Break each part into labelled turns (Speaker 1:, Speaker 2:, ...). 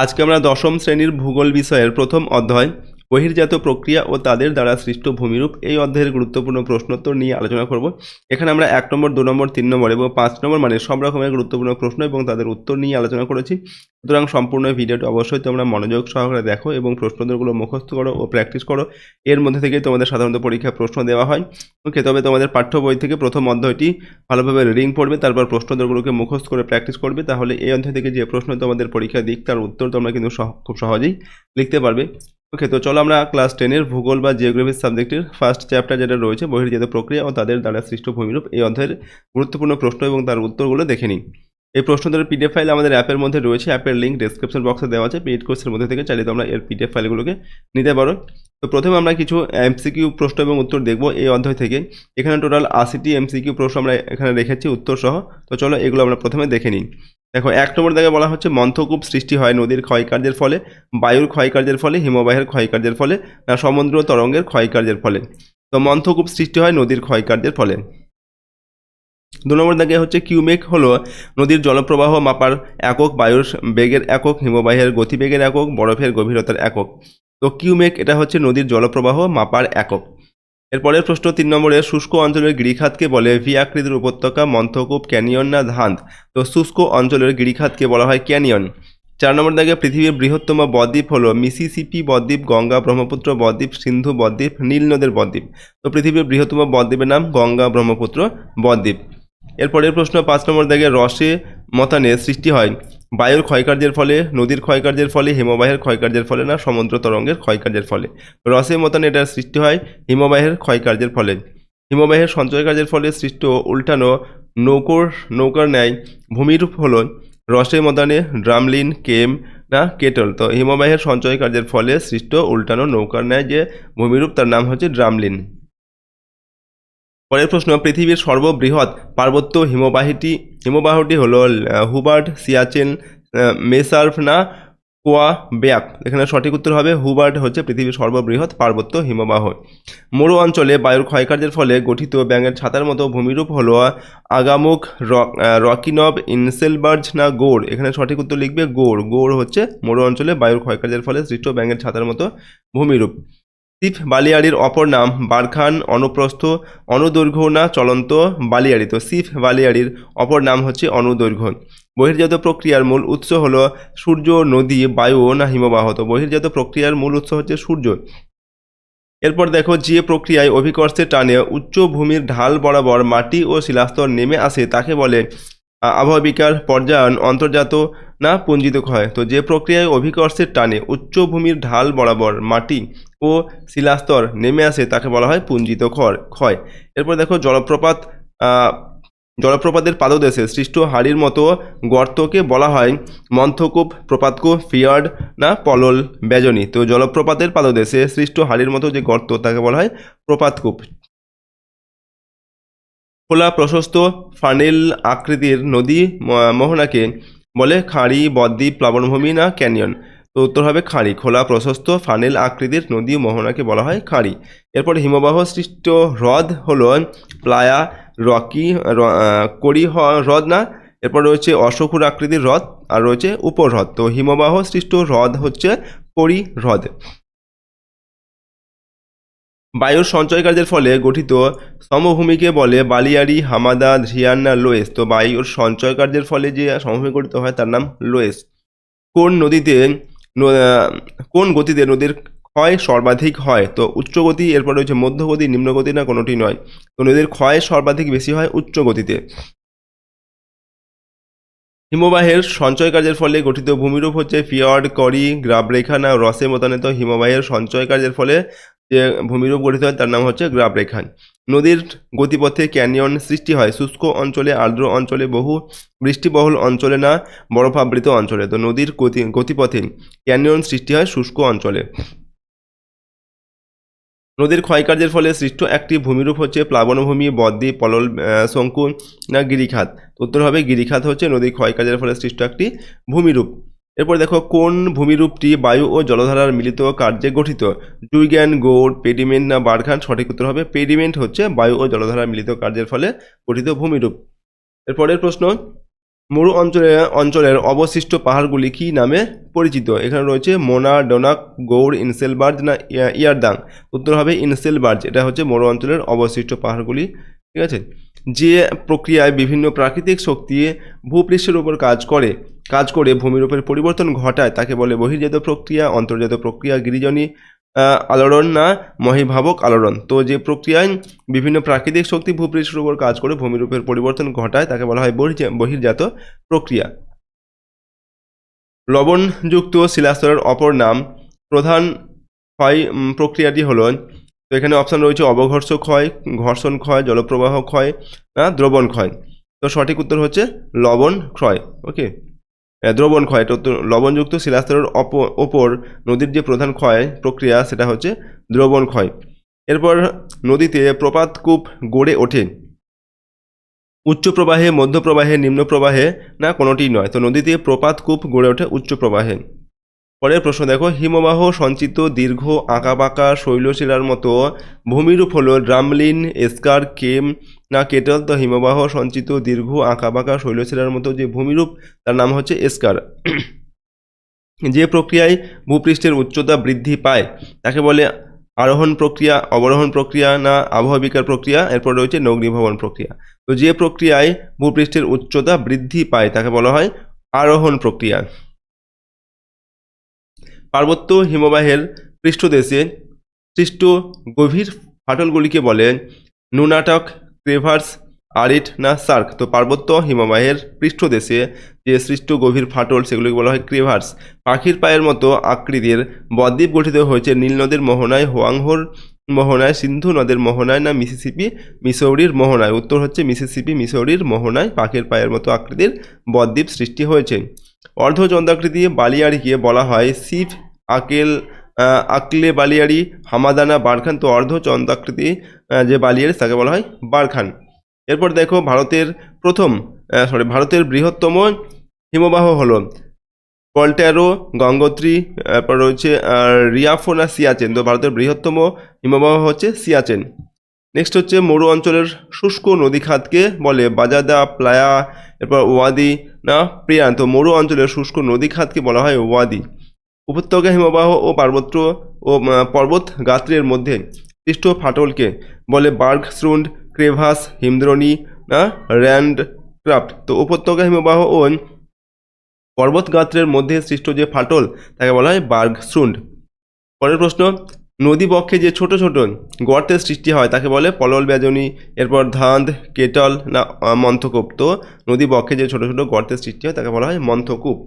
Speaker 1: আজকে আমরা দশম শ্রেণীর ভূগোল বিষয়ের প্রথম অধ্যায় বহির্জাত প্রক্রিয়া ও তাদের দ্বারা সৃষ্ট ভূমিরূপ এই অধ্যায়ের গুরুত্বপূর্ণ প্রশ্নোত্তর নিয়ে আলোচনা করব। এখানে আমরা 1 নম্বর 2 নম্বর 3 নম্বর এবং 5 নম্বর মানে সব রকমের গুরুত্বপূর্ণ প্রশ্ন এবং তাদের উত্তর নিয়ে আলোচনা করেছি। সুতরাং সম্পূর্ণ ভিডিওটি অবশ্যই তোমরা মনোযোগ সহকারে দেখো এবং প্রশ্নোত্তরগুলো মুখস্থ করো ও প্র্যাকটিস করো। এর মধ্যে থেকে তোমাদের সাধারণত পরীক্ষায় প্রশ্ন দেওয়া হয়। ওকে, তবে তোমাদের পাঠ্য বই থেকে প্রথম অধ্যায়টি ভালোভাবে রিডিং পড়বে, তারপর প্রশ্নোত্তরগুলোকে মুখস্থ করে প্র্যাকটিস করবে। তাহলে এই অধ্যায় থেকে যে প্রশ্ন তোমাদের পরীক্ষা দিক তার উত্তর তোমরা কিন্তু খুব সহজেই লিখতে পারবে। ওকে, তো চলো আমরা ক্লাস 10-এর ভূগোল বা জিওগ্রাফি সাবজেক্টের ফার্স্ট চ্যাপ্টার যেটা রয়েছে বহির্জাত প্রক্রিয়া ও তাদের দ্বারা সৃষ্ট ভূমিরূপ এই অধ্যায়ের গুরুত্বপূর্ণ প্রশ্ন এবং তার উত্তরগুলো দেখে নিই। এই প্রশ্নোত্তরের পিডিএফ ফাইল আমাদের অ্যাপের মধ্যে রয়েছে। অ্যাপের লিঙ্ক ডেসক্রিপশন বক্সে দেওয়া আছে। পেইড কোর্সের মধ্যে থেকে চাইলে তোমরা এর পিডিএফ ফাইলগুলোকে নিতে পারো। তো প্রথমে আমরা কিছু এমসিকিউ প্রশ্ন এবং উত্তর দেখব এই অধ্যায় থেকে। এখানে টোটাল 80টি এমসিকিউ প্রশ্ন আমরা এখানে রেখেছি উত্তর সহ। তো চলো এগুলো আমরা প্রথমে দেখে নিই। দেখো, 1 নম্বর দাগে বলা হচ্ছে মন্থকূপ সৃষ্টি হয় নদীর ক্ষয়কার্যের ফলে, বায়ুর ক্ষয়কার্যের ফলে, হিমবাহের ক্ষয়কার্যের ফলে না সমুদ্র তরঙ্গের ক্ষয়কার্যের ফলে। তো মন্থকূপ সৃষ্টি হয় নদীর ক্ষয়কার্যের ফলে। 2 নম্বর দাগে হচ্ছে কিউমেক হলো নদীর জলপ্রবাহ মাপার একক, বায়ুর বেগের একক, হিমবাহের গতিবেগের একক, বরফের গভীরতার একক। তো কিউমেক এটা হচ্ছে নদীর জলপ্রবাহ মাপার একক। এরপরের প্রশ্ন 3 নম্বরে শুষ্ক অঞ্চলের গিরিখাতকে বলে ভি আকৃতির উপত্যকা, মন্থকূপ, ক্যানিয়ন না ধাঁধ। তো শুষ্ক অঞ্চলের গিরিখাতকে বলা হয় ক্যানিয়ন। 4 নম্বর দাগে পৃথিবীর বৃহত্তম বদ্বীপ হলো মিসিসিপি বদ্বীপ, গঙ্গা ব্রহ্মপুত্র বদ্বীপ, সিন্ধু বদ্বীপ, নীল নদের বদ্বীপ। তো পৃথিবীর বৃহত্তম বদ্বীপের নাম গঙ্গা ব্রহ্মপুত্র বদ্বীপ। এরপরের প্রশ্ন 5 নম্বর দাগে রসে মতানে সৃষ্টি হয় বায়ুর ক্ষয়কার্যের ফলে, নদীর ক্ষয়কার্যের ফলে, হিমবাহের ক্ষয়কার্যের ফলে না সমুদ্র তরঙ্গের ক্ষয়কার্যের ফলে। রসে মতানে এটার সৃষ্টি হয় হিমবাহের ক্ষয়কার্যের ফলে। হিমবাহের সঞ্চয় কার্যের ফলে সৃষ্ট উল্টানো নৌকার ন্যায় ভূমিরূপ হল রসে মতানে ড্রামলিন, কেম না কেটল। তো হিমবাহের সঞ্চয় কার্যের ফলে সৃষ্ট উল্টানো নৌকার ন্যায় যে ভূমিরূপ তার নাম হচ্ছে ড্রামলিন। পরের প্রশ্ন, পৃথিবীর সর্ববৃহৎ পার্বত্য হিমবাহটি হল হুবার্ট, সিয়াচেন, মেসার্ভ না কোয়াবেক। এখানে সঠিক উত্তর হবে হুবার্ট হচ্ছে পৃথিবীর সর্ববৃহৎ পার্বত্য হিমবাহ। মরু অঞ্চলে বায়ুর ক্ষয়কার্যের ফলে গঠিত ব্যাঙের ছাতার মতো ভূমিরূপ হল আগামুখ, রকিনব, ইনসেলবার্জ না গোড়। এখানে সঠিক উত্তর লিখবে গোড়। গোড় হচ্ছে মরু অঞ্চলে বায়ুর ক্ষয়কার্যের ফলে সৃষ্ট ব্যাঙের ছাতার মতো ভূমিরূপ। সিফ বালিয়াড়ির অপর নাম বারখান, অনুপ্রস্থ, অনুদৈর্ঘ্য না চলন্ত বালিয়াড়ি। তো সিফ বালিয়াড়ির অপর নাম হচ্ছে অনুদৈর্ঘ্য। বহির্জাত প্রক্রিয়ার মূল উৎস হলো সূর্য, নদী, বায়ু না হিমবাহ। তো বহির্জাত প্রক্রিয়ার মূল উৎস হচ্ছে সূর্য। এরপর দেখো, যে প্রক্রিয়ায় অভিকর্ষের টানে উচ্চ ভূমির ঢাল বরাবর মাটি ও শিলাস্তর নেমে আসে তাকে বলে আবহবিকার, পর্যায়ন, অন্তর্জাত না পুঞ্জিত ক্ষয়। তো যে প্রক্রিয়ায় অভিকর্ষের টানে উচ্চ ভূমির ঢাল বরাবর মাটি ও শিলাস্তর নেমে আসে তাকে বলা হয় পুঞ্জিত ক্ষয়। এরপর দেখো, জলপ্রপাতের পাদদেশে সৃষ্ট হাড়ির মতো গর্তকে বলা হয় মন্থকূপ, প্রপাতকূপ, ফিয়ার্ড না পলল বেজনী। তো জলপ্রপাতের পাদদেশে সৃষ্ট হাড়ির মতো যে গর্ত তাকে বলা হয় প্রপাতকূপ। খোলা প্রশস্ত ফানেল আকৃতির নদী মোহনাকে বলে খাঁড়ি, বদ্বীপ, প্লাবনভূমি না ক্যানিয়ন। তো উত্তর হবে খাঁড়ি। খোলা প্রশস্ত ফানেল আকৃতির নদী মোহনাকে বলা হয় খাঁড়ি। এরপর হিমবাহ সৃষ্ট হ্রদ হলো প্লায়া, রকি, কড়ি হ্রদ না। এরপর রয়েছে অশোকুর আকৃতির হ্রদ আর রয়েছে উপহ্রদ। তো হিমবাহ সৃষ্ট হ্রদ হচ্ছে কড়ি হ্রদ। বায়ুর সঞ্চয় কার্যের ফলে গঠিত সমভূমিকে বলে বালিয়াড়ি, হামাদা, ধিয়ান না লোয়েস। তো বায়ুর সঞ্চয় কার্যের ফলে যে সমভূমি গঠিত হয় তার নাম লোয়েস। কোন গতিতে নদীর ক্ষয় সর্বাধিক হয়? তো উচ্চ গতি। এরপর রয়েছে মধ্যগতি, নিম্নগতি না কোনোটি নয়। তো নদীর ক্ষয় সর্বাধিক বেশি হয় উচ্চ গতিতে। হিমবাহের সঞ্চয় কার্যের ফলে গঠিত ভূমিরূপ হচ্ছে ফিয়র্ড, করি, গ্রাবরেখা না রসে মতানিত। হিমবাহের সঞ্চয় কার্যের ফলে যে ভূমিরূপ গঠিত হয় তার নাম হচ্ছে গ্রাবরেখা। নদীর গতিপথে ক্যানিয়ন সৃষ্টি হয় শুষ্ক অঞ্চলে, আর্দ্র অঞ্চলে, বহু বৃষ্টিবহুল অঞ্চলে না বরফাবৃত অঞ্চলে। তো নদীর গতিপথে ক্যানিয়ন সৃষ্টি হয় শুষ্ক অঞ্চলে। নদীর ক্ষয়কার্যের ফলে সৃষ্ট একটি ভূমিরূপ হচ্ছে প্লাবনভূমি, বদ্বীপ, পলল, শঙ্কু না গিরিখাত। উত্তর হবে গিরিখাত হচ্ছে নদীর ক্ষয়কার্যের ফলে সৃষ্ট একটি ভূমিরূপ। এরপর দেখো, কোন ভূমিরূপটি বায়ু ও জলধারার মিলিত কার্যে গঠিত? জুইগ্যান, গৌড়, পেডিমেন্ট না বারখান। সঠিক উত্তর হবে পেডিমেন্ট হচ্ছে বায়ু ও জলধারার মিলিত কার্যের ফলে গঠিত ভূমিরূপ। এরপরের প্রশ্ন, মরু অঞ্চলের অবশিষ্ট পাহাড়গুলি কি নামে পরিচিত? এখানে রয়েছে মোনা, ডোনাক, গৌড়, ইনসেলবার্জ না ইয়ারদাং। উত্তর হবে ইনসেলবার্জ। এটা হচ্ছে মরু অঞ্চলের অবশিষ্ট পাহাড়গুলি। ঠিক আছে। যে প্রক্রিয়ায় বিভিন্ন প্রাকৃতিক শক্তি ভূপৃষ্ঠের উপর কাজ করে ভূমিরূপের পরিবর্তন ঘটায় তাকে বলে বহির্জাত প্রক্রিয়া, অন্তর্জাত প্রক্রিয়া, গিরিজনী আলোড়ন না মহিভাবক আলোড়ন। তো যে প্রক্রিয়ায় বিভিন্ন প্রাকৃতিক শক্তি ভূপৃষ্ঠের উপর কাজ করে ভূমিরূপের পরিবর্তন ঘটায় তাকে বলা হয় বহির্জাত প্রক্রিয়া। লবণযুক্ত শিলাস্তরের অপর নাম প্রধান ক্ষয় প্রক্রিয়াটি হলো, তো এখানে অপশান রয়েছে অবঘর্ষ ক্ষয়, ঘর্ষণ ক্ষয়, জলপ্রবাহ ক্ষয় না দ্রবণ ক্ষয়। তো সঠিক উত্তর হচ্ছে লবণ ক্ষয়। ওকে, দ্রবণ ক্ষয়। তো লবণযুক্ত শিলাস্তরের ওপর নদীর যে প্রধান ক্ষয় প্রক্রিয়া সেটা হচ্ছে দ্রবণ ক্ষয়। এরপর নদীতে প্রপাতকূপ গড়ে ওঠে উচ্চ প্রবাহে, মধ্য প্রবাহে, নিম্ন প্রবাহে না কোনোটিই নয়। তো নদীতে প্রপাতকূপ গড়ে ওঠে উচ্চ প্রবাহে। পরের প্রশ্ন দেখো, হিমবাহ সঞ্চিত দীর্ঘ আঁকাবাঁকা শৈলশিলার মতো ভূমিরূপ হলো ড্রামলিন, এস্কার, কেম না কেটল। তো হিমবাহ সঞ্চিত দীর্ঘ আঁকাবাঁকা শৈলশিলার মতো যে ভূমিরূপ তার নাম হচ্ছে এস্কার। যে প্রক্রিয়ায় ভূপৃষ্ঠের উচ্চতা বৃদ্ধি পায় তাকে বলে আরোহণ প্রক্রিয়া, অবরোহণ প্রক্রিয়া না আবহবিকার প্রক্রিয়া। এরপর রয়েছে নগ্নীভবন প্রক্রিয়া। তো যে প্রক্রিয়ায় ভূপৃষ্ঠের উচ্চতা বৃদ্ধি পায় তাকে বলা হয় আরোহণ প্রক্রিয়া। পার্বত্য হিমবাহের পৃষ্ঠদেশে সৃষ্ট গভীর ফাটলগুলিকে বলে নুনাটক, ক্রেভার্স, আরিট না সার্ক। তো পার্বত্য হিমবাহের পৃষ্ঠদেশে যে সৃষ্ট গভীর ফাটল সেগুলিকে বলা হয় ক্রেভার্স। পাখির পায়ের মতো আকৃতির বদ্বীপ গঠিত হয়েছে নীল নদের মোহনায়, হোয়াংহোর মোহনায়, সিন্ধু নদের মোহনায় না মিসিসিপি মিসৌরির মোহনায়। উত্তর হচ্ছে মিসিসিপি মিসৌরির মোহনায় পাখির পায়ের মতো আকৃতির বদ্বীপ সৃষ্টি হয়েছে। অর্ধচন্দ্রাকৃতি বালিয়াড়িকে বলা হয় সিভ, আকলে বালিয়াড়ি, হামাদানা, বারখান। তো অর্ধচন্দ্রাকৃতি যে বালিয়াড়ি তাকে বলা হয় বারখান। এরপর দেখো ভারতের বৃহত্তম হিমবাহ হলো পল্টেরো, গঙ্গোত্রী, এরপর রয়েছে রিয়াফো না সিয়াচেন। তো ভারতের বৃহত্তম হিমবাহ হচ্ছে সিয়াচেন। নেক্সট হচ্ছে মরু অঞ্চলের শুষ্ক নদীখাতকে বলে বাজাদা, প্লায়া, এরপর ওয়াদি না প্রিয়ান। তো মরু অঞ্চলের শুষ্ক নদীখাতকে বলা হয় ওয়াদি। উপত্যকা হিমবাহ ও পর্বত গাত্রের মধ্যে সৃষ্ট ফাটলকে বলে বার্গস্ট্রুন্ড, ক্রেভাস, হিমদ্রোণী না র্যান্ড ক্রাফট। তো উপত্যকা হিমবাহ ও পর্বত গাত্রের মধ্যে সৃষ্ট যে ফাটল তাকে বলা হয় বার্গস্ট্রুন্ড। পরের প্রশ্ন, নদী বক্ষে যে ছোট ছোট গর্তের সৃষ্টি হয় তাকে বলে পলল ব্যাজনী, এরপর ধাঁধ, কেটল না মন্থকূপ। তো নদী বক্ষে যে ছোট ছোট গর্তের সৃষ্টি হয় তাকে বলা হয় মন্থকূপ।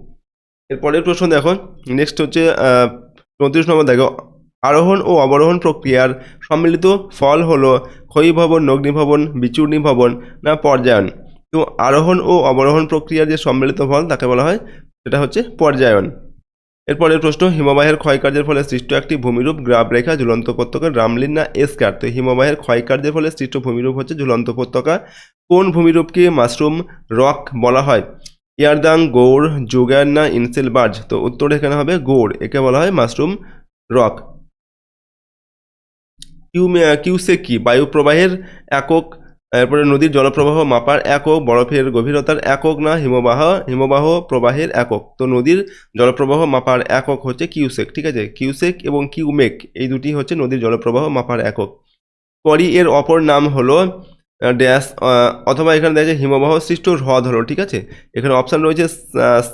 Speaker 1: এর পরের প্রশ্ন দেখো, নেক্সট হচ্ছে 34 নম্বর দেখো, আরোহণ ও অবরোহণ প্রক্রিয়ার সম্মিলিত ফল হলো ক্ষয়ীভবন, নগ্নীভবন, বিচূর্ণীভবন না পর্যায়ন। তো আরোহণ ও অবরোহণ প্রক্রিয়ার যে সম্মিলিত ফল তাকে বলা হয় সেটা হচ্ছে পর্যায়ন। এরপরের প্রশ্ন, হিমবাহের ক্ষয়কার্যের ফলে সৃষ্ট একটি ভূমিরূপ গ্রাব রেখা ঝুলন্ত উপত্যকা ড্রামলিন না এস্কার। তো হিমবাহের ক্ষয়কার্যের ফলে সৃষ্ট ভূমিরূপ হচ্ছে ঝুলন্ত উপত্যকা। কোন ভূমিরূপকে মাশরুম রক বলা হয়? ইয়ারদাং, গৌড়, জোগান না ইনসেলবার্জ। তো উত্তর এখানে হবে গৌড়, একে বলা হয় মাশরুম রক। কিউসেক কি? বায়ু প্রবাহের একক। এরপরে নদীর জলপ্রবাহ মাপার একক, বরফের গভীরতার একক না হিমবাহ প্রবাহের একক। তো নদীর জলপ্রবাহ মাপার একক হচ্ছে কিউসেক। ঠিক আছে, কিউসেক এবং কিউমেক এই দুটি হচ্ছে নদীর জলপ্রবাহ মাপার একক। করি এর অপর নাম হলো ড্যাশ, অথবা এখানে দেখা যায় হিমবাহ সৃষ্ট হ্রদ হলো। ঠিক আছে, এখানে অপশান রয়েছে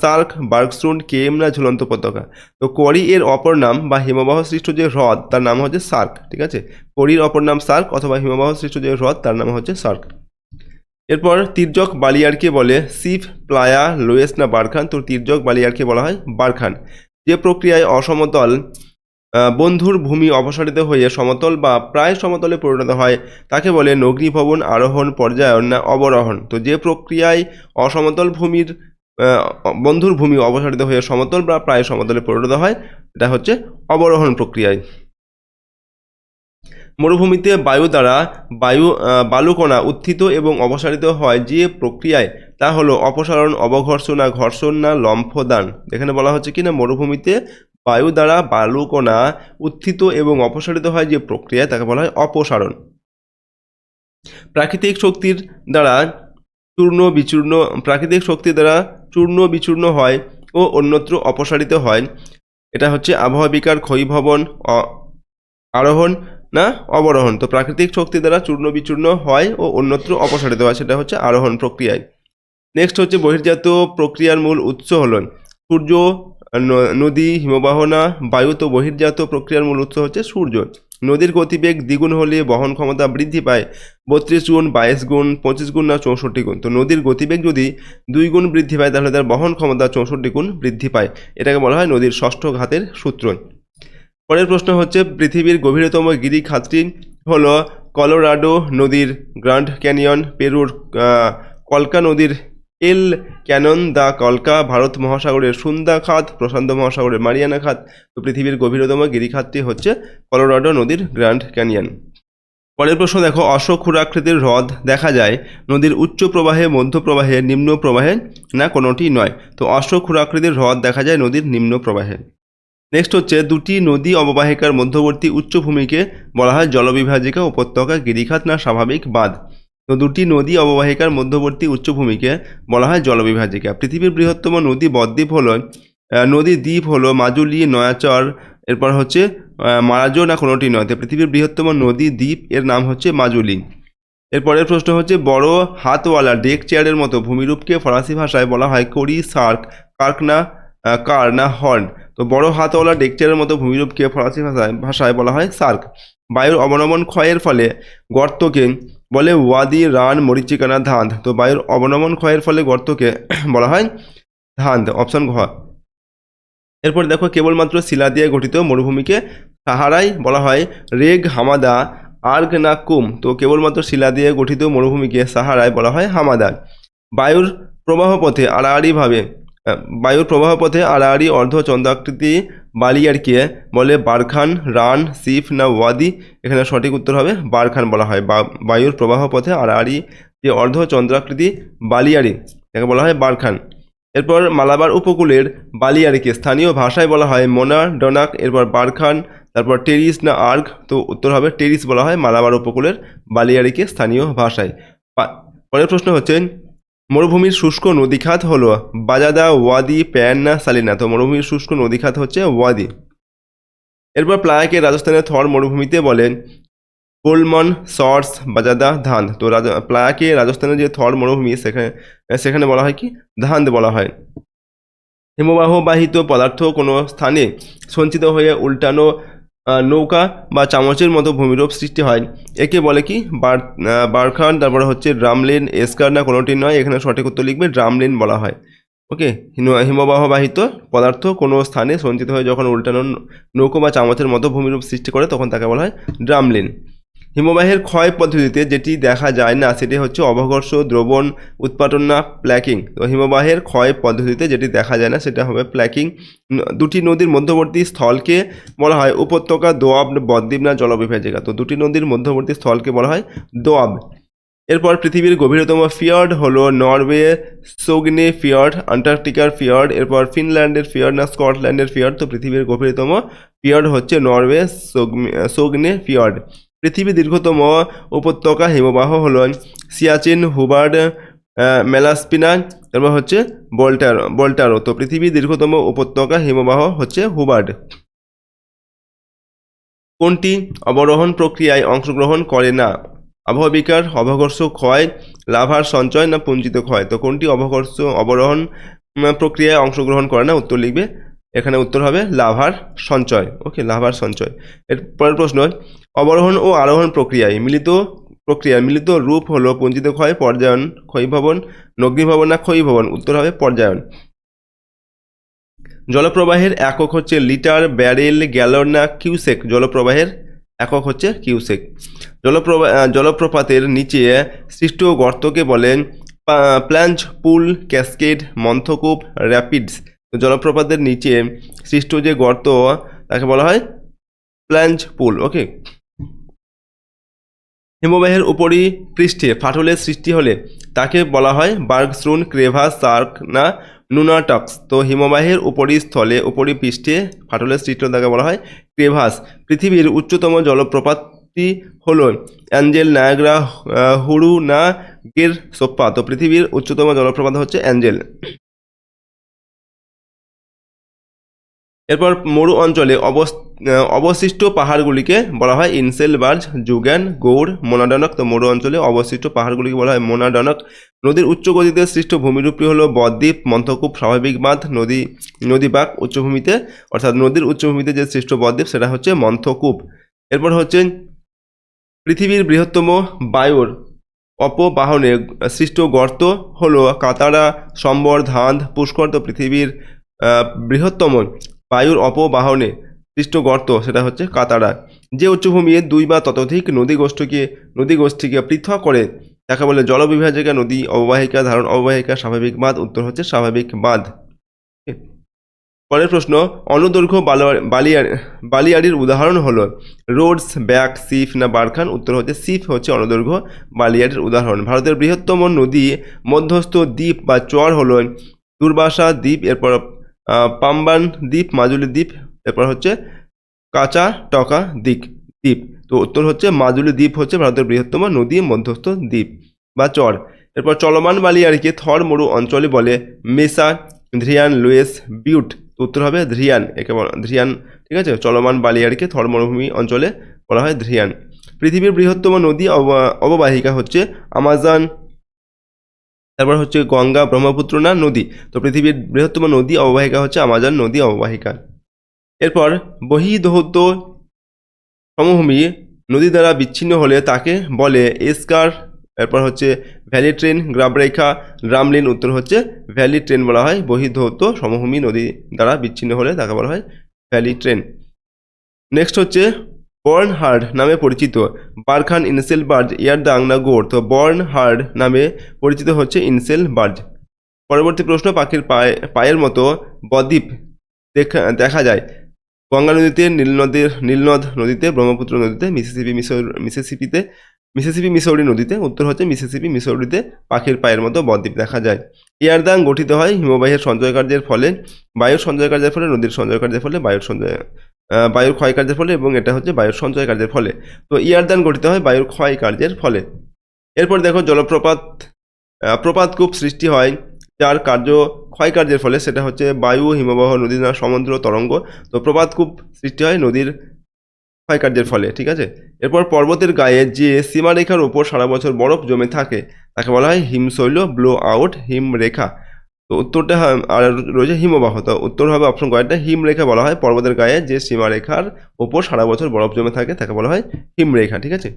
Speaker 1: সার্ক, বার্গস্ট্রুন্ড, কেম না ঝুলন্ত উপত্যকা। তো করি এর অপর নাম বা হিমবাহ সৃষ্ট যে হ্রদ তার নাম হচ্ছে সার্ক। ঠিক আছে, করির অপর নাম সার্ক অথবা হিমবাহ সৃষ্ট যে হ্রদ তার নাম হচ্ছে সার্ক। এরপর তির্যক বালিয়াড়কে বলে সিভ, প্লায়া, লোয়েস না বারখান। তো তির্যক বালিয়াড়কে বলা হয় বারখান। যে প্রক্রিয়ায় অসমতল বন্ধুর ভূমি অপসারিত হয়ে সমতল বা প্রায় সমতলে পরিণত হয় তাকে বলে নগ্নীভবন, আরোহণ, পর্যায়ন না অবরোহণ। তো যে প্রক্রিয়ায় অসমতল ভূমির বন্ধুর ভূমি অপসারিত হয়ে সমতল বা প্রায় সমতলে পরিণত হয় এটা হচ্ছে অবরোহণ প্রক্রিয়ায়। মরুভূমিতে বায়ু দ্বারা বালুকণা উত্থিত এবং অপসারিত হয় যে প্রক্রিয়ায় তা হলো অপসারণ, অবঘর্ষণ না ঘর্ষণ না লম্ফদান। এখানে বলা হচ্ছে কি না মরুভূমিতে বায়ু দ্বারা বালুকণা উত্থিত এবং অপসারিত হয় যে প্রক্রিয়ায় তাকে বলা হয় অপসারণ। প্রাকৃতিক শক্তির দ্বারা চূর্ণ বিচূর্ণ, প্রাকৃতিক শক্তি দ্বারা চূর্ণ বিচূর্ণ হয় ও অন্যত্র অপসারিত হয়। এটা হচ্ছে আবহাওয়া বিকার, ক্ষয়ীভবন, আরোহণ না অবরোহণ। তো প্রাকৃতিক শক্তি দ্বারা চূর্ণ বিচূর্ণ হয় ও অন্যত্র অপসারিত হয়, সেটা হচ্ছে আরোহণ প্রক্রিয়ায়। নেক্সট হচ্ছে বহির্জাত প্রক্রিয়ার মূল উৎস হল সূর্য, নদী, হিমবাহ না বায়ু। তো বহির্জাত প্রক্রিয়ার মূল উৎস হচ্ছে সূর্য। নদীর গতিবেগ দ্বিগুণ হলে বহন ক্ষমতা বৃদ্ধি পায় 32 গুণ, 22 গুণ, 25 গুণ না 64 গুণ। তো নদীর গতিবেগ যদি 2 গুণ বৃদ্ধি পায় তাহলে তার বহন ক্ষমতা 64 গুণ বৃদ্ধি পায়। এটাকে বলা হয় নদীর ষষ্ঠ ঘাতের সূত্র। পরের প্রশ্ন হচ্ছে পৃথিবীর গভীরতম গিরিখাতটি হলো কলোরাডো নদীর গ্র্যান্ড ক্যানিয়ন, পেরুর কলকা নদীর এল ক্যানন দা কলকা, ভারত মহাসাগরের সুন্দা খাত, প্রশান্ত মহাসাগরের মারিয়ানা খাত। তো পৃথিবীর গভীরতম গিরিখাতটি হচ্ছে কলোরাডো নদীর গ্র্যান্ড ক্যানিয়ন। পরের প্রশ্ন দেখো, অশ্বক্ষুরাকৃতির হ্রদ দেখা যায় নদীর উচ্চ প্রবাহে, মধ্য প্রবাহে, নিম্ন প্রবাহে না কোনোটি নয়। তো অশ্বক্ষুরাকৃতির হ্রদ দেখা যায় নদীর নিম্ন প্রবাহে। নেক্সট হচ্ছে দুটি নদী অববাহিকার মধ্যবর্তী উচ্চভূমিকে বলা হয় জলবিভাজিকা, উপত্যকা, গিরিখাত না স্বাভাবিক বাঁধ। তো দুটি নদী অববাহিকার মধ্যবর্তী উচ্চভূমিকে বলা হয় জলবিভাজিকা। পৃথিবীর বৃহত্তম নদী বদ্বীপ হলো নদী দ্বীপ হলো মাজুলি, নয়াচর, এরপর হচ্ছে মারাজো না কোনোটি নয়। তো পৃথিবীর বৃহত্তম নদী দ্বীপ এর নাম হচ্ছে মাজুলি। এরপরের প্রশ্ন হচ্ছে বড় হাতওয়ালা ডেক চেয়ারের মতো ভূমিরূপকে ফরাসি ভাষায় বলা হয় করি, সার্ক, কার্ক না কার না হর্ন। তো বড় হাতওয়ালা ডেক চেয়ারের মতো ভূমিরূপকে ফরাসি ভাষায় বলা হয় সার্ক। বায়ুর অবনমন ক্ষয়ের ফলে গর্তকে বলে ওয়াদি, রান, মরিচিকা না ধাঁধ। তো বায়ুর অবনমন ক্ষয়ের ফলে গর্তকে বলা হয় ধাঁধ, অপশন ঘ। এরপর দেখো কেবলমাত্র শিলা দিয়ে গঠিত মরুভূমিকে সাহারাই বলা হয় রেগ, হামাদা, আর্গ না কুম। তো কেবলমাত্র শিলা দিয়ে গঠিত মরুভূমিকে সাহারায় বলা হয় হামাদা। বায়ুর প্রবাহপথে আড়াআড়ি অর্ধচন্দ্রাকৃতি বালিয়ারকে বলে বারখান, রান, সিফ না ওয়াদি। এখানে সঠিক উত্তর হবে বারখান বলা হয়। বায়ুর প্রবাহপথে আড়াআড়ি যে অর্ধচন্দ্রাকৃতি বালিয়ারি একে বলা হয় বারখান। এরপর মালাবার উপকূলের বালিয়ারিকে স্থানীয় ভাষায় বলা হয় মোনা ডোনাক, এরপর বারখান, তারপর টেরিস না আর্গ। তো উত্তর হবে টেরিস বলা হয় মালাবার উপকূলের বালিয়ারিকে স্থানীয় ভাষায়। পরের প্রশ্ন হচ্ছে মরুভূমির শুষ্ক নদীখাত হলো বাজাদা, ওয়াদি, প্যান না সালিনা। তো মরুভূমির শুষ্ক নদীখাত হচ্ছে ওয়াদি। এরপর প্লায়াকে রাজস্থানের থর মরুভূমিতে বলেন কোলমন, সর্স, বাজাদা, ধান। তো প্লায়াকে রাজস্থানের যে থর মরুভূমি সেখানে বলা হয় কি ধান বলা হয়। হিমবাহবাহিত পদার্থ কোনো স্থানে সঞ্চিত হয়ে উল্টানো নৌকা বা চামচের মতো ভূমিরূপ সৃষ্টি হয়, একে বলে কি বারখান। তারপরে হচ্ছে ড্রামলিন, এসকার না কোনোটি নয়। এখানে সঠিক উত্তর লিখবে ড্রামলিন বলা হয়। ওকে, হিমবাহবাহিত পদার্থ কোনো স্থানে সঞ্চিত হয়ে যখন উল্টানো নৌকো বা চামচের মতো ভূমিরূপ সৃষ্টি করে তখন তাকে বলা হয় ড্রামলিন। হিমবাহের ক্ষয় পদ্ধতিতে যেটি দেখা যায় না সেটি হচ্ছে অবঘর্ষ, দ্রবণ, উৎপাটন না প্ল্যাকিং। তো হিমবাহের ক্ষয় পদ্ধতিতে যেটি দেখা যায় না সেটা হবে প্ল্যাকিং। দুটি নদীর মধ্যবর্তী স্থলকে বলা হয় উপত্যকা, দোয়াব, বদ্বীপ না জলবিভাজিকা। তো দুটি নদীর মধ্যবর্তী স্থলকে বলা হয় দোয়াব। এরপর পৃথিবীর গভীরতম ফিয়র্ড হলো নরওয়ে সোগনে ফিয়র্ড, আন্টার্কটিকার ফিয়র্ড, এরপর ফিনল্যান্ডের ফিয়র্ড না স্কটল্যান্ডের ফিয়র্ড। তো পৃথিবীর গভীরতম ফিয়র্ড হচ্ছে নরওয়ে সোগনে ফিয়র্ড। পৃথিবীর দীর্ঘতম উপত্যকা হিমবাহ হলো সিয়াচেন, হুবার্ড, মেলাস্পিনা, তারপর হচ্ছে বোল্টারো। তো পৃথিবীর দীর্ঘতম উপত্যকা হিমবাহ হচ্ছে হুবার্ড। কোনটি অবরোহণ প্রক্রিয়ায় অংশগ্রহণ করে না? আবহাওয়া বিকার, অবঘর্ষ ক্ষয়, লাভার সঞ্চয় না পুঞ্জিত ক্ষয়। তো কোনটি অবরোহণ প্রক্রিয়ায় অংশগ্রহণ করে না? উত্তর লিখবে, এখানে উত্তর হবে লাভার সঞ্চয়। ওকে, লাভার সঞ্চয়। এর পরের প্রশ্ন, অবরোহণ ও আরোহণ প্রক্রিয়ায় মিলিত রূপ হলো পুঞ্জিত ক্ষয়, পর্যায়ন, ক্ষয়ীভবন, নগ্নীভবন না ক্ষয়ীভবন। উত্তর হবে পর্যায়ন। জলপ্রবাহের একক হচ্ছে লিটার, ব্যারেল, গ্যালন না কিউসেক। জলপ্রবাহের একক হচ্ছে কিউসেক। জলপ্রপাতের নিচে সৃষ্ট গর্তকে বলেন প্ল্যাঞ্চ, পুল, ক্যাসকেড, মন্থকূপ, র্যাপিডস। তো জলপ্রপাতের নিচে সৃষ্ট যে গর্ত তাকে বলা হয় প্ল্যাঞ্চ, পুল। ওকে, হিমবাহের উপরি পৃষ্ঠে ফাটলের সৃষ্টি হলে তাকে বলা হয় বার্গস্ট্রুন, ক্রেভাস, সার্ক না নুনাটক্স। তো হিমবাহের উপরি পৃষ্ঠে ফাটলের সৃষ্টি হলে তাকে বলা হয় ক্রেভাস। পৃথিবীর উচ্চতম জলপ্রপাতটি হলো অ্যাঞ্জেল, নায়াগ্রা, হুরু না গির সোপ্পা। তো পৃথিবীর উচ্চতম জলপ্রপাত হচ্ছে অ্যাঞ্জেল। এরপর মরু অঞ্চলে অবশিষ্ট পাহাড়গুলিকে বলা হয় ইনসেলবার্জ, জুগ্যান, গৌড়, মোনাডানক। তো মরু অঞ্চলে অবশিষ্ট পাহাড়গুলিকে বলা হয় মোনাডানক। নদীর উচ্চ গতিতে সৃষ্ট ভূমিরূপটি হলো বদ্বীপ, মন্থকূপ, স্বাভাবিক বাঁধ, নদীবাঁক। উচ্চভূমিতে অর্থাৎ নদীর উচ্চভূমিতে যে সৃষ্ট বদ্বীপ সেটা হচ্ছে মন্থকূপ। এরপর হচ্ছে পৃথিবীর বৃহত্তম বায়ুর অপবাহনে সৃষ্ট গর্ত হলো কাতারা, সম্বর, ধাঁধ, পুষ্কর। তো পৃথিবীর বৃহত্তম বায়ুর অপবাহনে সৃষ্ট গর্ত সেটা হচ্ছে কাতারা। যে উচ্চভূমি 2 বা ততোধিক নদীগোষ্ঠীকে পৃথক করে তাকে বলে জলবিভাজিকা, নদী অববাহিকা, ধারণ অববাহিকা, স্বাভাবিক বাঁধ। উত্তর হচ্ছে স্বাভাবিক বাঁধ। পরের প্রশ্ন, অনুদৈর্ঘ্য বালিয়াড়ির উদাহরণ হলো রোডস, ব্যাক, সিফ না বারখান। উত্তর হচ্ছে সিফ হচ্ছে অনুদৈর্ঘ্য বালিয়াড়ির উদাহরণ। ভারতের বৃহত্তম নদী মধ্যস্থ দ্বীপ বা চর হলো দুর্বাসা দ্বীপ, এরপর পাম্বান দ্বীপ, মাজুলি দ্বীপ, এরপর হচ্ছে কাচাটকা দ্বীপ। তো উত্তর হচ্ছে মাজুলি দ্বীপ হচ্ছে ভারতের বৃহত্তম নদী মধ্যস্থ দ্বীপ বা চর। এরপর চলমান বালিয়াড়িকে থর মরু অঞ্চলে বলে মেসা, ধ্রিয়ান, লুয়েস, বিউট। উত্তর হবে ধ্রিয়ান, একে ধ্রিয়ান। ঠিক আছে, চলমান বালিয়াড়িকে থর মরুভূমি অঞ্চলে বলা হয় ধ্রিয়ান। পৃথিবীর বৃহত্তম নদী অববাহিকা হচ্ছে আমাজন, তারপর হচ্ছে গঙ্গা, ব্রহ্মপুত্র না নদী। তো পৃথিবীর বৃহত্তম নদী অববাহিকা হচ্ছে আমাজন নদী অববাহিকা। এরপর বহির্দহত সমভূমি নদী দ্বারা বিচ্ছিন্ন হলে তাকে বলে এসকার। এরপর হচ্ছে ভ্যালি ট্রেন, গ্রাবরেখা, ড্রামলিন। উত্তর হচ্ছে ভ্যালি ট্রেন বলা হয় বহির্দহত সমভূমি নদী দ্বারা বিচ্ছিন্ন হলে তাকে বলা হয় ভ্যালি ট্রেন। নেক্সট হচ্ছে বর্নহার্ড নামে পরিচিত বারখান, ইনসেলবার্জ, ইয়ারদাং না গোড়। তো বর্নহার্ড নামে পরিচিত হচ্ছে ইনসেলবার্জ। পরবর্তী প্রশ্ন, পাখির পায়ের মতো বদ্বীপ দেখা যায় গঙ্গা নদীতে, নীলনদ নদীতে, ব্রহ্মপুত্র নদীতে, মিসিসিপি মিসৌরি নদীতে। উত্তর হচ্ছে মিসিসিপি মিসৌরিতে পাখির পায়ের মতো বদ্বীপ দেখা যায়। ইয়ারদাং গঠিত হয় হিমবাহের সঞ্চয় কার্যের ফলে, বায়ুর সঞ্চয় কার্যের ফলে, নদীর সঞ্চয় কার্যের ফলে, বায়ুর ক্ষয় কার্যের ফলে, এবং এটা হচ্ছে বায়ুর সঞ্চয় কার্যের ফলে। তো ইয়ারদান গঠিত হয় বায়ুর ক্ষয় কার্যের ফলে। এরপর দেখো প্রপাতকূপ সৃষ্টি হয় যার ক্ষয় কার্যের ফলে, সেটা হচ্ছে বায়ু, হিমবাহ, নদী না সমুদ্র তরঙ্গ। তো প্রপাতকূপ সৃষ্টি হয় নদীর ক্ষয় কার্যের ফলে। ঠিক আছে, এরপর পর্বতের গায়ে যে সীমারেখার উপর সারা বছর বরফ জমে থাকে তাকে বলা হয় হিমশৈল, ব্লো আউট হিমরেখা। তো উত্তরটা আর রয়েছে হিমবাহ। তো উত্তর হবে অপশন কয়েকটা, হিমরেখা বলা হয় পর্বতের গায়ে যে সীমারেখার উপর সারা বছর বরফ জমে থাকে তাকে বলা হয় হিমরেখা। ঠিক আছে,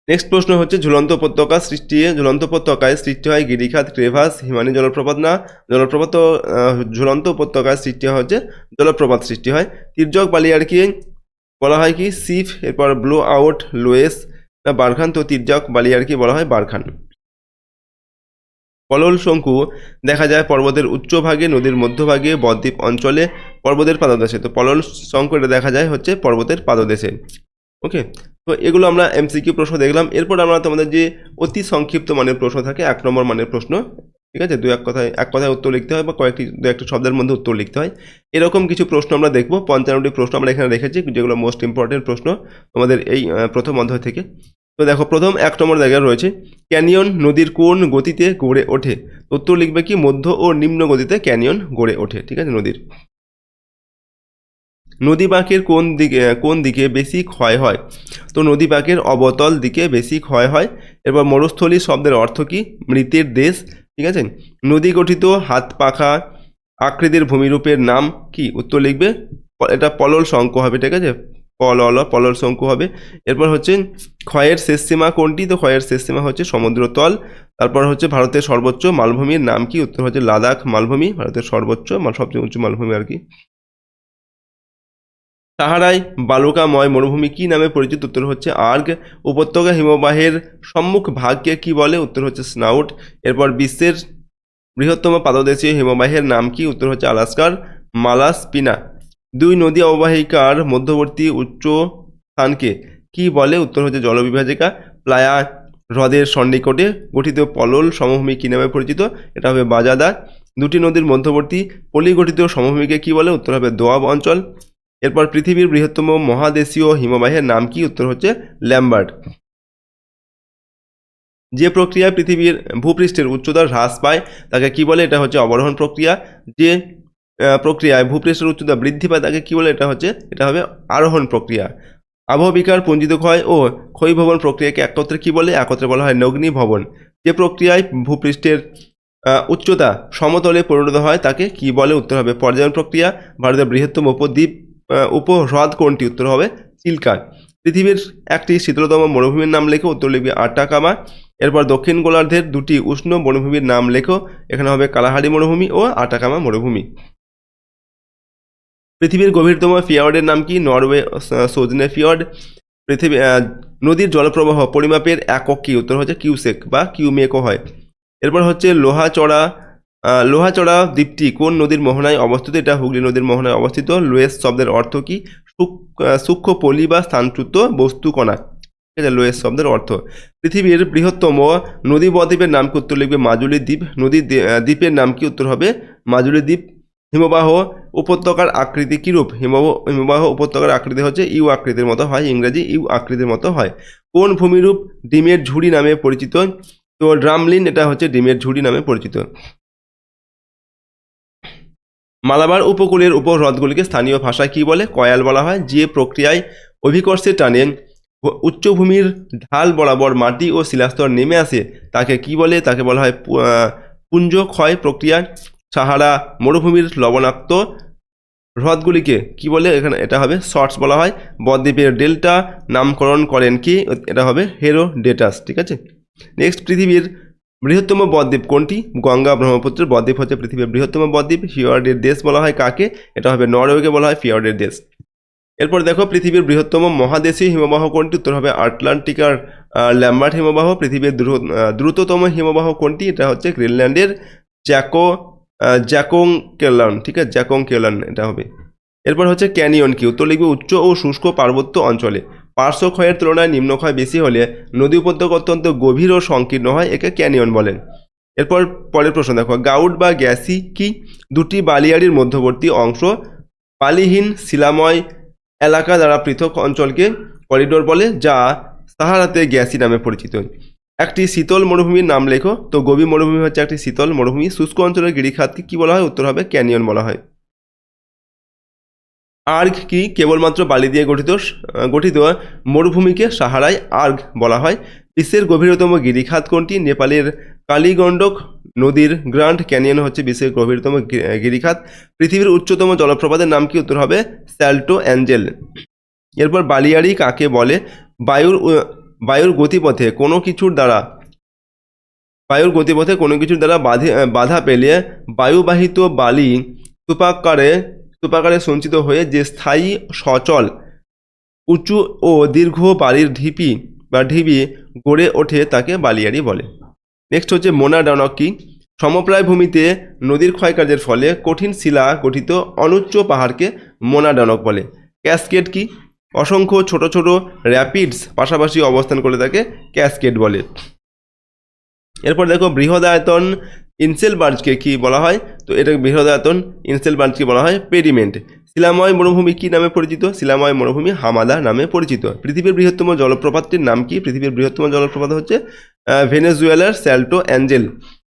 Speaker 1: নেক্সট প্রশ্ন হচ্ছে ঝুলন্ত উপত্যকায় সৃষ্টি হয় গিরিখাত, ক্রেভাস, হিমানি জলপ্রপাত না জলপ্রপাত। ঝুলন্ত উপত্যকায় সৃষ্টি হচ্ছে জলপ্রপাত সৃষ্টি হয়। তির্যক বালিয়াড়িকে বলা হয় কি সিফ, এরপর ব্লো আউট, লোয়েস না বারখান। তো তির্যক বালিয়াড়িকে বলা হয় বারখান। পলল শঙ্কু দেখা যায় পর্বতের উচ্চভাগে, নদীর মধ্যভাগে, বদ্বীপ অঞ্চলে, পর্বতের পাদদেশে। তো পলল শঙ্কু এটা দেখা যায় হচ্ছে পর্বতের পাদদেশে। ওকে, তো এগুলো আমরা এমসিকিউ প্রশ্ন দেখলাম। এরপর আমরা তোমাদের যে অতি সংক্ষিপ্ত মানের প্রশ্ন থাকে 1 নম্বর মানের প্রশ্ন, ঠিক আছে, এক কথায় উত্তর লিখতে হয় বা দু একটা শব্দের মধ্যে উত্তর লিখতে হয়, এরকম কিছু প্রশ্ন আমরা দেখব। 55টি প্রশ্ন আমরা এখানে রেখেছি যেগুলো মোস্ট ইম্পর্টেন্ট প্রশ্ন তোমাদের এই প্রথম অধ্যায় থেকে। তো দেখো, প্রথম 1 নম্বর জায়গায় রয়েছে ক্যানিয়ন নদীর কোন গতিতে গড়ে ওঠে। উত্তর লিখবে কি মধ্য ও নিম্ন গতিতে ক্যানিয়ন গড়ে ওঠে। ঠিক আছে, নদী বাঁকের কোন দিকে বেশি ক্ষয় হয়। তো নদী বাঁকের অবতল দিকে বেশি ক্ষয় হয়। এরপর মরুস্থলী শব্দের অর্থ কি মৃতের দেশ। ঠিক আছে, নদী গঠিত হাত পাখা আকৃতির ভূমিরূপের নাম কি। উত্তর লিখবে এটা পলল শঙ্কু হবে। ঠিক আছে, পলল শঙ্কু হবে। এরপর হচ্ছে ক্ষয়ের শেষ সীমা কোনটি। তো ক্ষয়ের শেষ সীমা হচ্ছে সমুদ্রতল। তারপর হচ্ছে ভারতের সর্বোচ্চ মালভূমির নাম কি। উত্তর হচ্ছে লাদাখ মালভূমি, ভারতের সর্বোচ্চ সবচেয়ে উঁচু মালভূমি আর কি। সাহারায় বালুকাময় মরুভূমি কি নামে পরিচিত। উত্তর হচ্ছে আর্গ। উপত্যকা হিমবাহের সম্মুখ ভাগকে কি বলে। উত্তর হচ্ছে স্নাউট। এরপর বিশ্বের বৃহত্তম পাদদেশীয় হিমবাহের নাম কি। উত্তর হচ্ছে আলাস্কার মালাস্পিনা। 2 নদী অববাহিকার মধ্যবর্তী উচ্চ স্থানকে কি বলে। উত্তর হচ্ছে জলবিভাজিকা। প্লায়া হ্রদের সন্নিকটে গঠিত পলল সমভূমি কি নামে পরিচিত। এটা হবে বাজাদা। 2টি নদীর মধ্যবর্তী পলিগঠিত সমভূমিকে কি বলে। উত্তর হবে দোয়াব অঞ্চল। এরপর পৃথিবীর বৃহত্তম মহাদেশীয় হিমবাহের নাম কি। উত্তর হচ্ছে ল্যাম্বার্ট। যে প্রক্রিয়ায় পৃথিবীর ভূপৃষ্ঠের উচ্চতা হ্রাস পায় তাকে কি বলে? এটা হচ্ছে অবরোহণ প্রক্রিয়া। যে প্রক্রিয়ায় ভূপৃষ্ঠের উচ্চতা বৃদ্ধি পায় তাকে কি বলে? এটা হবে আরোহণ প্রক্রিয়া। আবহবিকার, পুঞ্জিত ক্ষয় ও ক্ষয়ীভবন প্রক্রিয়াকে একত্রে কি বলে? একত্রে বলা হয় নগ্নীভবন। যে প্রক্রিয়ায় ভূপৃষ্ঠের উচ্চতা সমতলে পরিণত হয় তাকে কি বলে? উত্তর হবে পর্যায়ন প্রক্রিয়া। ভারতের বৃহত্তম উপদ্বীপ উপহ্রদ কোনটি? উত্তর হবে চিল্কা। পৃথিবীর একটি শীতলতম মরুভূমির নাম লেখো। উত্তর লিখবে আটাকামা। এরপর দক্ষিণ গোলার্ধের দুটি উষ্ণ বনভূমির নাম লেখো। এখানে হবে কালাহারি মরুভূমি ও আটাকামা মরুভূমি। পৃথিবীর গভীরতম ফিয়র্ডের নাম কি? Norway Sogne fjord. পৃথিবী নদীর জলপ্রবাহ পরিমাপের একক কি? উত্তর হচ্ছে কিউসেক বা কিউমেকও হয়। এরপর হচ্ছে লোহাচড়া দ্বীপটি কোন নদীর মোহনায় অবস্থিত? এটা হুগলি নদীর মোহনায় অবস্থিত। লোয়েস শব্দের অর্থ কি? সূক্ষ্ম পলি বা স্থানচ্যুত বস্তুকণা। ঠিক আছে, লোয়েস শব্দের অর্থ। পৃথিবীর বৃহত্তম নদী বদ্বীপের নাম কি? উত্তর লিখবে মাজুলি দ্বীপ। দ্বীপের নাম কি? উত্তর হবে মাজুলি দ্বীপ। হিমবাহ উপত্যকার আকৃতি কিরূপ? হিমবাহ উপত্যকার আকৃতি হচ্ছে ইউ আকৃতির মতো হয়, ইংরেজি ইউ আকৃতির মতো হয়। কোন ভূমিরূপ ডিমের ঝুড়ি নামে পরিচিত? তো ড্রামলিন, এটা হচ্ছে ডিমের ঝুড়ি নামে পরিচিত। মালাবার উপকূলের উপহ্রদগুলিকে স্থানীয় ভাষায় কি বলে? কয়াল বলা হয়। যে প্রক্রিয়ায় অভিকর্ষের টানে উচ্চভূমির ঢাল বরাবর মাটি ও শিলাস্তর নেমে আসে তাকে কি বলে? তাকে বলা হয় পুঞ্জ ক্ষয় প্রক্রিয়া। সাহারা মরুভূমির লবণাক্ত হ্রদগুলিকে কি বলে? এখানে এটা হবে শর্টস বলা হয়। বদ্বীপের ডেল্টা নামকরণ করেন কি? এটা হবে হেরোডেটাস। ঠিক আছে। নেক্সট, পৃথিবীর বৃহত্তম বদ্বীপ কোনটি? গঙ্গা ব্রহ্মপুত্রের বদ্বীপ হচ্ছে পৃথিবীর বৃহত্তম বদ্বীপ। ফিয়র্ডের দেশ বলা হয় কাকে? এটা হবে নরওয়েকে বলা হয় ফিয়র্ডের দেশ। এরপর দেখো, পৃথিবীর বৃহত্তম মহাদেশীয় হিমবাহ কোনটি? উত্তর হবে আটলান্টিকার ল্যাম্বার্ট হিমবাহ। পৃথিবীর দ্রুততম হিমবাহ কোনটি? এটা হচ্ছে গ্রিনল্যান্ডের জ্যাকোংকেলন। ঠিক আছে, জ্যাকোংকেলন এটা হবে। এরপর হচ্ছে ক্যানিয়ন কি? উত্তর লিখবে উচ্চ ও শুষ্ক পার্বত্য অঞ্চলে পার্শ্ব ক্ষয়ের তুলনায় নিম্নক্ষয় বেশি হলে নদী উপত্যকা অত্যন্ত গভীর ও সংকীর্ণ হয়, একে ক্যানিয়ন বলেন। এরপর পরের প্রশ্ন দেখো, গাউট বা গ্যাসি কি? দুটি বালিয়াড়ির মধ্যবর্তী অংশ বালিহীন শিলাময় এলাকা দ্বারা পৃথক অঞ্চলকে করিডোর বলে, যা সাহারাতে গ্যাসি নামে পরিচিত। একটি শীতল মরুভূমির নাম লেখো। তো গোবি মরুভূমি হচ্ছে একটি শীতল মরুভূমি। শুষ্ক অঞ্চলের গিরিখাতকে কি বলা হয়? উত্তর হবে ক্যানিয়ন বলা হয়। আর্গ কি? কেবলমাত্র বালি দিয়ে গঠিত মরুভূমিকে সাহারায় আর্গ বলা হয়। বিশ্বের গভীরতম গিরিখাত কোনটি? নেপালের কালীগণ্ডক নদীর গ্র্যান্ড ক্যানিয়ন হচ্ছে বিশ্বের গভীরতম গিরিখাত। পৃথিবীর উচ্চতম জলপ্রপাতের নাম কি? উত্তর হবে স্যাল্টো অ্যাঞ্জেল। এরপর বালিয়াড়ি কাকে বলে? বায়ুর গতিপথে কোনো কিছুর দ্বারা বাধা পেলে বায়ুবাহিত বালি স্তূপাকারে সঞ্চিত হয়ে যে স্থায়ী সচল উঁচু ও দীর্ঘ বালির ঢিবি গড়ে ওঠে তাকে বালিয়াড়ি বলে। নেক্সট হচ্ছে মোনা ডানক কি? সমপ্রায় ভূমিতে নদীর ক্ষয়কার্যের ফলে কঠিন শিলা গঠিত অনুচ্চ পাহাড়কে মোনা ডানক বলে। ক্যাসকেড কি? অসংখ্য ছোট ছোট র্যাপিডস পাশাপাশি অবস্থান করে তাকে ক্যাসকেড বলে। এরপর দেখো, বৃহদায়তন ইনসেলবার্জকে কি বলা হয়? তো এটা বৃহদায়তন ইনসেলবার্জকে বলা হয় পেডিমেন্ট। শিলাময় মরুভূমি কি নামে পরিচিত? শিলাময় মরুভূমি হামাদা নামে পরিচিত। পৃথিবীর বৃহত্তম জলপ্রপাতটির নাম কি? পৃথিবীর বৃহত্তম জলপ্রপাত হচ্ছে ভেনেজুয়েলার স্যাল্টো অ্যাঞ্জেল।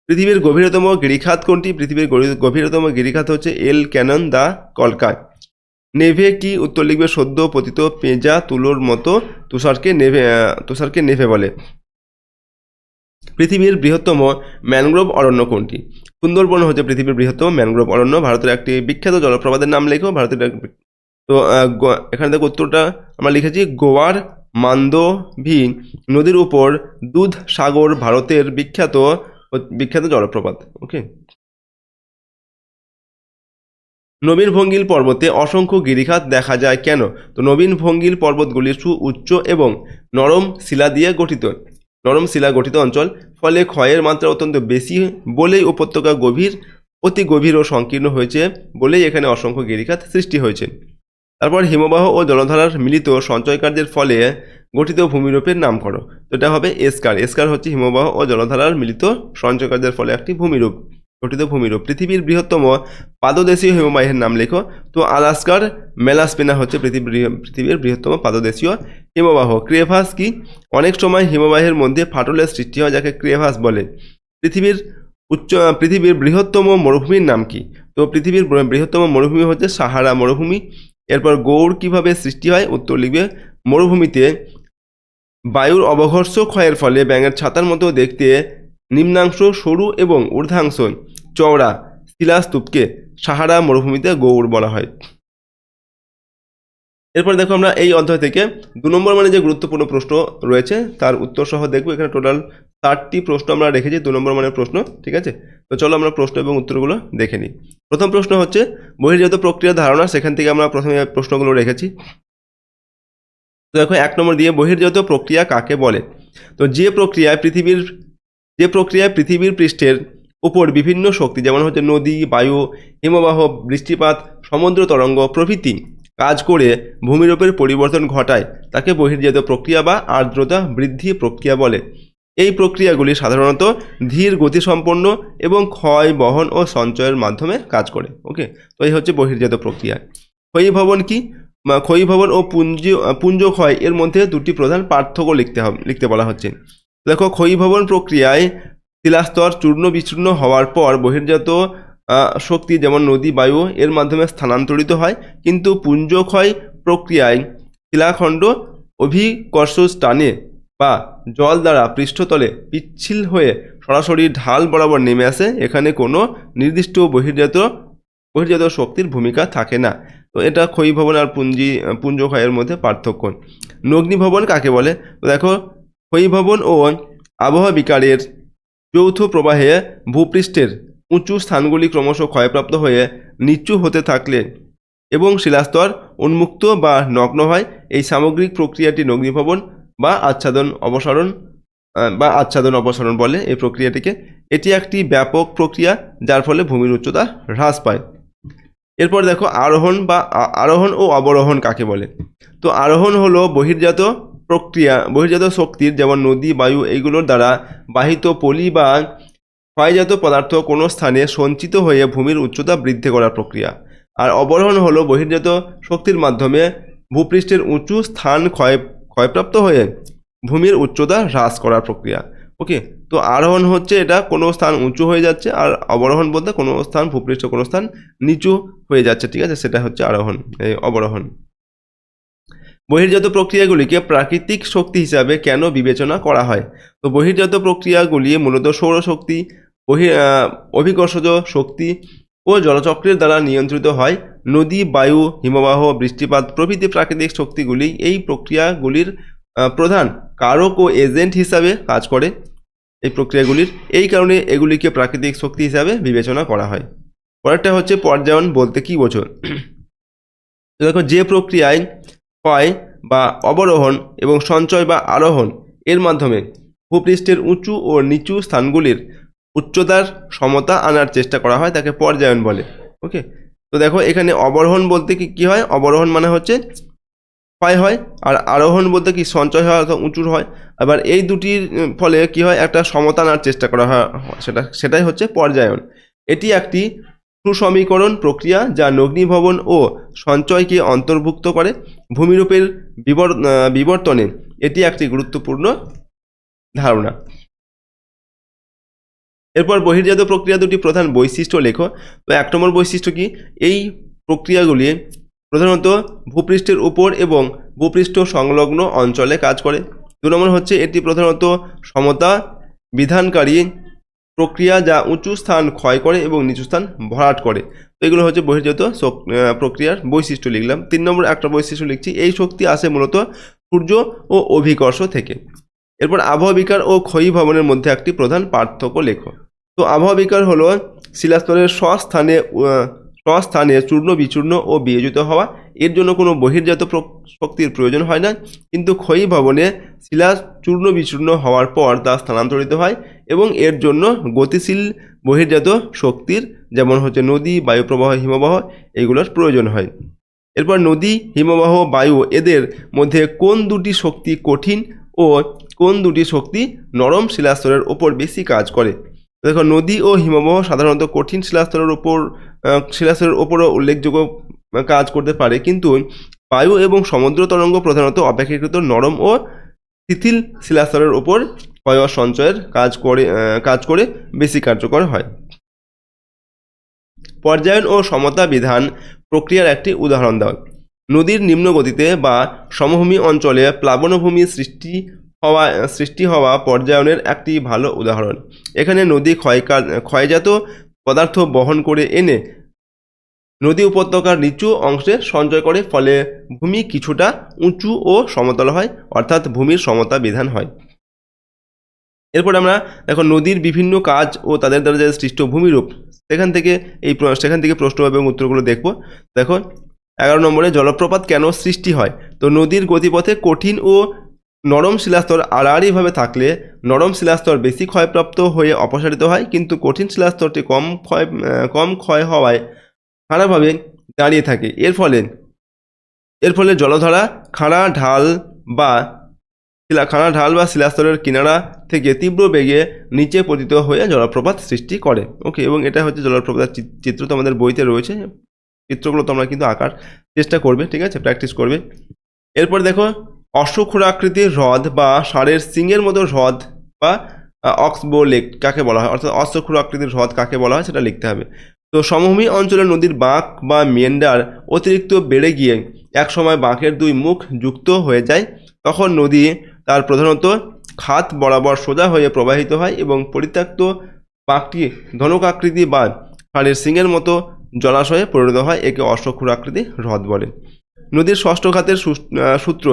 Speaker 1: পৃথিবীর গভীরতম গিরিখাত কোনটি? পৃথিবীর গভীরতম গিরিখাত হচ্ছে এল ক্যানন দা কলকা। নেভে কি? উত্তর লিখবে সদ্য পতিত পেঁজা তুলোর মতো তুষারকে নেভে বলে। পৃথিবীর বৃহত্তম ম্যানগ্রোভ অরণ্য কোনটি? সুন্দরবন হচ্ছে পৃথিবীর বৃহত্তম ম্যানগ্রোভ অরণ্য। ভারতের একটি বিখ্যাত জলপ্রপাতের নাম লেখো। তো এখানে দেখো উত্তরটা আমরা লিখেছি গোয়ার মান্দভি নদীর উপর দুধ সাগর ভারতের বিখ্যাত জলপ্রপাত। ওকে। নবীন ভঙ্গিল পর্বতে অসংখ্য গিরিখাত দেখা যায় কেন? তো নবীন ভঙ্গিল পর্বতগুলি সুউচ্চ এবং নরম শিলা দিয়ে গঠিত অঞ্চল, ফলে ক্ষয়ের মাত্রা অত্যন্ত বেশি বলেই উপত্যকা অতি গভীর ও সংকীর্ণ হয়েছে বলেই এখানে অসংখ্য গিরিখাত সৃষ্টি হয়েছে। তারপর হিমবাহ ও জলধারার মিলিত সঞ্চয়কার্যের ফলে গঠিত ভূমিরূপের নাম করো। তো এটা হবে এসকার। এসকার হচ্ছে হিমবাহ ও জলধারার মিলিত সঞ্চয়কার্যের ফলে একটি ভূমিরূপ। গঠিত ভূমিরূপ। পৃথিবীর বৃহত্তম পাদদেশীয় হিমবাহের নাম লেখো। তো আলাস্কার মেলাস্পিনা হচ্ছে পৃথিবীর বৃহত্তম পাদদেশীয় হিমবাহ। ক্রেভাস কি? অনেক সময় হিমবাহের মধ্যে ফাটলের সৃষ্টি হয়, যাকে ক্রেভাস বলে। পৃথিবীর বৃহত্তম মরুভূমির নাম কি? তো পৃথিবীর বৃহত্তম মরুভূমি হচ্ছে সাহারা মরুভূমি। এরপর গৌড় কিভাবে সৃষ্টি হয়? উত্তর লিখবে, মরুভূমিতে বায়ুর অবঘর্ষ ক্ষয়ের ফলে ব্যাঙের ছাতার মতো দেখতে নিম্নাংশ সরু এবং ঊর্ধ্বাংশ চওড়া শিলাস্তূপকে সাহারা মরুভূমিতে গৌড় বলা হয়। এরপর দেখো আমরা এই অধ্যায় থেকে 2 নম্বর মানে যে গুরুত্বপূর্ণ প্রশ্ন রয়েছে তার উত্তর সহ দেখবো। এখানে টোটাল 60টি প্রশ্ন আমরা রেখেছি 2 নম্বর মানের প্রশ্ন, ঠিক আছে? তো চলো আমরা প্রশ্ন এবং উত্তরগুলো দেখে নিই। প্রথম প্রশ্ন হচ্ছে বহির্জাত প্রক্রিয়ার ধারণা, সেখান থেকে আমরা প্রথমে প্রশ্নগুলো রেখেছি। তো দেখো 1 নম্বর দিয়ে বহির্জাত প্রক্রিয়া কাকে বলে? তো যে প্রক্রিয়ায় পৃথিবীর পৃষ্ঠের উপর বিভিন্ন শক্তি, যেমন হচ্ছে নদী, বায়ু, হিমবাহ, বৃষ্টিপাত, সমুদ্র তরঙ্গ প্রভৃতি কাজ করে ভূমিরূপের পরিবর্তন ঘটায়, তাকে বহির্জাত প্রক্রিয়া বা আর্দ্রতা বৃদ্ধি প্রক্রিয়া বলে। এই প্রক্রিয়াগুলি সাধারণত ধীর গতিসম্পন্ন এবং ক্ষয়, বহন ও সঞ্চয়ের মাধ্যমে কাজ করে। ওকে, তো এই হচ্ছে বহির্জাত প্রক্রিয়া। ক্ষয়ীভবন কি? ক্ষয়ীভবন ও পুঞ্জক্ষয় এর মধ্যে 2টি প্রধান পার্থক্য লিখতে বলা হচ্ছে। দেখো, ক্ষয়ীভবন প্রক্রিয়ায় শিলাস্তর চূর্ণ বিচূর্ণ হওয়ার পর বহির্জাত শক্তি, যেমন নদী, বায়ু এর মাধ্যমে স্থানান্তরিত হয়, কিন্তু পুঞ্জক্ষয় প্রক্রিয়ায় শিলাখণ্ড অভিকর্ষ টানে বা জল দ্বারা পৃষ্ঠতলে পিচ্ছিল হয়ে সরাসরি ঢাল বরাবর নেমে আসে। এখানে কোনো নির্দিষ্ট বহির্জাত শক্তির ভূমিকা থাকে না। তো এটা ক্ষয়ীভবন আর পুঞ্জক্ষয়ের মধ্যে পার্থক্য। নগ্নিভবন কাকে বলে? তো দেখো, ক্ষয়ীভবন ও আবহাওয়া বিকারের যৌথ প্রবাহে ভূপৃষ্ঠের উঁচু স্থানগুলি ক্রমশ ক্ষয়প্রাপ্ত হয়ে নিচু হতে থাকলে এবং শিলাস্তর উন্মুক্ত বা নগ্ন হয়, এই সামগ্রিক প্রক্রিয়াটি নগ্নিভবন বা আচ্ছাদন অপসারণ বলে এই প্রক্রিয়াটিকে। এটি একটি ব্যাপক প্রক্রিয়া যার ফলে ভূমির উচ্চতা হ্রাস পায়। এরপর দেখো, আরোহণ ও অবরোহণ কাকে বলে? তো আরোহণ হলো বহির্জাত শক্তির, যেমন নদী, বায়ু এইগুলোর দ্বারা বাহিত পলি বা ক্ষয়জাত পদার্থ কোনো স্থানে সঞ্চিত হয়ে ভূমির উচ্চতা বৃদ্ধি করার প্রক্রিয়া। আর অবরোহণ হলো বহির্জাত শক্তির মাধ্যমে ভূপৃষ্ঠের উঁচু স্থান ক্ষয়প্রাপ্ত হয়ে ভূমির উচ্চতা হ্রাস করার প্রক্রিয়া। ওকে, তো আরোহণ হচ্ছে এটা কোনো স্থান উঁচু হয়ে যাচ্ছে, আর অবরোহণ বলতে কোনো স্থান ভূপৃষ্ঠ কোনো স্থান নিচু হয়ে যাচ্ছে, ঠিক আছে? সেটা হচ্ছে অবরোহণ। বহির্জাত প্রক্রিয়াগুলিকে প্রাকৃতিক শক্তি হিসাবে কেন বিবেচনা করা হয়? তো বহির্জাত প্রক্রিয়াগুলি মূলত সৌরশক্তি, অভিকর্ষজ শক্তি ও জলচক্রের দ্বারা নিয়ন্ত্রিত হয়। নদী, বায়ু, হিমবাহ, বৃষ্টিপাত প্রভৃতি প্রাকৃতিক শক্তিগুলি এই প্রক্রিয়াগুলির প্রধান কারক ও এজেন্ট হিসাবে কাজ করে এই প্রক্রিয়াগুলির। এই কারণে এগুলিকে প্রাকৃতিক শক্তি হিসাবে বিবেচনা করা হয়। পরেরটা হচ্ছে পর্যায়ন বলতে কি বোঝো? দেখো, যে প্রক্রিয়ায় ক্ষয় বা অবরোহণ এবং সঞ্চয় বা আরোহণ এর মাধ্যমে ভূপৃষ্ঠের উঁচু ও নিচু স্থানগুলির উচ্চতার সমতা আনার চেষ্টা করা হয়, তাকে পর্যায়ন বলে। ওকে, তো দেখো এখানে অবরোহণ বলতে কি হয়? অবরোহণ মানে হচ্ছে ক্ষয় হয়, আর আরোহণ বলতে কি সঞ্চয় হয় অথবা উঁচুর হয়। আবার এই দুটির ফলে কি হয়? একটা সমতা আনার চেষ্টা করা হয়, সেটাই হচ্ছে পর্যায়ন। এটি একটি সুসমীকরণ প্রক্রিয়া যা নগ্নিভবন ও সঞ্চয়কে অন্তর্ভুক্ত করে। ভূমিরূপের বিবর্তনে এটি একটি গুরুত্বপূর্ণ ধারণা। এরপর বহির্জাত প্রক্রিয়া 2টি প্রধান বৈশিষ্ট্য লেখো। তো 1 নম্বর বৈশিষ্ট্য কি? এই প্রক্রিয়াগুলি প্রধানত ভূপৃষ্ঠের উপর এবং ভূপৃষ্ঠ সংলগ্ন অঞ্চলে কাজ করে। 2 নম্বর হচ্ছে এটি প্রধানত সমতা বিধানকারী প্রক্রিয়া যা উঁচু স্থান ক্ষয় করে এবং নিচু স্থান ভরাট করে। তো এগুলো হচ্ছে বহির্জাত প্রক্রিয়ার বৈশিষ্ট্য লিখলাম। 3 নম্বর একটা বৈশিষ্ট্য লিখছি, এই শক্তি আসে মূলত সূর্য ও অভিকর্ষ থেকে। এরপর আবহাওয়া বিকার ও ক্ষয়ীভবনের মধ্যে একটি প্রধান পার্থক্য লেখো। তো আবহাওয়া বিকার হলো শিলাস্তরের স্বস্থানে চূর্ণ বিচূর্ণ ও বিয়োজিত হওয়া। এর জন্য কোনো বহির্জাত শক্তির প্রয়োজন হয় না, কিন্তু ক্ষয়ীভবনে শিলা চূর্ণ বিচূর্ণ হওয়ার পর তা স্থানান্তরিত হয় এবং এর জন্য গতিশীল বহির্জাত শক্তির, যেমন হচ্ছে নদী, বায়ুপ্রবাহ, হিমবাহ এগুলোর প্রয়োজন হয়। এরপর নদী, হিমবাহ, বায়ু এদের মধ্যে কোন 2টি শক্তি কঠিন ও কোন 2টি শক্তি নরম শিলাস্তরের ওপর বেশি কাজ করে? দেখো নদী ও হিমবাহ সাধারণত কঠিন শিলাস্তরের ওপরও উল্লেখযোগ্য কাজ করতে পারে, কিন্তু বায়ু এবং সমুদ্র তরঙ্গ প্রধানত অপেক্ষাকৃত নরম ও শিথিল শিলাস্তরের ওপর ক্ষয় ও সঞ্চয়ের কাজ করে বেশি কার্যকর হয়। পর্যায়ন ও সমতা বিধান প্রক্রিয়ার একটি উদাহরণ দাও। নদীর নিম্ন গতিতে বা সমভূমি অঞ্চলে প্লাবনভূমি সৃষ্টি হওয়া পর্যায়নের একটি ভালো উদাহরণ। এখানে নদী ক্ষয়জাত পদার্থ বহন করে এনে নদী উপত্যকার নিচু অংশে সঞ্চয় করে, ফলে ভূমি কিছুটা উঁচু ও সমতল হয়, অর্থাৎ ভূমির সমতা বিধান হয়। এরপর আমরা দেখো নদীর বিভিন্ন কাজ ও তাদের দ্বারা যে সৃষ্ট ভূমিরূপ, সেখান থেকে প্রশ্ন এবং উত্তরগুলো দেখব। দেখো 11 নম্বরে জলপ্রপাত কেন সৃষ্টি হয়। তো নদীর গতিপথে কঠিন ও নরম শিলাস্তর আড়াআড়িভাবে থাকলে নরম শিলাস্তর বেশি ক্ষয়প্রাপ্ত হয়ে অপসারিত হয়, কিন্তু কঠিন শিলাস্তরটি কম ক্ষয় হওয়ায় খাড়াভাবে দাঁড়িয়ে থাকে। এর ফলে জলধারা খাড়া ঢাল বা শিলাস্তরের কিনারা থেকে তীব্র বেগে নিচে পতিত হয়ে জলপ্রপাত সৃষ্টি করে। ওকে, এবং এটা হচ্ছে জলপ্রপাতের চিত্র, তোমাদের বইতে রয়েছে। চিত্রগুলো তোমরা কিন্তু আঁকার চেষ্টা করবে, ঠিক আছে, প্র্যাকটিস করবে। এরপর দেখো অশ্বক্ষুরাকৃতির হ্রদ বা ষাঁড়ের সিংয়ের মতো হ্রদ বা অক্সবো লেক কাকে বলা হয়, অর্থাৎ অশ্বক্ষুরাকৃতির হ্রদ কাকে বলা হয় সেটা লিখতে হবে। তো সমভূমি অঞ্চলে নদীর বাঁক বা মেন্ডার অতিরিক্ত বেড়ে গিয়ে একসময় বাঁকের দুই মুখ যুক্ত হয়ে যায়, তখন নদী তার প্রধানত খাত বরাবর সোজা হয়ে প্রবাহিত হয় এবং পরিত্যক্ত বাঁকটি ধনুকাকৃতি বা ষাঁড়ের সিংয়ের মতো জলাশয়ে পরিণত হয়। একে অশ্বক্ষুরাকৃতি হ্রদ বলে। নদীর ষষ্ঠ ঘাতের সূত্র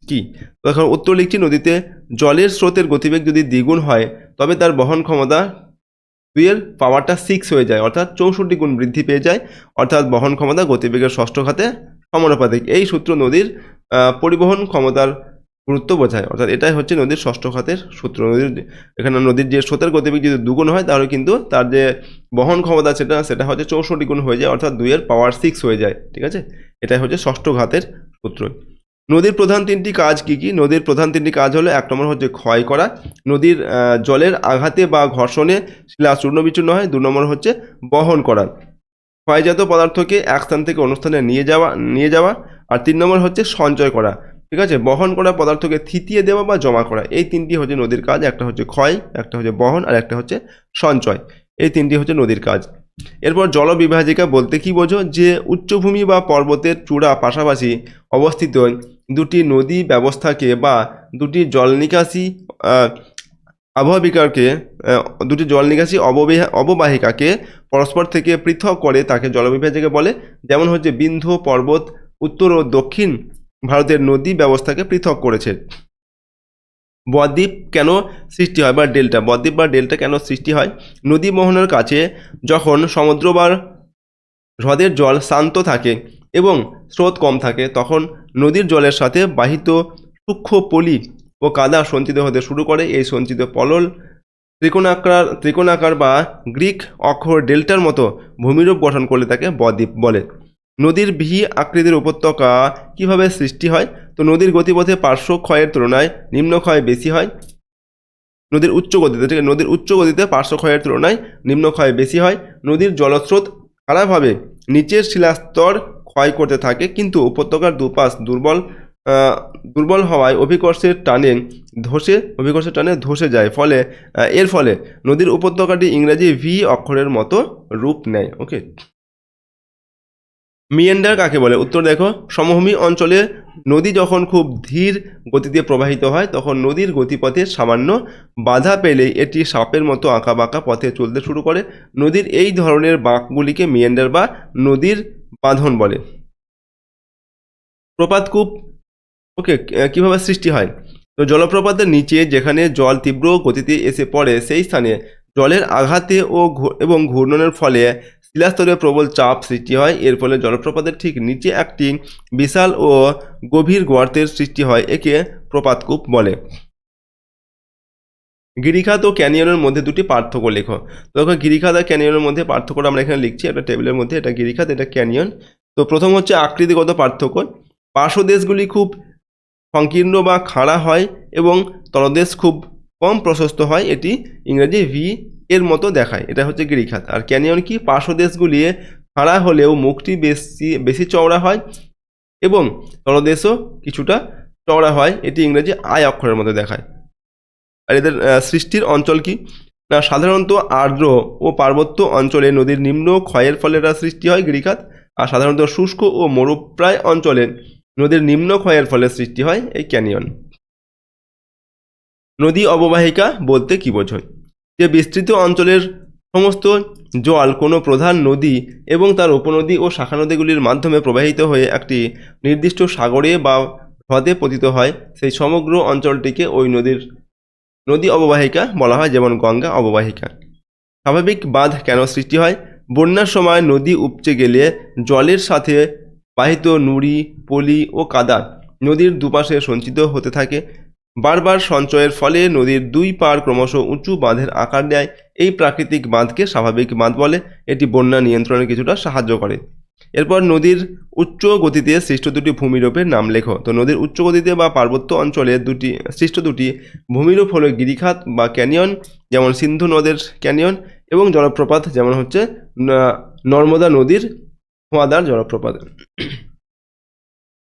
Speaker 1: কি? তখন উত্তর লিখছি, নদীতে জলের স্রোতের গতিবেগ যদি দ্বিগুণ হয় তবে তার বহন ক্ষমতা 2 পাওয়ারটা 6 হয়ে যায়, অর্থাৎ 64 গুণ বৃদ্ধি পেয়ে যায়, অর্থাৎ বহন ক্ষমতা গতিবেগের ষষ্ঠ ঘাতে সমানুপাতিক। এই সূত্র নদীর পরিবহন ক্ষমতার গুরুত্ব বোঝায়, অর্থাৎ এটাই হচ্ছে নদীর ষষ্ঠ ঘাতের সূত্র। এখানে নদীর যে স্রোতের গতিবেগ যদি দুগুণ হয় তাহলে কিন্তু তার যে বহন ক্ষমতা সেটা হচ্ছে 64 গুণ হয়ে যায়, অর্থাৎ 2 পাওয়ার 6 হয়ে যায়, ঠিক আছে। এটাই হচ্ছে ষষ্ঠ ঘাতের সূত্র। নদীর প্রধান 3টি কাজ কি কি? নদীর প্রধান 3টি কাজ হলো, 1 নম্বর হচ্ছে ক্ষয় করা, নদীর জলের আঘাতে বা ঘর্ষণে শিলা চূর্ণ বিচূর্ণ হয়। 2 নম্বর হচ্ছে বহন করা, ক্ষয়জাত পদার্থকে এক স্থান থেকে অন্য স্থানে নিয়ে যাওয়া। আর 3 নম্বর হচ্ছে সঞ্চয় করা, ঠিক আছে, বহন করা পদার্থকে থিতিয়ে দেওয়া বা জমা করা। এই 3টি হচ্ছে নদীর কাজ, একটা হচ্ছে ক্ষয়, একটা হচ্ছে বহন, আর একটা হচ্ছে সঞ্চয়। এই 3টি হচ্ছে নদীর কাজ। এরপর জলবিভাজিকা বলতে কি বোঝো? যে উচ্চভূমি বা পর্বতের চূড়া পাশাপাশি অবস্থিত দুটি নদী ব্যবস্থাকে বা দুটি জলনিকাশি অববাহিকাকে পরস্পর থেকে পৃথক করে তাকে জলবিভাজিকা বলে। যেমন হচ্ছে বিন্ধ্য পর্বত উত্তর ও দক্ষিণ ভারতের নদী ব্যবস্থাকে পৃথক করেছে। বদ্বীপ কেন সৃষ্টি হয় বা ডেল্টা কেন সৃষ্টি হয়? নদী মোহনার কাছে যখন সমুদ্র বা হ্রদের জল শান্ত থাকে এবং স্রোত কম থাকে, তখন নদীর জলের সাথে বাহিত সূক্ষ্ম পলি ও কাদা সঞ্চিত হতে শুরু করে। এই সঞ্চিত পলল ত্রিকোণাকার বা গ্রিক অক্ষর ডেল্টার মতো ভূমিরূপ গঠন করলে তাকে বদ্বীপ বলে। নদীর ভি আকৃতির উপত্যকা কিভাবে সৃষ্টি হয়? তো নদীর গতিপথে পার্শ্ব ক্ষয়ের তুলনায় নিম্ন ক্ষয় বেশি হয়। নদীর উচ্চ গতিতে পার্শ্ব ক্ষয়ের তুলনায় নিম্ন ক্ষয় বেশি হয়। নদীর জলস্রোত খারাপভাবে নিচের শিলাস্তর ক্ষয় করতে থাকে, কিন্তু উপত্যকার দুপাশ দুর্বল হওয়ায় অভিকর্ষের টানে ধসে যায়। এর ফলে নদীর উপত্যকাটি ইংরেজি ভি অক্ষরের মতো রূপ নেয়। ওকে, মিয়েন্ডার কাকে বলে? উত্তর দেখো, সমভূমি অঞ্চলে নদী যখন খুব ধীর গতিতে প্রবাহিত হয় তখন নদীর গতিপথে সামান্য বাধা পেলেই এটি সাপের মতো আঁকাবাঁকা পথে চলতে শুরু করে। নদীর এই ধরনের বাঁকগুলিকে মিয়েন্ডার বা নদীর বাঁধন বলে। প্রপাতকূপ কিভাবে সৃষ্টি হয়? তো জলপ্রপাতের নিচে যেখানে জল তীব্র গতিতে এসে পড়ে সেই স্থানে জলের আঘাতে এবং ঘূর্ণনের ফলে শিলাস্তরে প্রবল চাপ সৃষ্টি হয়। এর ফলে জলপ্রপাতের ঠিক নিচে একটি বিশাল ও গভীর গর্তের সৃষ্টি হয়। একে প্রপাতকূপ বলে। গিরিখাত ও ক্যানিয়নের মধ্যে দুটি পার্থক্য লেখো। তো গিরিখাত আর ক্যানিয়নের মধ্যে পার্থক্যটা আমরা এখানে লিখছি একটা টেবিলের মধ্যে। এটা গিরিখাত, এটা ক্যানিয়ন। তো প্রথম হচ্ছে আকৃতিগত পার্থক্য। পার্শ্বদেশগুলি খুব সংকীর্ণ বা খাড়া হয় এবং তলদেশ খুব কম প্রশস্ত হয়। এটি ইংরেজি ভি এর মতো দেখায়, এটা হচ্ছে গিরিখাত। আর ক্যানিয়ন কি, পার্শ্বদেশগুলি খাড়া হলেও মুখটি বেশি বেশি চওড়া হয় এবং তলদেশও কিছুটা চওড়া হয়, এটি ইংরেজি আই অক্ষরের মধ্যে দেখায়। আর এদের সৃষ্টির অঞ্চল কি না, সাধারণত আর্দ্র ও পার্বত্য অঞ্চলে নদীর নিম্ন ক্ষয়ের ফলে এরা সৃষ্টি হয় গিরিখাত, আর সাধারণত শুষ্ক ও মরুপ্রায় অঞ্চলে নদীর নিম্ন ক্ষয়ের ফলে সৃষ্টি হয় এই ক্যানিয়ন। নদী অববাহিকা বলতে কি বোঝায়? যে বিস্তৃত অঞ্চলের সমস্ত জল কোনো প্রধান নদী এবং তার উপনদী ও শাখা নদীগুলির মাধ্যমে প্রবাহিত হয়ে একটি নির্দিষ্ট সাগরে বা হ্রদে পতিত হয়, সেই সমগ্র অঞ্চলটিকে ওই নদী অববাহিকা বলা হয়, যেমন গঙ্গা অববাহিকা। স্বাভাবিক বাঁধ কেন সৃষ্টি হয়? বন্যার সময় নদী উপচে গেলে জলের সাথে বাহিত নুড়ি, পলি ও কাদা নদীর দুপাশে সঞ্চিত হতে থাকে। বারবার সঞ্চয়ের ফলে নদীর দুই পাড় ক্রমশ উঁচু বাঁধের আকার নেয়। এই প্রাকৃতিক বাঁধকে স্বাভাবিক বাঁধ বলে। এটি বন্যা নিয়ন্ত্রণে কিছুটা সাহায্য করে। এরপর নদীর উচ্চ গতিতে সৃষ্ট দুটি ভূমিরূপের নাম লেখো। তো নদীর উচ্চ গতিতে বা পার্বত্য অঞ্চলে সৃষ্ট দুটি ভূমিরূপ হলো গিরিখাত বা ক্যানিয়ন, যেমন সিন্ধু নদের ক্যানিয়ন, এবং জলপ্রপাত, যেমন হচ্ছে নর্মদা নদীর ফোয়াদার জলপ্রপাত।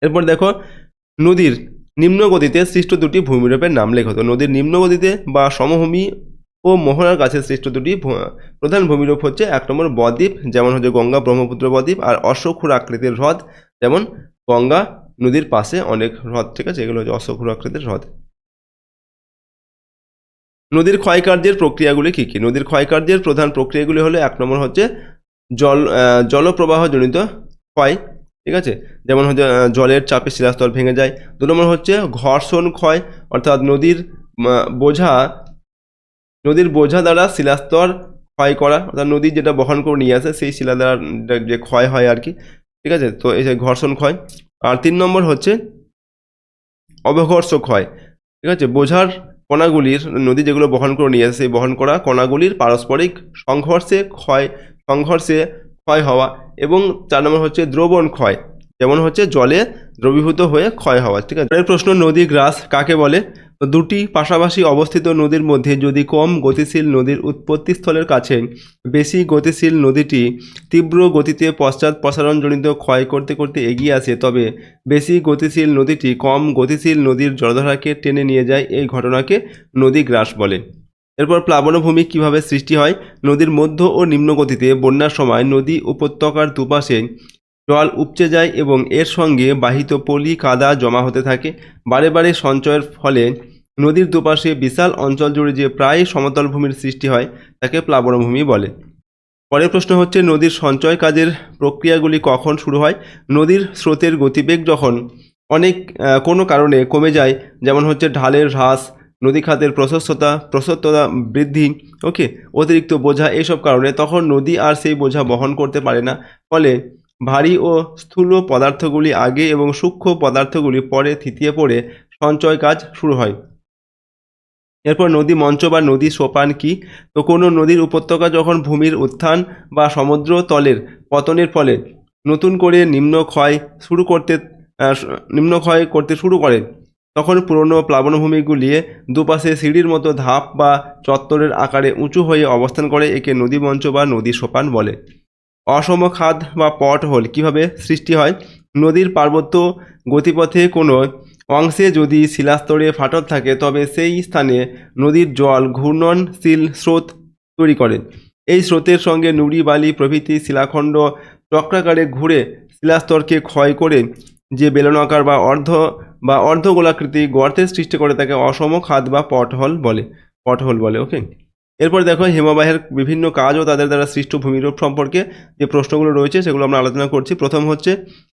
Speaker 1: এরপর দেখো নদীর নিম্ন গতিতে সৃষ্ট দুটি ভূমিরূপের নাম লেখো। তো নদীর নিম্ন গতিতে বা সমভূমি ও মোহনার কাছে সৃষ্ট দুটি প্রধান ভূমিরূপ হচ্ছে 1 নম্বর বদ্বীপ, যেমন হচ্ছে গঙ্গা ব্রহ্মপুত্র বদ্বীপ, আর অশ্বক্ষুর আকৃতির হ্রদ, যেমন গঙ্গা নদীর পাশে অনেক হ্রদ, ঠিক আছে, এগুলো হচ্ছে অশ্বক্ষুর আকৃতির হ্রদ। নদীর ক্ষয়কার্যের প্রক্রিয়াগুলি কী কী? নদীর ক্ষয়কার্যের প্রধান প্রক্রিয়াগুলি হলো 1 নম্বর হচ্ছে জলপ্রবাহজনিত ক্ষয়, ঠিক আছে, যেমন হচ্ছে জলের চাপে শিলাস্তর ভেঙে যায়। 2 নম্বর হচ্ছে ঘর্ষণ ক্ষয়, অর্থাৎ নদীর বোঝা দ্বারা শিলাস্তর ক্ষয় করা, অর্থাৎ নদী যেটা বহন করে নিয়ে আসে সেই শিলা দ্বারা যে ক্ষয় হয় আর কি, ঠিক আছে, তো এই যে ঘর্ষণ ক্ষয়। আর 3 নম্বর হচ্ছে অবঘর্ষ ক্ষয়, ঠিক আছে, বোঝার কণাগুলির, নদী যেগুলো বহন করে নিয়ে আসে সেই বহন করা কণাগুলির পারস্পরিক সংঘর্ষে ক্ষয় হওয়া। এবং 4 নম্বর হচ্ছে দ্রবণ ক্ষয়, যেমন হচ্ছে জলে দ্রবীভূত হয়ে ক্ষয় হওয়া, ঠিক আছে। এর প্রশ্ন, নদী গ্রাস কাকে বলে? তো দুটি পাশাপাশি অবস্থিত নদীর মধ্যে যদি কম গতিশীল নদীর উৎপত্তিস্থলের কাছে বেশি গতিশীল নদীটি তীব্র গতিতে পশ্চাৎ প্রসারণজনিত ক্ষয় করতে করতে এগিয়ে আসে, তবে বেশি গতিশীল নদীটি কম গতিশীল নদীর জলধারাকে টেনে নিয়ে যায়। এই ঘটনাকে নদী গ্রাস বলে। এরপর প্লাবনভূমি কিভাবে সৃষ্টি হয়? নদীর মধ্য ও নিম্ন গতিতে বন্যার সময় নদী উপত্যকার দুপাশে জল উপচে যায় এবং এর সঙ্গে বাহিত পলি কাদা জমা হতে থাকে। বারে বারে সঞ্চয়ের ফলে নদীর দুপাশে বিশাল অঞ্চল জুড়ে যে প্রায় সমতল ভূমির সৃষ্টি হয় তাকে প্লাবনভূমি বলে। পরের প্রশ্ন হচ্ছে, নদীর সঞ্চয় কাজের প্রক্রিয়াগুলি কখন শুরু হয়? নদীর স্রোতের গতিবেগ যখন কোনো কারণে কমে যায়, যেমন হচ্ছে ঢালের হ্রাস, নদী খাতের প্রশস্ততা বৃদ্ধি, ওকে, অতিরিক্ত বোঝা, এইসব কারণে, তখন নদী আর সেই বোঝা বহন করতে পারে না, ফলে ভারী ও স্থূল পদার্থগুলি আগে এবং সূক্ষ্ম পদার্থগুলি পরে থিতিয়ে পড়ে সঞ্চয় কাজ শুরু হয়। এরপর নদী মঞ্চ বা নদী সোপান কি? তো কোনো নদীর উপত্যকা যখন ভূমির উত্থান বা সমুদ্র তলের পতনের ফলে নতুন করে নিম্নক্ষয় করতে শুরু করে, তখন পুরনো প্লাবনভূমিগুলি দুপাশে সিঁড়ির মতো ধাপ বা চত্বরের আকারে উঁচু হয়ে অবস্থান করে। একে নদী মঞ্চ বা নদী সোপান বলে। অসম খাদ বা পট হোল কীভাবে সৃষ্টি হয়? নদীর পার্বত্য গতিপথে কোনো অংশে যদি শিলাস্তরে ফাটল থাকে, তবে সেই স্থানে নদীর জল ঘূর্ণনশীল স্রোত তৈরি করে। এই স্রোতের সঙ্গে নুড়ি, বালি প্রভৃতি শিলাখণ্ড চক্রাকারে ঘুরে শিলাস্তরকে ক্ষয় করে যে বেলনাকার বা অর্ধগোলাকৃতি গর্তের সৃষ্টি করে তাকে অসম খাদ বা পটহোল বলে। ওকে, এরপর দেখো হিমবাহের বিভিন্ন কাজ ও তাদের দ্বারা সৃষ্ট ভূমিরূপ সম্পর্কে যে প্রশ্নগুলো রয়েছে সেগুলো আমরা আলোচনা করছি। প্রথম হচ্ছে,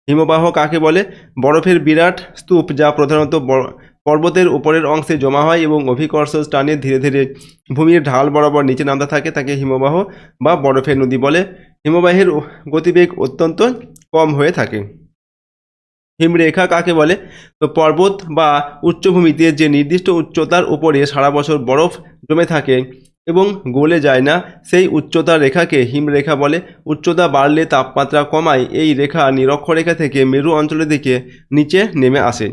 Speaker 1: হিমবাহ কাকে বলে? বরফের বিরাট স্তূপ যা প্রধানত পর্বতের উপরের অংশে জমা হয় এবং অভিকর্ষ টানে ধীরে ধীরে ভূমির ঢাল বরাবর নিচে নামতে থাকে, তাকে হিমবাহ বা বরফের নদী বলে। হিমবাহের গতিবেগ অত্যন্ত কম হয়ে থাকে। হিমরেখা কাকে বলে? তো পর্বত বা উচ্চভূমিতে যে নির্দিষ্ট উচ্চতার উপরে সারা বছর বরফ জমে থাকে এবং গলে যায় না, সেই উচ্চতার রেখাকে হিমরেখা বলে। উচ্চতা বাড়লে তাপমাত্রা কমায় এই রেখা নিরক্ষরেখা থেকে মেরু অঞ্চলের দিকে নিচে নেমে আসে।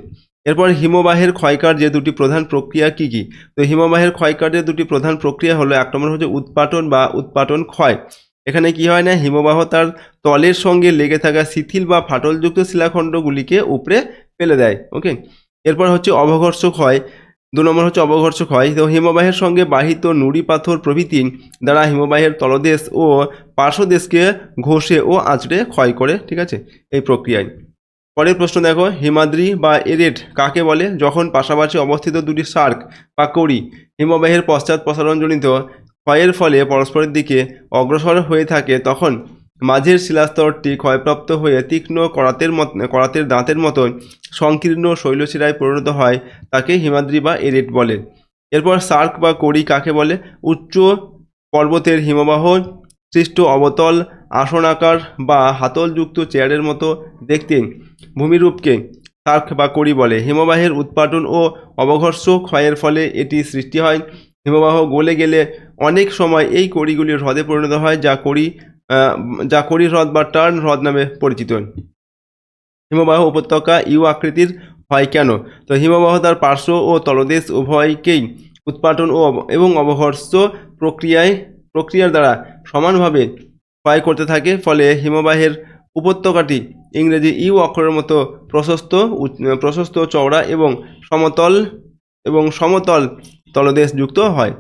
Speaker 1: এরপর হিমবাহের ক্ষয়কার্যে দুটি প্রধান প্রক্রিয়া কি কি? তো হিমবাহের ক্ষয়কার্যে দুটি প্রধান প্রক্রিয়া হলো, এক নম্বর হচ্ছে উৎপাটন বা উৎপাটন ক্ষয়। এখানে কি হয় না, হিমবাহ তার তলের সঙ্গে লেগে থাকা শিথিল বা ফাটলযুক্ত শিলাখণ্ডগুলিকে উপড়ে ফেলে দেয়। ওকে। এরপর হচ্ছে অবঘর্ষ ক্ষয়। 2 নম্বর হচ্ছে অবঘর্ষ ক্ষয়। তো হিমবাহের সঙ্গে বাহিত নুড়ি পাথর প্রভৃতি দ্বারা হিমবাহের তলদেশ ও পার্শ্বদেশকে ঘষে ও আঁচড়ে ক্ষয় করে, ঠিক আছে, এই প্রক্রিয়ায়। পরের প্রশ্ন দেখো, হিমাদ্রি বা এরেট কাকে বলে? যখন পাশাপাশি অবস্থিত দুটি সার্ক বা কড়ি হিমবাহের পশ্চাৎ প্রসারণজনিত ক্ষয়ের ফলে পরস্পরের দিকে অগ্রসর হয়ে থাকে, তখন মাঝের শিলাস্তরটি ক্ষয়প্রাপ্ত হয়ে তীক্ষ্ণ করাতের দাঁতের মতো সংকীর্ণ শৈলশিরায় পরিণত হয়, তাকে হিমাদ্রি বা এরেট বলে। এরপর সার্ক বা কড়ি কাকে বলে? উচ্চ পর্বতের হিমবাহ সৃষ্ট অবতল আসনাকার বা হাতলযুক্ত চেয়ারের মতো দেখতে ভূমিরূপকে সার্ক বা কড়ি বলে। হিমবাহের উৎপাটন ও অবঘর্ষ ক্ষয়ের ফলে এটি সৃষ্টি হয়। হিমবাহ গলে গেলে অনেক সময় এই কড়িগুলি হ্রদে পরিণত হয়, যা কড়ি হ্রদ বা টার্ন হ্রদ নামে পরিচিত। হিমবাহ উপত্যকা ইউ আকৃতির হয় কেন? তো হিমবাহ তার পার্শ্ব ও তলদেশ উভয়কেই উৎপাটন এবং অবঘর্ষ প্রক্রিয়ার দ্বারা সমানভাবে ক্ষয় করতে থাকে, ফলে হিমবাহের উপত্যকাটি ইংরেজি ইউ অক্ষরের মতো প্রশস্ত, চওড়া এবং সমতল তলদেশযুক্ত হয়।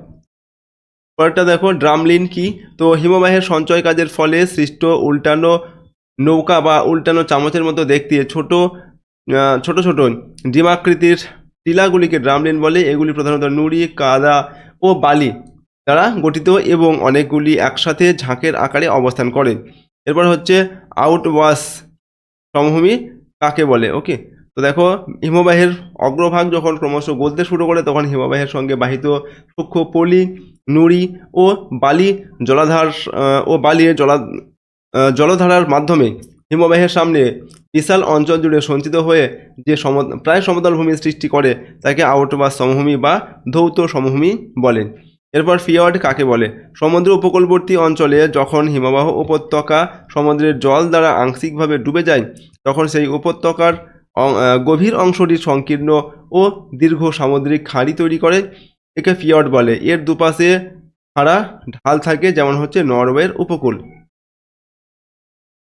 Speaker 1: পরেরটা দেখো, ড্রামলিন কি? তো হিমবাহের সঞ্চয় কাজের ফলে সৃষ্ট উল্টানো নৌকা বা উল্টানো চামচের মতো দেখতে ছোট ছোট ডিমাকৃতির টিলাগুলিকে ড্রামলিন বলে। এগুলি প্রধানত নুড়ি, কাদা ও বালি দ্বারা গঠিত এবং অনেকগুলি একসাথে ঝাঁকের আকারে অবস্থান করে। এরপর হচ্ছে আউটওয়াশ সমভূমি কাকে বলে? ওকে। তো দেখো, হিমবাহের অগ্রভাগ যখন ক্রমশ গলতে শুরু করে, তখন হিমবাহের সঙ্গে বাহিত সূক্ষ্ম পলি, নুড়ি ও বালি জলধারার মাধ্যমে হিমবাহের সামনে বিশাল অঞ্চল জুড়ে সঞ্চিত হয়ে যে প্রায় সমতল ভূমির সৃষ্টি করে, তাকে আউটওয়াশ সমভূমি বা ধৌত সমভূমি বলে। এরপর ফিয়র্ড কাকে বলে? সমুদ্র উপকূলবর্তী অঞ্চলে যখন হিমবাহ উপত্যকা সমুদ্রের জল দ্বারা আংশিকভাবে ডুবে যায়, তখন সেই উপত্যকার গভীর অংশটি সংকীর্ণ ও দীর্ঘ সামুদ্রিক খাঁড়ি তৈরি করে, একে ফিয়র্ড বলে। এর দুপাশে খাড়া ঢাল থাকে, যেমন হচ্ছে নরওয়ের উপকূল।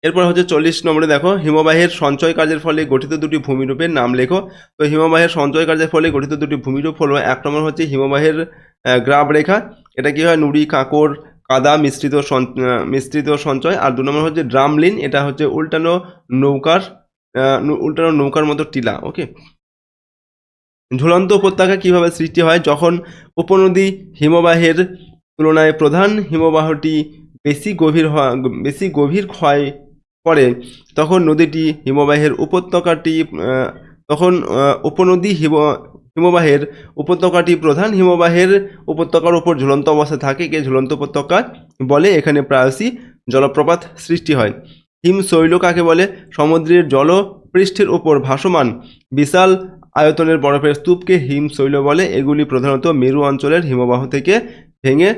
Speaker 1: এরপর হচ্ছে 40 নম্বরে দেখো, হিমবাহের সঞ্চয় কার্যের ফলে গঠিত দুটি ভূমিরূপের নাম লেখো। তো হিমবাহের সঞ্চয় কার্যের ফলে গঠিত দুটি ভূমিরূপ হলো, 1 নম্বর হচ্ছে হিমবাহের গ্রাব রেখা। এটা কি হয়? নুড়ি, কাঁকর, কাদা মিশ্রিত সঞ্চয়। আর 2 নম্বর হচ্ছে ড্রামলিন। এটা হচ্ছে উল্টানো নৌকার মতো টিলা। ওকে। ঝুলন্ত উপত্যকা কিভাবে সৃষ্টি হয়? যখন উপনদী হিমবাহের তুলনায় প্রধান হিমবাহটি বেশি গভীর ক্ষয় করে, তখন নদীটি হিমবাহের হিমবাহের উপত্যকাটি প্রধান হিমবাহের উপত্যকার উপর ঝুলন্ত অবস্থায় থাকে, একে ঝুলন্ত উপত্যকা বলে। এখানে প্রায়শই জলপ্রপাত সৃষ্টি হয়। হিমশৈল কাকে বলে? সমুদ্রের জলপৃষ্ঠের উপর ভাসমান বিশাল আয়তনের বরফের স্তূপকে হিমশৈল বলে। এগুলি প্রধানত মেরু অঞ্চলের হিমবাহ থেকে ভেঙে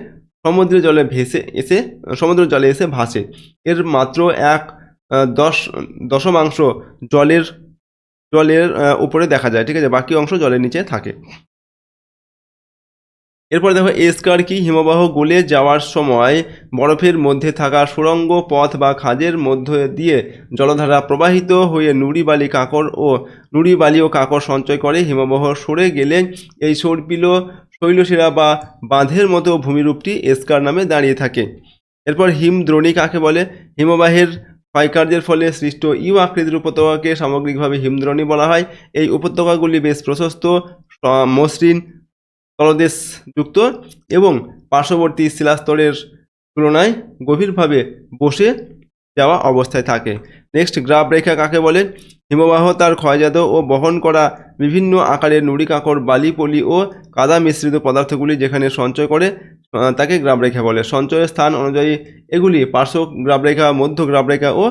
Speaker 1: সমুদ্র জলে এসে ভাসে। এর মাত্র 1/10 জলের উপরে দেখা যায়, ঠিক আছে, বাকি অংশ জলের নিচে থাকে। এরপর দেখো, এস্কার কি? হিমবাহ গলে যাওয়ার সময় বরফের মধ্যে থাকা সুড়ঙ্গ পথ বা খাঁজের মধ্য দিয়ে জলধারা প্রবাহিত হয়ে নুড়ি বালি ও কাঁকর সঞ্চয় করে। হিমবাহ সরে গেলে এই শৈলশিরা বা বাঁধের মতো ভূমিরূপটি এস্কার নামে দাঁড়িয়ে থাকে। এরপর হিমদ্রোণী কাকে বলে? হিমবাহের ক্ষয়কার্যের ফলে সৃষ্ট ইউ আকৃতির উপত্যকাকে সামগ্রিকভাবে হিমদ্রোণী বলা হয়। এই উপত্যকাগুলি বেশ প্রশস্ত, মসৃণ তলদেশযুক্ত এবং পার্শ্ববর্তী শিলাস্তরের তুলনায় গভীরভাবে বসে যাওয়া অবস্থায় থাকে। নেক্সট, গ্রাব রেখা কাকে বলে? হিমবাহ তার ক্ষয়জাত ও বহন করা বিভিন্ন আকারের নুড়ি, কাঁকর, বালি, পলি ও কাদা মিশ্রিত পদার্থগুলি যেখানে সঞ্চয় করে, তাকে গ্রাব রেখা বলে। সঞ্চয়ের স্থান অনুযায়ী এগুলি পার্শ্ব গ্রাব রেখা, মধ্য গ্রাব রেখা ও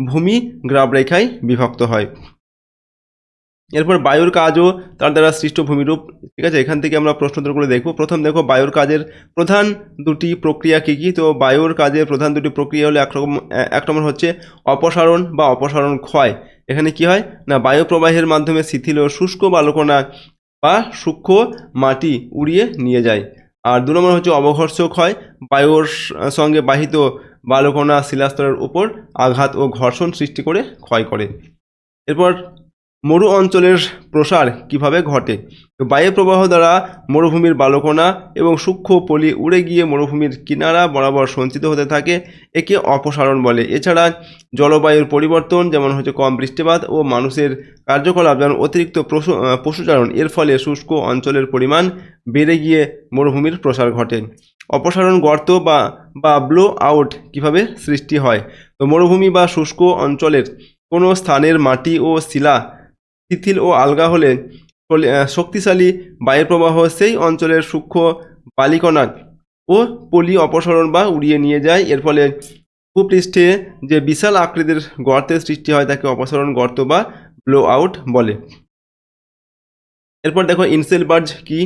Speaker 1: ভূমি গ্রাব রেখায় বিভক্ত হয়। এরপর বায়ুর কাজও তার দ্বারা সৃষ্ট ভূমিরূপ, ঠিক আছে, এখান থেকে আমরা প্রশ্নোত্তরগুলো দেখব। প্রথম দেখো, বায়ুর কাজের প্রধান দুটি প্রক্রিয়া কী কী? তো বায়ুর কাজের প্রধান দুটি প্রক্রিয়া হলো, এক নম্বর হচ্ছে অপসারণ বা অপসারণ ক্ষয়। এখানে কি হয় না, বায়ুপ্রবাহের মাধ্যমে শিথিল ও শুষ্ক বালুকণা বা সূক্ষ্ম মাটি উড়িয়ে নিয়ে যায়। আর 2 নম্বর হচ্ছে অবঘর্ষক হয়, বায়ুর সঙ্গে বাহিত বালুকণা শিলাস্তরের উপর আঘাত ও ঘর্ষণ সৃষ্টি করে ক্ষয় করে। এরপর মরু অঞ্চলের প্রসার কিভাবে ঘটে? তো বায়ু প্রবাহ দ্বারা মরুভূমির বালুকণা এবং সূক্ষ্ম পলি উড়ে গিয়ে মরুভূমির কিনারা বরাবর সঞ্চিত হতে থাকে, একে অপসারণ বলে। এছাড়া জলবায়ুর পরিবর্তন, যেমন হচ্ছে কম বৃষ্টিপাত ও মানুষের কার্যকলাপ, যেমন অতিরিক্ত পশুচারণ, এর ফলে শুষ্ক অঞ্চলের পরিমাণ বেড়ে গিয়ে মরুভূমির প্রসার ঘটে। অপসারণ গর্ত বা ব্লো আউট কীভাবে সৃষ্টি হয়? তো মরুভূমি বা শুষ্ক অঞ্চলের কোনো স্থানের মাটি ও শিলা শিথিল ও আলগা হলে শক্তিশালী বায়ুর প্রবাহ সেই অঞ্চলের সূক্ষ্ম বালিকণা ও পলি অপসারণ বা উড়িয়ে নিয়ে যায়। এর ফলে ভূপৃষ্ঠে যে বিশাল আকৃতির গর্তের সৃষ্টি হয় তাকে অপসারণ গর্ত বা ব্লো আউট বলে। এরপর দেখো ইনসেলবার্জ কি?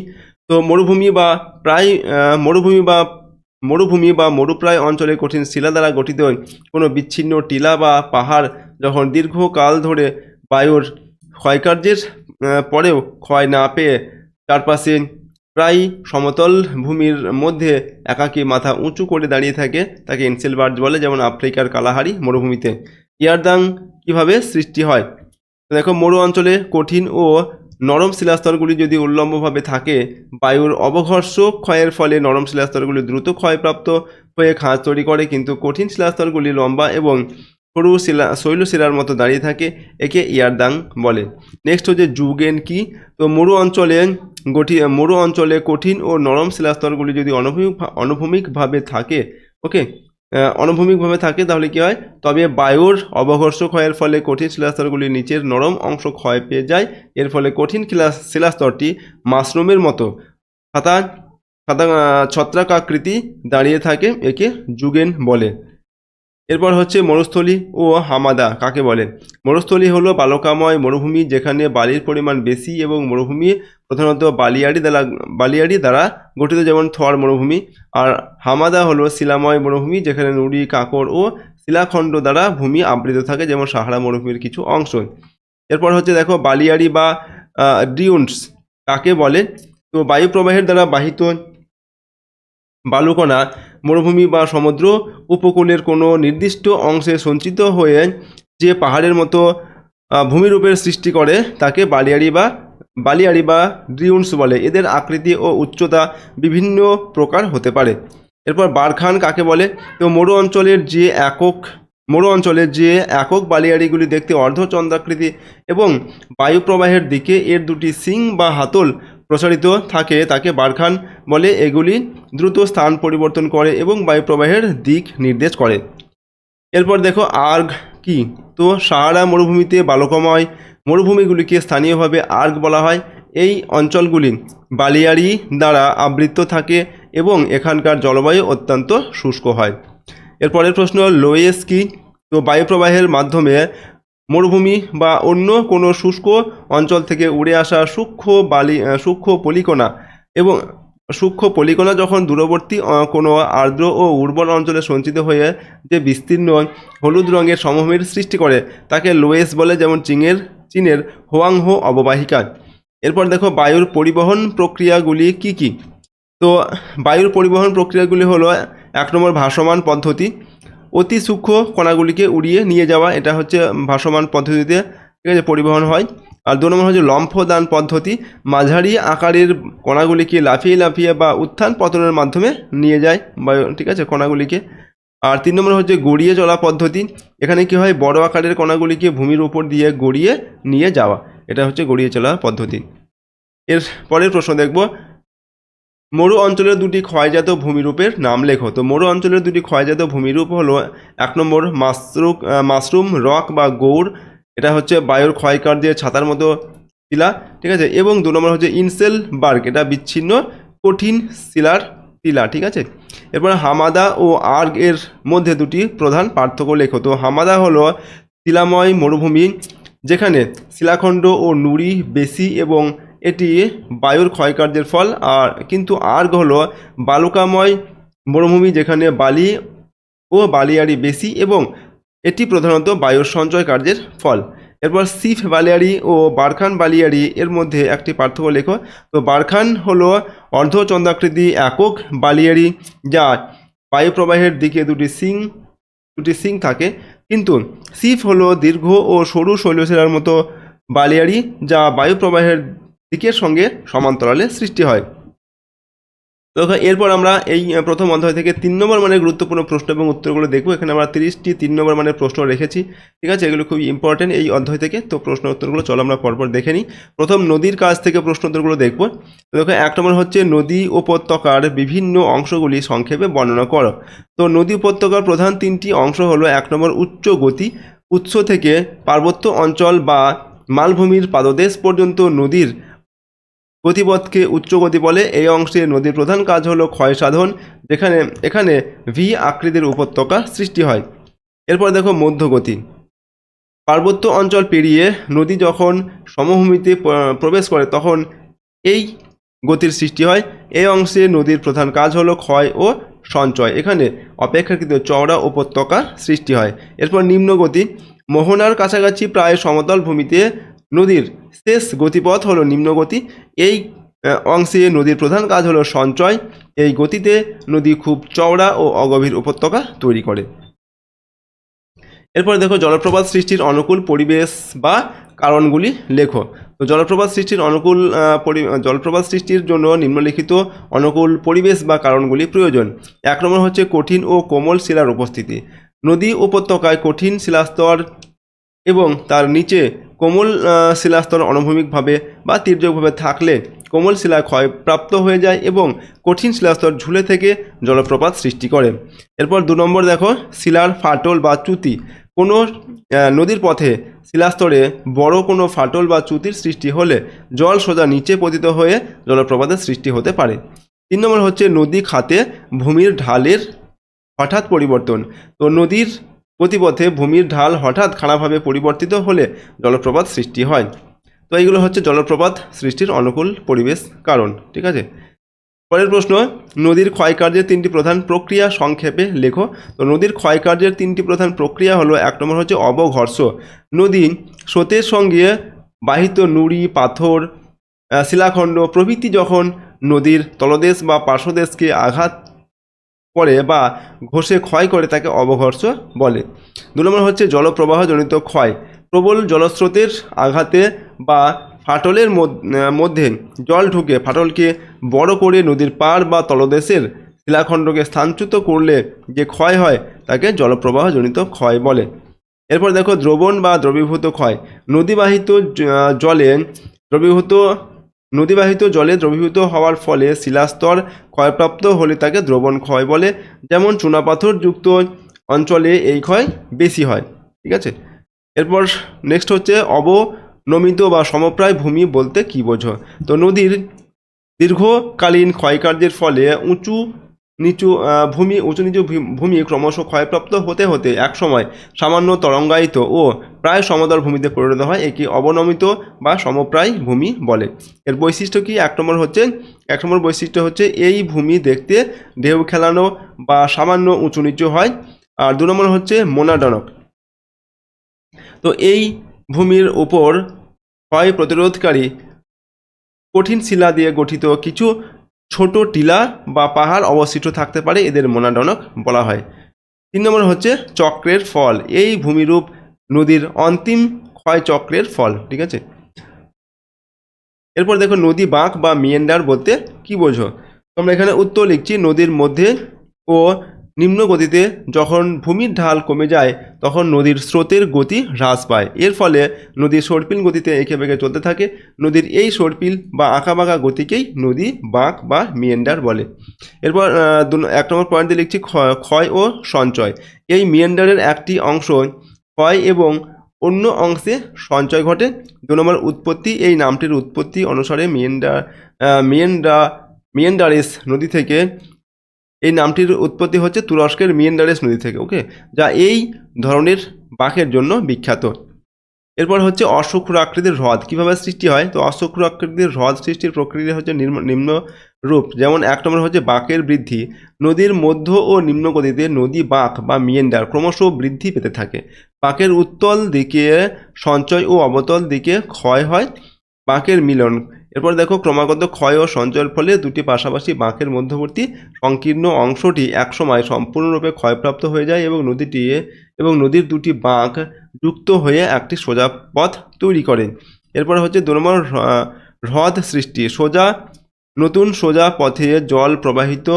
Speaker 1: তো মরুভূমি বা মরুপ্রায় অঞ্চলে কঠিন শিলা দ্বারা গঠিত কোনো বিচ্ছিন্ন টিলা বা পাহাড় যখন দীর্ঘকাল ধরে বায়ুর ক্ষয়কার্যের পরেও ক্ষয় না পেয়ে চারপাশে প্রায় সমতল ভূমির মধ্যে একাকী মাথা উঁচু করে দাঁড়িয়ে থাকে, তাকে ইনসেলবার্জ বলে। যেমন আফ্রিকার কালাহারি মরুভূমিতে। ইয়ারদাং কিভাবে সৃষ্টি হয়? দেখো, মরু অঞ্চলে কঠিন ও নরম শিলাস্তরগুলি যদি উল্লম্বভাবে থাকে, বায়ুর অবঘর্ষক ক্ষয়ের ফলে নরম শিলাস্তরগুলি দ্রুত ক্ষয়প্রাপ্ত হয়ে খাঁজ তৈরি করে, কিন্তু কঠিন শিলাস্তরগুলি লম্বা এবং সরু শৈলশিলার মতো দাঁড়িয়ে থাকে, একে ইয়ারদাং বলে। নেক্সট হচ্ছে জুগেন কি? তো মরু অঞ্চলে কঠিন ও নরম শিলাস্তরগুলি যদি অনুভূমিকভাবে থাকে, অনুভূমিকভাবে থাকে, তাহলে কি হয়? তবে বায়ুর অবঘর্ষ ক্ষয়ের ফলে কঠিন শিলাস্তরগুলির নিচের নরম অংশ ক্ষয় পেয়ে যায়। এর ফলে কঠিন শিলাস্তরটি মাশরুমের মতো ছত্রাকাকৃতি দাঁড়িয়ে থাকে, একে জুগেন বলে। এরপর হচ্ছে মরুস্থলী ও হামাদা কাকে বলে? মরুস্থলী হলো বালুকাময় মরুভূমি যেখানে বালির পরিমাণ বেশি এবং মরুভূমি প্রধানত বালিয়াড়ি দ্বারা গঠিত, যেমন থর মরুভূমি। আর হামাদা হলো শিলাময় মরুভূমি যেখানে নুড়ি, কাঁকড় ও শিলাখণ্ড দ্বারা ভূমি আবৃত থাকে, যেমন সাহারা মরুভূমির কিছু অংশ। এরপর হচ্ছে দেখো বালিয়াড়ি বা ডিউন্স কাকে বলে? তো বায়ু প্রবাহের দ্বারা বাহিত বালুকণা মরুভূমি বা সমুদ্র উপকূলের কোনো নির্দিষ্ট অংশে সঞ্চিত হয়ে যে পাহাড়ের মতো ভূমিরূপের সৃষ্টি করে তাকে বালিয়াড়ি বা ডিউন্স বলে। এদের আকৃতি ও উচ্চতা বিভিন্ন প্রকার হতে পারে। এরপর বারখান কাকে বলে? তো মরু অঞ্চলের যে একক বালিয়াড়িগুলি দেখতে অর্ধচন্দ্রাকৃতি এবং বায়ু প্রবাহের দিকে এর দুটি শিং বা হাতল প্রসারিত থাকে, তাকে বারখান বলে। এগুলি দ্রুত স্থান পরিবর্তন করে এবং বায়ু প্রবাহের দিক নির্দেশ করে। এরপর দেখো আর্গ কি? তো সাহারা মরুভূমিতে বালুকাময় মরুভূমিগুলিকে স্থানীয়ভাবে আর্গ বলা হয়। এই অঞ্চলগুলি বালিয়াড়ি দ্বারা আবৃত থাকে এবং এখানকার জলবায়ু অত্যন্ত শুষ্ক হয়। এরপরের প্রশ্ন লোয়েস কি? তো বায়ুপ্রবাহের মাধ্যমে মরুভূমি বা অন্য কোনো শুষ্ক অঞ্চল থেকে উড়ে আসা সূক্ষ্ম পলিকণা যখন দূরবর্তী কোনো আর্দ্র ও উর্বর অঞ্চলে সঞ্চিত হয়ে যে বিস্তীর্ণ হলুদ রঙের সমভূমির সৃষ্টি করে তাকে লোয়েস বলে, যেমন চীনের হোয়াংহো অববাহিকা। এরপর দেখো বায়ুর পরিবহন প্রক্রিয়াগুলি কি কি? তো বায়ুর পরিবহন প্রক্রিয়াগুলি হলো 1 নম্বর ভাসমান পদ্ধতি, অতি সূক্ষ্ম কণাগুলিকে উড়িয়ে নিয়ে যাওয়া, এটা হচ্ছে ভাসমান পদ্ধতিতে, ঠিক আছে, পরিবহন হয়। আর 2 নম্বর হচ্ছে লম্ফদান পদ্ধতি, মাঝারি আকারের কণাগুলিকে লাফিয়ে বা উত্থান পতনের মাধ্যমে নিয়ে যায় বায়ু, ঠিক আছে, কণাগুলিকে। আর 3 নম্বর হচ্ছে গড়িয়ে চলা পদ্ধতি, এখানে কি হয়? বড় আকারের কণাগুলিকে ভূমির উপর দিয়ে গড়িয়ে নিয়ে যাওয়া, এটা হচ্ছে গড়িয়ে চলা পদ্ধতি। এর পরের প্রশ্ন দেখব, মরু অঞ্চলের দুটি ক্ষয়জাত ভূমিরূপের নাম লেখো। তো মরু অঞ্চলের দুটি ক্ষয়জাত ভূমিরূপ হলো 1 নম্বর মাশরুম রক বা গৌড়, এটা হচ্ছে বায়ুর ক্ষয়কার্যের ছাতার মতো শিলা, ঠিক আছে। এবং 2 নম্বর হচ্ছে ইনসেলবার্গ, এটা বিচ্ছিন্ন কঠিন শিলার টিলা, ঠিক আছে। এরপর হামাদা ও আর্গ এর মধ্যে দুটি প্রধান পার্থক্য লেখো। তো হামাদা হলো শিলাময় মরুভূমি যেখানে শিলাখণ্ড ও নুড়ি বেশি এবং এটি বায়ুর ক্ষয়কার্যের ফল। কিন্তু আর্গ হলো বালুকাময় মরুভূমি যেখানে বালি ও বালিয়াড়ি বেশি এবং এটি প্রধানত বায়ুর সঞ্চয় কার্যের ফল। এরপর সিফ বালিয়াড়ি ও বারখান বালিয়াড়ি এর মধ্যে একটি পার্থক্য লেখো। তো বারখান হলো অর্ধচন্দ্রাকৃতি একক বালিয়াড়ি, যা বায়ুপ্রবাহের দিকে দুটি সিং থাকে, কিন্তু সিফ হলো দীর্ঘ ও সরু শৈলশিলার মতো বালিয়াড়ি, যা বায়ুপ্রবাহের দিকের সঙ্গে সমান্তরালে সৃষ্টি হয়। তো এরপর আমরা এই প্রথম অধ্যায় থেকে 3 নম্বর মানের গুরুত্বপূর্ণ প্রশ্ন এবং উত্তরগুলো দেখব। এখানে আমরা 30টি 3 নম্বর মানের প্রশ্ন রেখেছি, ঠিক আছে? এগুলো খুবই ইম্পর্টেন্ট এই অধ্যায় থেকে। তো প্রশ্ন উত্তরগুলো চলো আমরা পরপর দেখে নিই। প্রথম নদীর কাছ থেকে প্রশ্ন উত্তরগুলো দেখব। দেখো 1 নম্বর হচ্ছে নদী উপত্যকার বিভিন্ন অংশগুলি সংক্ষেপে বর্ণনা করো। তো নদী উপত্যকার প্রধান 3টি অংশ হলো 1 নম্বর উচ্চ গতি, উৎস থেকে পার্বত্য অঞ্চল বা মালভূমির পাদদেশ পর্যন্ত নদীর গতিপথকে উচ্চ গতি বলে। এই অংশে নদীর প্রধান কাজ হলো ক্ষয় সাধন, এখানে ভি আকৃতির উপত্যকা সৃষ্টি হয়। এরপর দেখো মধ্যগতি, পার্বত্য অঞ্চল পেরিয়ে নদী যখন সমভূমিতে প্রবেশ করে তখন এই গতির সৃষ্টি হয়। এই অংশে নদীর প্রধান কাজ হলো ক্ষয় ও সঞ্চয়, এখানে অপেক্ষাকৃত চওড়া উপত্যকা সৃষ্টি হয়। এরপর নিম্নগতি, মোহনার কাছাকাছি প্রায় সমতল ভূমিতে নদীর শেষ গতিপথ হলো নিম্নগতি। এই অংশে নদীর প্রধান কাজ হলো সঞ্চয়, এই গতিতে নদী খুব চওড়া ও অগভীর উপত্যকা তৈরি করে। এরপর দেখো জলপ্রপাত সৃষ্টির অনুকূল পরিবেশ বা কারণগুলি লেখো। তো জলপ্রপাত সৃষ্টির জন্য নিম্নলিখিত অনুকূল পরিবেশ বা কারণগুলি প্রয়োজন। 1 নম্বর হচ্ছে কঠিন ও কোমল শিলার উপস্থিতি। নদী উপত্যকায় কঠিন শিলাস্তর এবং তার নিচে কোমল শিলাস্তর অনুভূমিকভাবে বা তির্যকভাবে থাকলে কোমল শিলা ক্ষয়প্রাপ্ত হয়ে যায় এবং কঠিন শিলাস্তর ঝুলে থেকে জলপ্রপাত সৃষ্টি করে। এরপর 2 নম্বর দেখো শিলার ফাটল বা চ্যুতি। কোনো নদীর পথে শিলাস্তরে বড় কোনো ফাটল বা চ্যুতির সৃষ্টি হলে জল সোজা নিচে পতিত হয়ে জলপ্রপাতের সৃষ্টি হতে পারে। 3 নম্বর হচ্ছে নদী খাতে ভূমির ঢালের হঠাৎ পরিবর্তন। তো নদীর গতিপথে ভূমির ঢাল হঠাৎ খাড়াভাবে পরিবর্তিত হলে জলপ্রপাত সৃষ্টি হয়। তো এইগুলো হচ্ছে জলপ্রপাত সৃষ্টির অনুকূল পরিবেশ কারণ, ঠিক আছে? পরের প্রশ্ন, নদীর ক্ষয়কার্যের 3টি প্রধান প্রক্রিয়া সংক্ষেপে লেখো। তো নদীর ক্ষয়কার্যের 3টি প্রধান প্রক্রিয়া হলো 1 নম্বর হচ্ছে অবঘর্ষ। নদী স্রোতের সঙ্গে বাহিত নুড়ি, পাথর, শিলাখণ্ড প্রভৃতি যখন নদীর তলদেশ বা পার্শ্বদেশকে আঘাত করে বা ঘষে ক্ষয় করে তাকে অবঘর্ষ বলে। 2 নম্বর হচ্ছে জলপ্রবাহজনিত ক্ষয়। প্রবল জলস্রোতের আঘাতে বা ফাটলের মধ্যে জল ঢুকে ফাটলকে বড় করে নদীর পাড় বা তলদেশের শিলাখণ্ডকে স্থানচ্যুত করলে যে ক্ষয় হয় তাকে জলপ্রবাহজনিত ক্ষয় বলে। এরপর দেখো দ্রবণ বা দ্রবীভূত ক্ষয়। নদীবাহিত জলে দ্রবীভূত হওয়ার ফলে শিলাস্তর ক্ষয়প্রাপ্ত হলে তাকে দ্রবণ ক্ষয় বলে। যেমন চুনাপাথর যুক্ত অঞ্চলে এই ক্ষয় বেশি হয়, ঠিক আছে? এরপর নেক্সট হচ্ছে অবনমিত বা সমপ্রায় ভূমি বলতে কী বোঝো। তো নদীর দীর্ঘকালীন ক্ষয়কার্যের ফলে উঁচু নিচু ভূমি ক্রমশ ক্ষয়প্রাপ্ত হতে হতে একসময় সামান্য তরঙ্গায়িত ও প্রায় সমতল ভূমিতে পরিণত হয়, একে অবনমিত বা সমপ্রায় ভূমি বলে। এর বৈশিষ্ট্য কি? 1 নম্বর বৈশিষ্ট্য হচ্ছে এই ভূমি দেখতে ঢেউ খেলানো বা সামান্য উঁচু নিচু হয়। আর 2 নম্বর হচ্ছে মোনাডনক। তো এই ভূমির উপর ক্ষয় প্রতিরোধকারী কঠিন শিলা দিয়ে গঠিত কিছু ছোট টিলা বা পাহাড় অবশিষ্ট থাকতে পারে, এদের মোনাডনক বলা হয়। 3 নম্বর হচ্ছে চক্রের ফল। এই ভূমিরূপ নদীর অন্তিম ক্ষয় চক্রের ফল, ঠিক আছে? এরপর দেখো নদী বাঁক বা মিয়েন্ডার বলতে কি বোঝো। আমরা এখানে উত্তর লিখছি, নদীর মধ্যে ও নিম্ন গতিতে যখন ভূমির ঢাল কমে যায় তখন নদীর স্রোতের গতি হ্রাস পায়। এর ফলে নদী সর্পিল গতিতে এঁকে বেঁকে চলতে থাকে। নদীর এই সর্পিল বা আঁকাবাঁকা গতিকেই নদী বাঁক বা মিয়েন্ডার বলে। এরপর 1 নম্বর পয়েন্টে লিখছি ক্ষয় ও সঞ্চয়। এই মিয়েন্ডারের একটি অংশ ক্ষয় এবং অন্য অংশে সঞ্চয় ঘটে। 2 নম্বর উৎপত্তি। এই নামটির উৎপত্তি অনুসারে মিয়েন্ডারেস নদী থেকে, এই নামটির উৎপত্তি হচ্ছে তুরস্কের মিয়েন্ডারেস নদী থেকে, ওকে, যা এই ধরনের বাঁকের জন্য বিখ্যাত। এরপর হচ্ছে অশ্বক্ষুর আকৃতির হ্রদ কীভাবে সৃষ্টি হয়। তো অশ্বক্ষুর আকৃতির হ্রদ সৃষ্টির প্রক্রিয়া হচ্ছে রূপ, যেমন 1 নম্বর হচ্ছে বাঁকের বৃদ্ধি। নদীর মধ্য ও নিম্ন গতিতে নদী বাঁক বা মিয়েন্ডার ক্রমশ বৃদ্ধি পেতে থাকে। বাঁকের উত্তল দিকে সঞ্চয় ও অবতল দিকে ক্ষয় হয়। বাঁকের মিলন, এরপর দেখো ক্রমাগত ক্ষয় ও সঞ্চয়ের ফলে দুটি পাশাপাশি বাঁকের মধ্যবর্তী সংকীর্ণ অংশটি একসময় সম্পূর্ণরূপে ক্ষয়প্রাপ্ত হয়ে যায় এবং নদীর দুটি বাঁক যুক্ত হয়ে একটি সোজা পথ তৈরি করে। এরপর হচ্ছে 2 নম্বর হ্রদ সৃষ্টি। নতুন সোজা পথে জল প্রবাহিত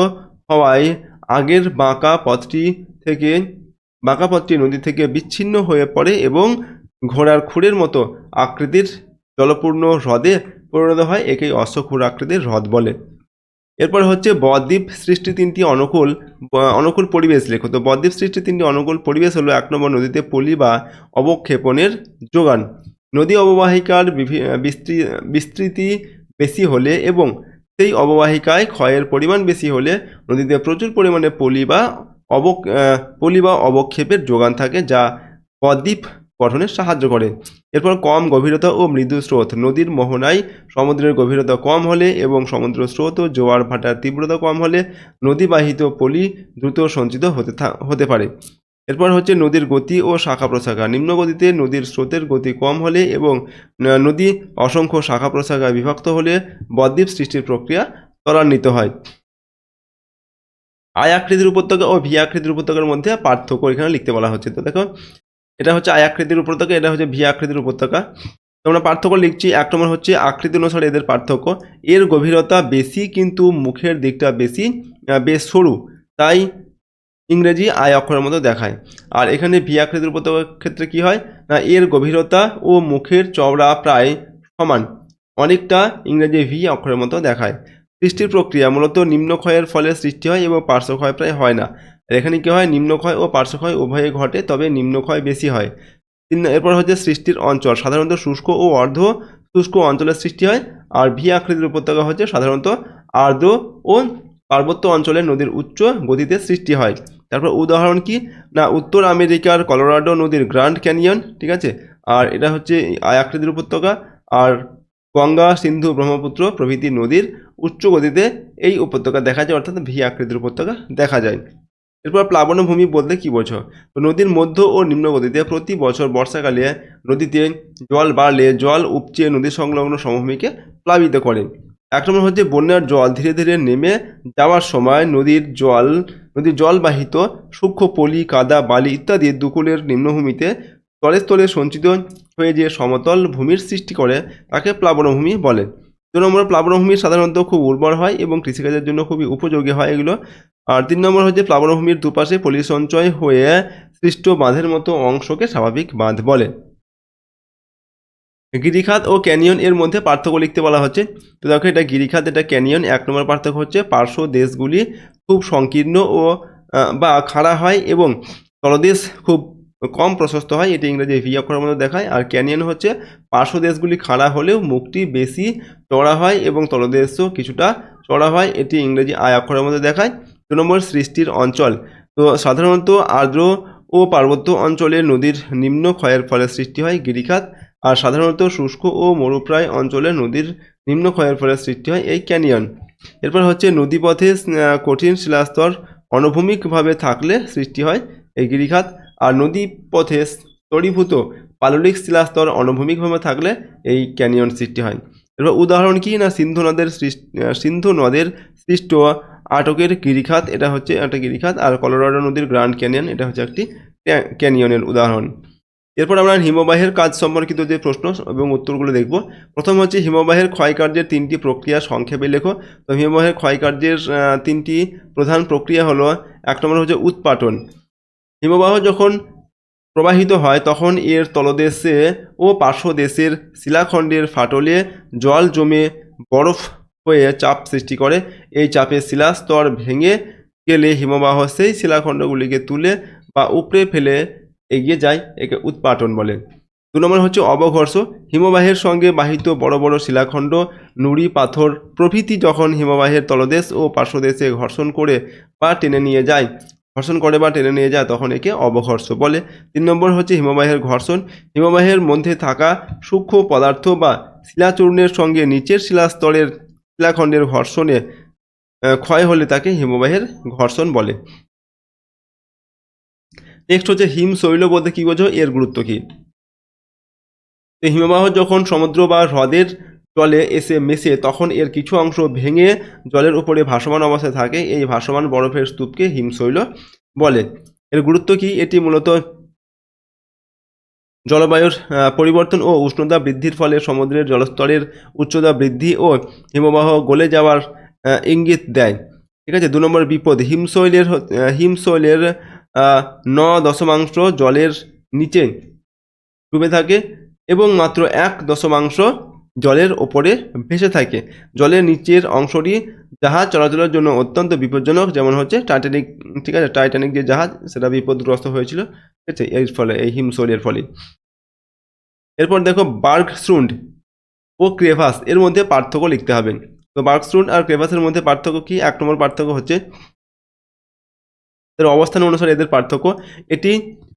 Speaker 1: হওয়ায় আগের বাঁকা পথটি নদী থেকে বিচ্ছিন্ন হয়ে পড়ে এবং ঘোড়ার খুরের মতো আকৃতির জলপূর্ণ হ্রদে পরিণত হয়। একেই অশ্বক্ষুর আকৃতির হ্রদ বলে। এরপর হচ্ছে বদ্বীপ সৃষ্টি 3টি অনুকূল পরিবেশ লেখো। তো বদ্বীপ সৃষ্টি 3টি অনুকূল পরিবেশ হলো: 1 নম্বর নদীতে পলি বা অবক্ষেপণের যোগান। নদী অববাহিকার বিস্তৃতি বেশি হলে এবং সেই অববাহিকায় ক্ষয়ের পরিমাণ বেশি হলে নদীতে প্রচুর পরিমাণে পলি বা অবক্ষেপের যোগান থাকে, যা বদ্বীপ গঠনে সাহায্য করে। এরপর কম গভীরতা ও মৃদু স্রোত। নদীর মোহনায় সমুদ্রের গভীরতা কম হলে এবং সমুদ্র স্রোত ও জোয়ার ভাটার তীব্রতা কম হলে নদীবাহিত পলি দ্রুত সঞ্চিত হতে পারে। এরপর হচ্ছে নদীর গতি ও শাখা প্রশাখা। নিম্ন গতিতে নদীর স্রোতের গতি কম হলে এবং নদী অসংখ্য শাখা প্রশাখায় বিভক্ত হলে বদ্বীপ সৃষ্টির প্রক্রিয়া ত্বরান্বিত হয়। আই আকৃতির উপত্যকা ও ভি আকৃতির উপত্যকার মধ্যে পার্থক্য এখানে লিখতে বলা হচ্ছে। তো দেখো, এটা হচ্ছে আই আকৃতির উপত্যকা, এটা হচ্ছে ভি আকৃতির উপত্যকা। আমরা পার্থক্য লিখছি। 1 নম্বর হচ্ছে আকৃতি অনুসারে এদের পার্থক্য। এর গভীরতা বেশি কিন্তু মুখের দিকটা বেশ সরু, তাই ইংরেজি আই অক্ষরের মতো দেখায়। আর এখানে ভি আকৃতির উপত্যকার ক্ষেত্রে কি হয় না, এর গভীরতা ও মুখের চওড়া প্রায় সমান, অনেকটা ইংরেজি ভি অক্ষরের মতো দেখায়। সৃষ্টির প্রক্রিয়া মূলত নিম্নক্ষয়ের ফলে সৃষ্টি হয় এবং পার্শ্বক্ষয় প্রায় হয় না। আর এখানে কি হয়, নিম্নক্ষয় ও পার্শ্বক্ষয় উভয়ে ঘটে, তবে নিম্নক্ষয় বেশি হয়। এরপর হচ্ছে সৃষ্টির অঞ্চল। সাধারণত শুষ্ক ও অর্ধ শুষ্ক অঞ্চলের সৃষ্টি হয়। আর ভি আকৃতির উপত্যকা হচ্ছে সাধারণত আর্দ্র ও পার্বত্য অঞ্চলে নদীর উচ্চ গতিতে সৃষ্টি হয়। তারপর উদাহরণ কি না, উত্তর আমেরিকার কলোরাডো নদীর গ্র্যান্ড ক্যানিয়ন, ঠিক আছে। আর এটা হচ্ছে আই আকৃতির উপত্যকা। আর গঙ্গা, সিন্ধু, ব্রহ্মপুত্র প্রভৃতি নদীর উচ্চ গতিতে এই উপত্যকা দেখা যায়, অর্থাৎ ভি আকৃতির উপত্যকা দেখা যায়। এরপর প্লাবনভূমি বলতে কি বোঝো? তো নদীর মধ্য ও নিম্ন গতিতে প্রতি বছর বর্ষাকালে নদীতে জল বাড়লে জল উপচে নদী সংলগ্ন সমভূমিকে প্লাবিত করে। 1 নম্বর হচ্ছে বন্যার জল ধীরে ধীরে নেমে যাওয়ার সময় নদীর জলবাহিত সূক্ষ্ম পলি, কাদা, বালি ইত্যাদি দুকুলের নিম্নভূমিতে স্তরে স্তরে সঞ্চিত হয়ে যে সমতল ভূমির সৃষ্টি করে তাকে প্লাবনভূমি বলে। 2 নম্বর প্লাবনভূমি সাধারণত খুব উর্বর হয় এবং কৃষিকাজের জন্য খুবই উপযোগী হয় এগুলো। আর 3 নম্বর হচ্ছে প্লাবনভূমির দুপাশে পলি সঞ্চয় হয়ে সৃষ্ট বাঁধের মতো অংশকে স্বাভাবিক বাঁধ বলে। গিরিখাত ও ক্যানিয়ন এর মধ্যে পার্থক্য লিখতে বলা হচ্ছে। তো দেখো, এটা গিরিখাত, এটা ক্যানিয়ন। 1 নম্বর পার্থক্য হচ্ছে পার্শ্ব দেশগুলি খুব সংকীর্ণ ও বা খাড়া হয় এবং তলদেশ খুব কম প্রশস্ত হয়, এটি ইংরেজি ভি অক্ষরের মধ্যে দেখায়। আর ক্যানিয়ন হচ্ছে পার্শ্ব দেশগুলি খাড়া হলেও মুখটি বেশি চড়া হয় এবং তলদেশও কিছুটা চড়া হয়, এটি ইংরেজি আই অক্ষরের মধ্যে দেখায়। 2 নম্বর সৃষ্টির অঞ্চল। তো সাধারণত আর্দ্র ও পার্বত্য অঞ্চলে নদীর নিম্ন ক্ষয়ের ফলে সৃষ্টি হয় গিরিখাত। আর সাধারণত শুষ্ক ও মরুপ্রায় অঞ্চলে নদীর নিম্ন ক্ষয়ের ফলে সৃষ্টি হয় এই ক্যানিয়ন। এরপর হচ্ছে নদীপথে কঠিন শিলাস্তর অনুভূমিকভাবে থাকলে সৃষ্টি হয় এই গিরিখাত। আর নদীপথে স্তরীভূত পাললিক শিলাস্তর অনুভূমিকভাবে থাকলে এই ক্যানিয়ন সৃষ্টি হয়। এরপর উদাহরণ কি না, সিন্ধু নদের সৃষ্ট আটকের গিরিখাত, এটা হচ্ছে একটা গিরিখাত। আর কলোরাডো নদীর গ্র্যান্ড ক্যানিয়ন, এটা হচ্ছে একটি ক্যানিয়নের উদাহরণ। এরপর আমরা হিমবাহের কাজ সম্পর্কিত যে প্রশ্ন এবং উত্তরগুলো দেখব। প্রথম হচ্ছে হিমবাহের ক্ষয়কার্যের 3টি প্রক্রিয়া সংক্ষেপে লেখো। তো হিমবাহের ক্ষয়কার্যের 3টি প্রধান প্রক্রিয়া হলো: 1 নম্বর হচ্ছে উৎপাটন। হিমবাহ যখন প্রবাহিত হয় তখন এর তলদেশে ও পার্শ্বদেশের শিলাখণ্ডের ফাটলে জল জমে বরফ হয়ে চাপ সৃষ্টি করে। এই চাপে শিলাস্তর ভেঙে গেলে হিমবাহ সেই শিলাখণ্ডগুলিকে তুলে বা উপড়ে ফেলে এগিয়ে যায়, একে উৎপাটন বলে। 2 নম্বর হচ্ছে অবঘর্ষ। হিমবাহের সঙ্গে বাহিত বড় বড় শিলাখণ্ড, নুড়ি, পাথর প্রভৃতি যখন হিমবাহের তলদেশ ও পার্শ্বদেশে ঘর্ষণ করে বা টেনে নিয়ে যায় তখন একে অবঘর্ষ বলে। 3 নম্বর হচ্ছে হিমবাহের ঘর্ষণ। হিমবাহের মধ্যে থাকা সূক্ষ্ম পদার্থ বা শিলাচূর্ণের সঙ্গে নিচের শিলাস্তরের শিলাখণ্ডের ঘর্ষণে ক্ষয় হলে তাকে হিমবাহের ঘর্ষণ বলে। নেক্সট হচ্ছে হিমশৈল বলতে কি বোঝো, এর গুরুত্ব কি। তো হিমবাহ যখন সমুদ্র বা হ্রদের জলে এসে মেশে তখন এর কিছু অংশ ভেঙে জলের উপরে ভাসমান অবস্থায় থাকে। এই ভাসমান বরফের স্তূপকে হিমশৈল বলে। এর গুরুত্ব কি, এটি মূলত জলবায়ুর পরিবর্তন ও উষ্ণতা বৃদ্ধির ফলে সমুদ্রের জলস্তরের উচ্চতা বৃদ্ধি ও হিমবাহ গলে যাওয়ার ইঙ্গিত দেয়। ঠিক আছে। 2 নম্বর বিপদ, হিমশৈলের 9 দশমাংশ জলের নিচে ডুবে থাকে এবং মাত্র 1 দশমাংশ জলের ওপরে ভেসে থাকে। জলের নিচের অংশটি জাহাজ চলাচলের জন্য অত্যন্ত বিপজ্জনক, যেমন হচ্ছে টাইটানিক। ঠিক আছে, টাইটানিক যে জাহাজ সেটা বিপদগ্রস্ত হয়েছিল, ঠিক আছে, এর ফলে, এই হিমশৈলের ফলে। এরপর দেখো বার্গস্ট্রুন্ড ও ক্রেভাস এর মধ্যে পার্থক্য লিখতে হবে। তো বার্গস্ট্রুন্ড আর ক্রেভাসের মধ্যে পার্থক্য কি। 1 নম্বর পার্থক্য হচ্ছে এর অবস্থান অনুসারে এদের পার্থক্য। এটি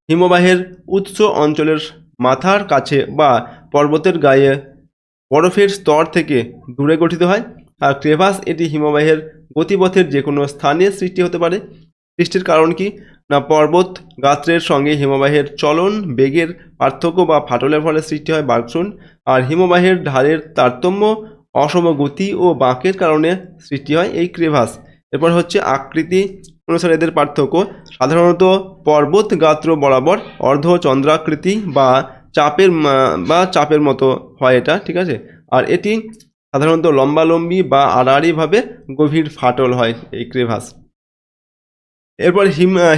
Speaker 1: হিমবাহের উৎস অঞ্চলের মাথার কাছে বা পর্বতের গায়ে বরফের স্তর থেকে দূরে গঠিত হয়। আর ক্রেভাস এটি হিমবাহের গতিপথের যে কোনো স্থানে সৃষ্টি হতে পারে। সৃষ্টির কারণ কি না, পর্বত গাত্রের সঙ্গে হিমবাহের চলন বেগের পার্থক্য বা ফাটলের ফলে সৃষ্টি হয় বার্গস্ট্রুন্ড। আর হিমবাহের ঢালের তারতম্য, অসম গতি ও বাঁকের কারণে সৃষ্টি হয় এই ক্রেভাস। এরপর হচ্ছে আকৃতি অনুসারে এদের পার্থক্য। সাধারণত পর্বত গাত্র বরাবর অর্ধচন্দ্রাকৃতি বা চাপের মতো হয় এটা, ঠিক আছে। আর এটি সাধারণত লম্বালম্বি বা আড়াআড়িভাবে গভীর ফাটল হয় এই ক্রেভাস। এরপর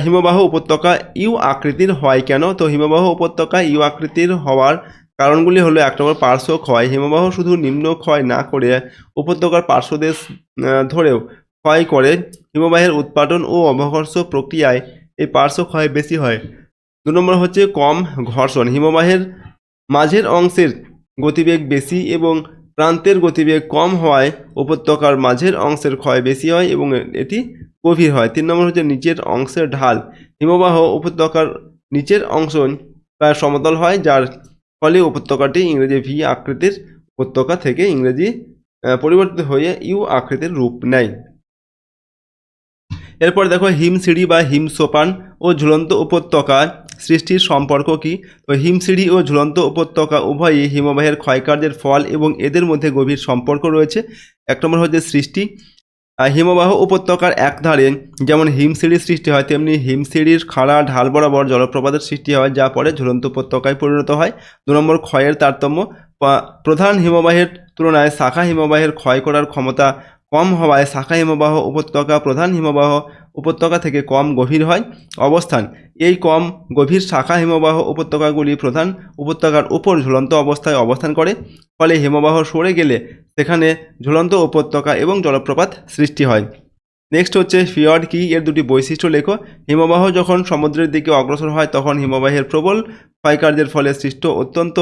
Speaker 1: হিমবাহ উপত্যকা ইউ আকৃতির হয় কেন। তো হিমবাহ উপত্যকা ইউ আকৃতির হওয়ার কারণগুলি হলো, 1 নম্বর পার্শ্ব ক্ষয়। হিমবাহ শুধু নিম্ন ক্ষয় না করে উপত্যকার পার্শ্বদেশ ধরেও ক্ষয় করে। হিমবাহের উৎপাটন ও অবঘর্ষ প্রক্রিয়ায় এই পার্শ্ব ক্ষয় বেশি হয়। 2 নম্বর হচ্ছে কম ঘর্ষণ। হিমবাহের মাঝের অংশের গতিবেগ বেশি এবং প্রান্তের গতিবেগ কম হওয়ায় উপত্যকার মাঝের অংশের ক্ষয় বেশি হয় এবং এটি গভীর হয়। 3 নম্বর হচ্ছে নিচের অংশের ঢাল। হিমবাহ উপত্যকার নিচের অংশ প্রায় সমতল হয়, যার ফলে উপত্যকাটি ইংরেজি ভি আকৃতির উপত্যকা থেকে ইংরেজি পরিবর্তিত হয়ে ইউ আকৃতির রূপ নেয়। এরপর দেখো হিমশিড়ি বা হিমসোপান ও ঝুলন্ত উপত্যকা সৃষ্টির সম্পর্ক কি। তো হিমশিড়ি ও ঝুলন্ত উপত্যকা উভয়ই হিমবাহের ক্ষয়কার্যের ফল এবং এদের মধ্যে গভীর সম্পর্ক রয়েছে। 1 নম্বর হচ্ছে সৃষ্টি। হিমবাহ উপত্যকার একধারে যেমন হিমশিড়ির সৃষ্টি হয়, তেমনি হিমশিড়ির খাড়া ঢাল বরাবর জলপ্রপাতের সৃষ্টি হয়, যা পরে ঝুলন্ত উপত্যকায় পরিণত হয়। 2 নম্বর ক্ষয়ের তারতম্য। প্রধান হিমবাহের তুলনায় শাখা হিমবাহের ক্ষয় করার ক্ষমতা কম হওয়ায় শাখা হিমবাহ উপত্যকা প্রধান হিমবাহ উপত্যকা থেকে কম গভীর হয়। অবস্থান, এই কম গভীর শাখা হিমবাহ উপত্যকাগুলি প্রধান উপত্যকার উপর ঝুলন্ত অবস্থায় অবস্থান করে, ফলে হিমবাহ সরে গেলে সেখানে ঝুলন্ত উপত্যকা এবং জলপ্রপাত সৃষ্টি হয়। নেক্সট হচ্ছে ফিয়র্ড কি, এর দুটি বৈশিষ্ট্য লেখো। হিমবাহ যখন সমুদ্রের দিকে অগ্রসর হয় তখন হিমবাহের প্রবল ক্ষয়কার্যের ফলে সৃষ্ট অত্যন্ত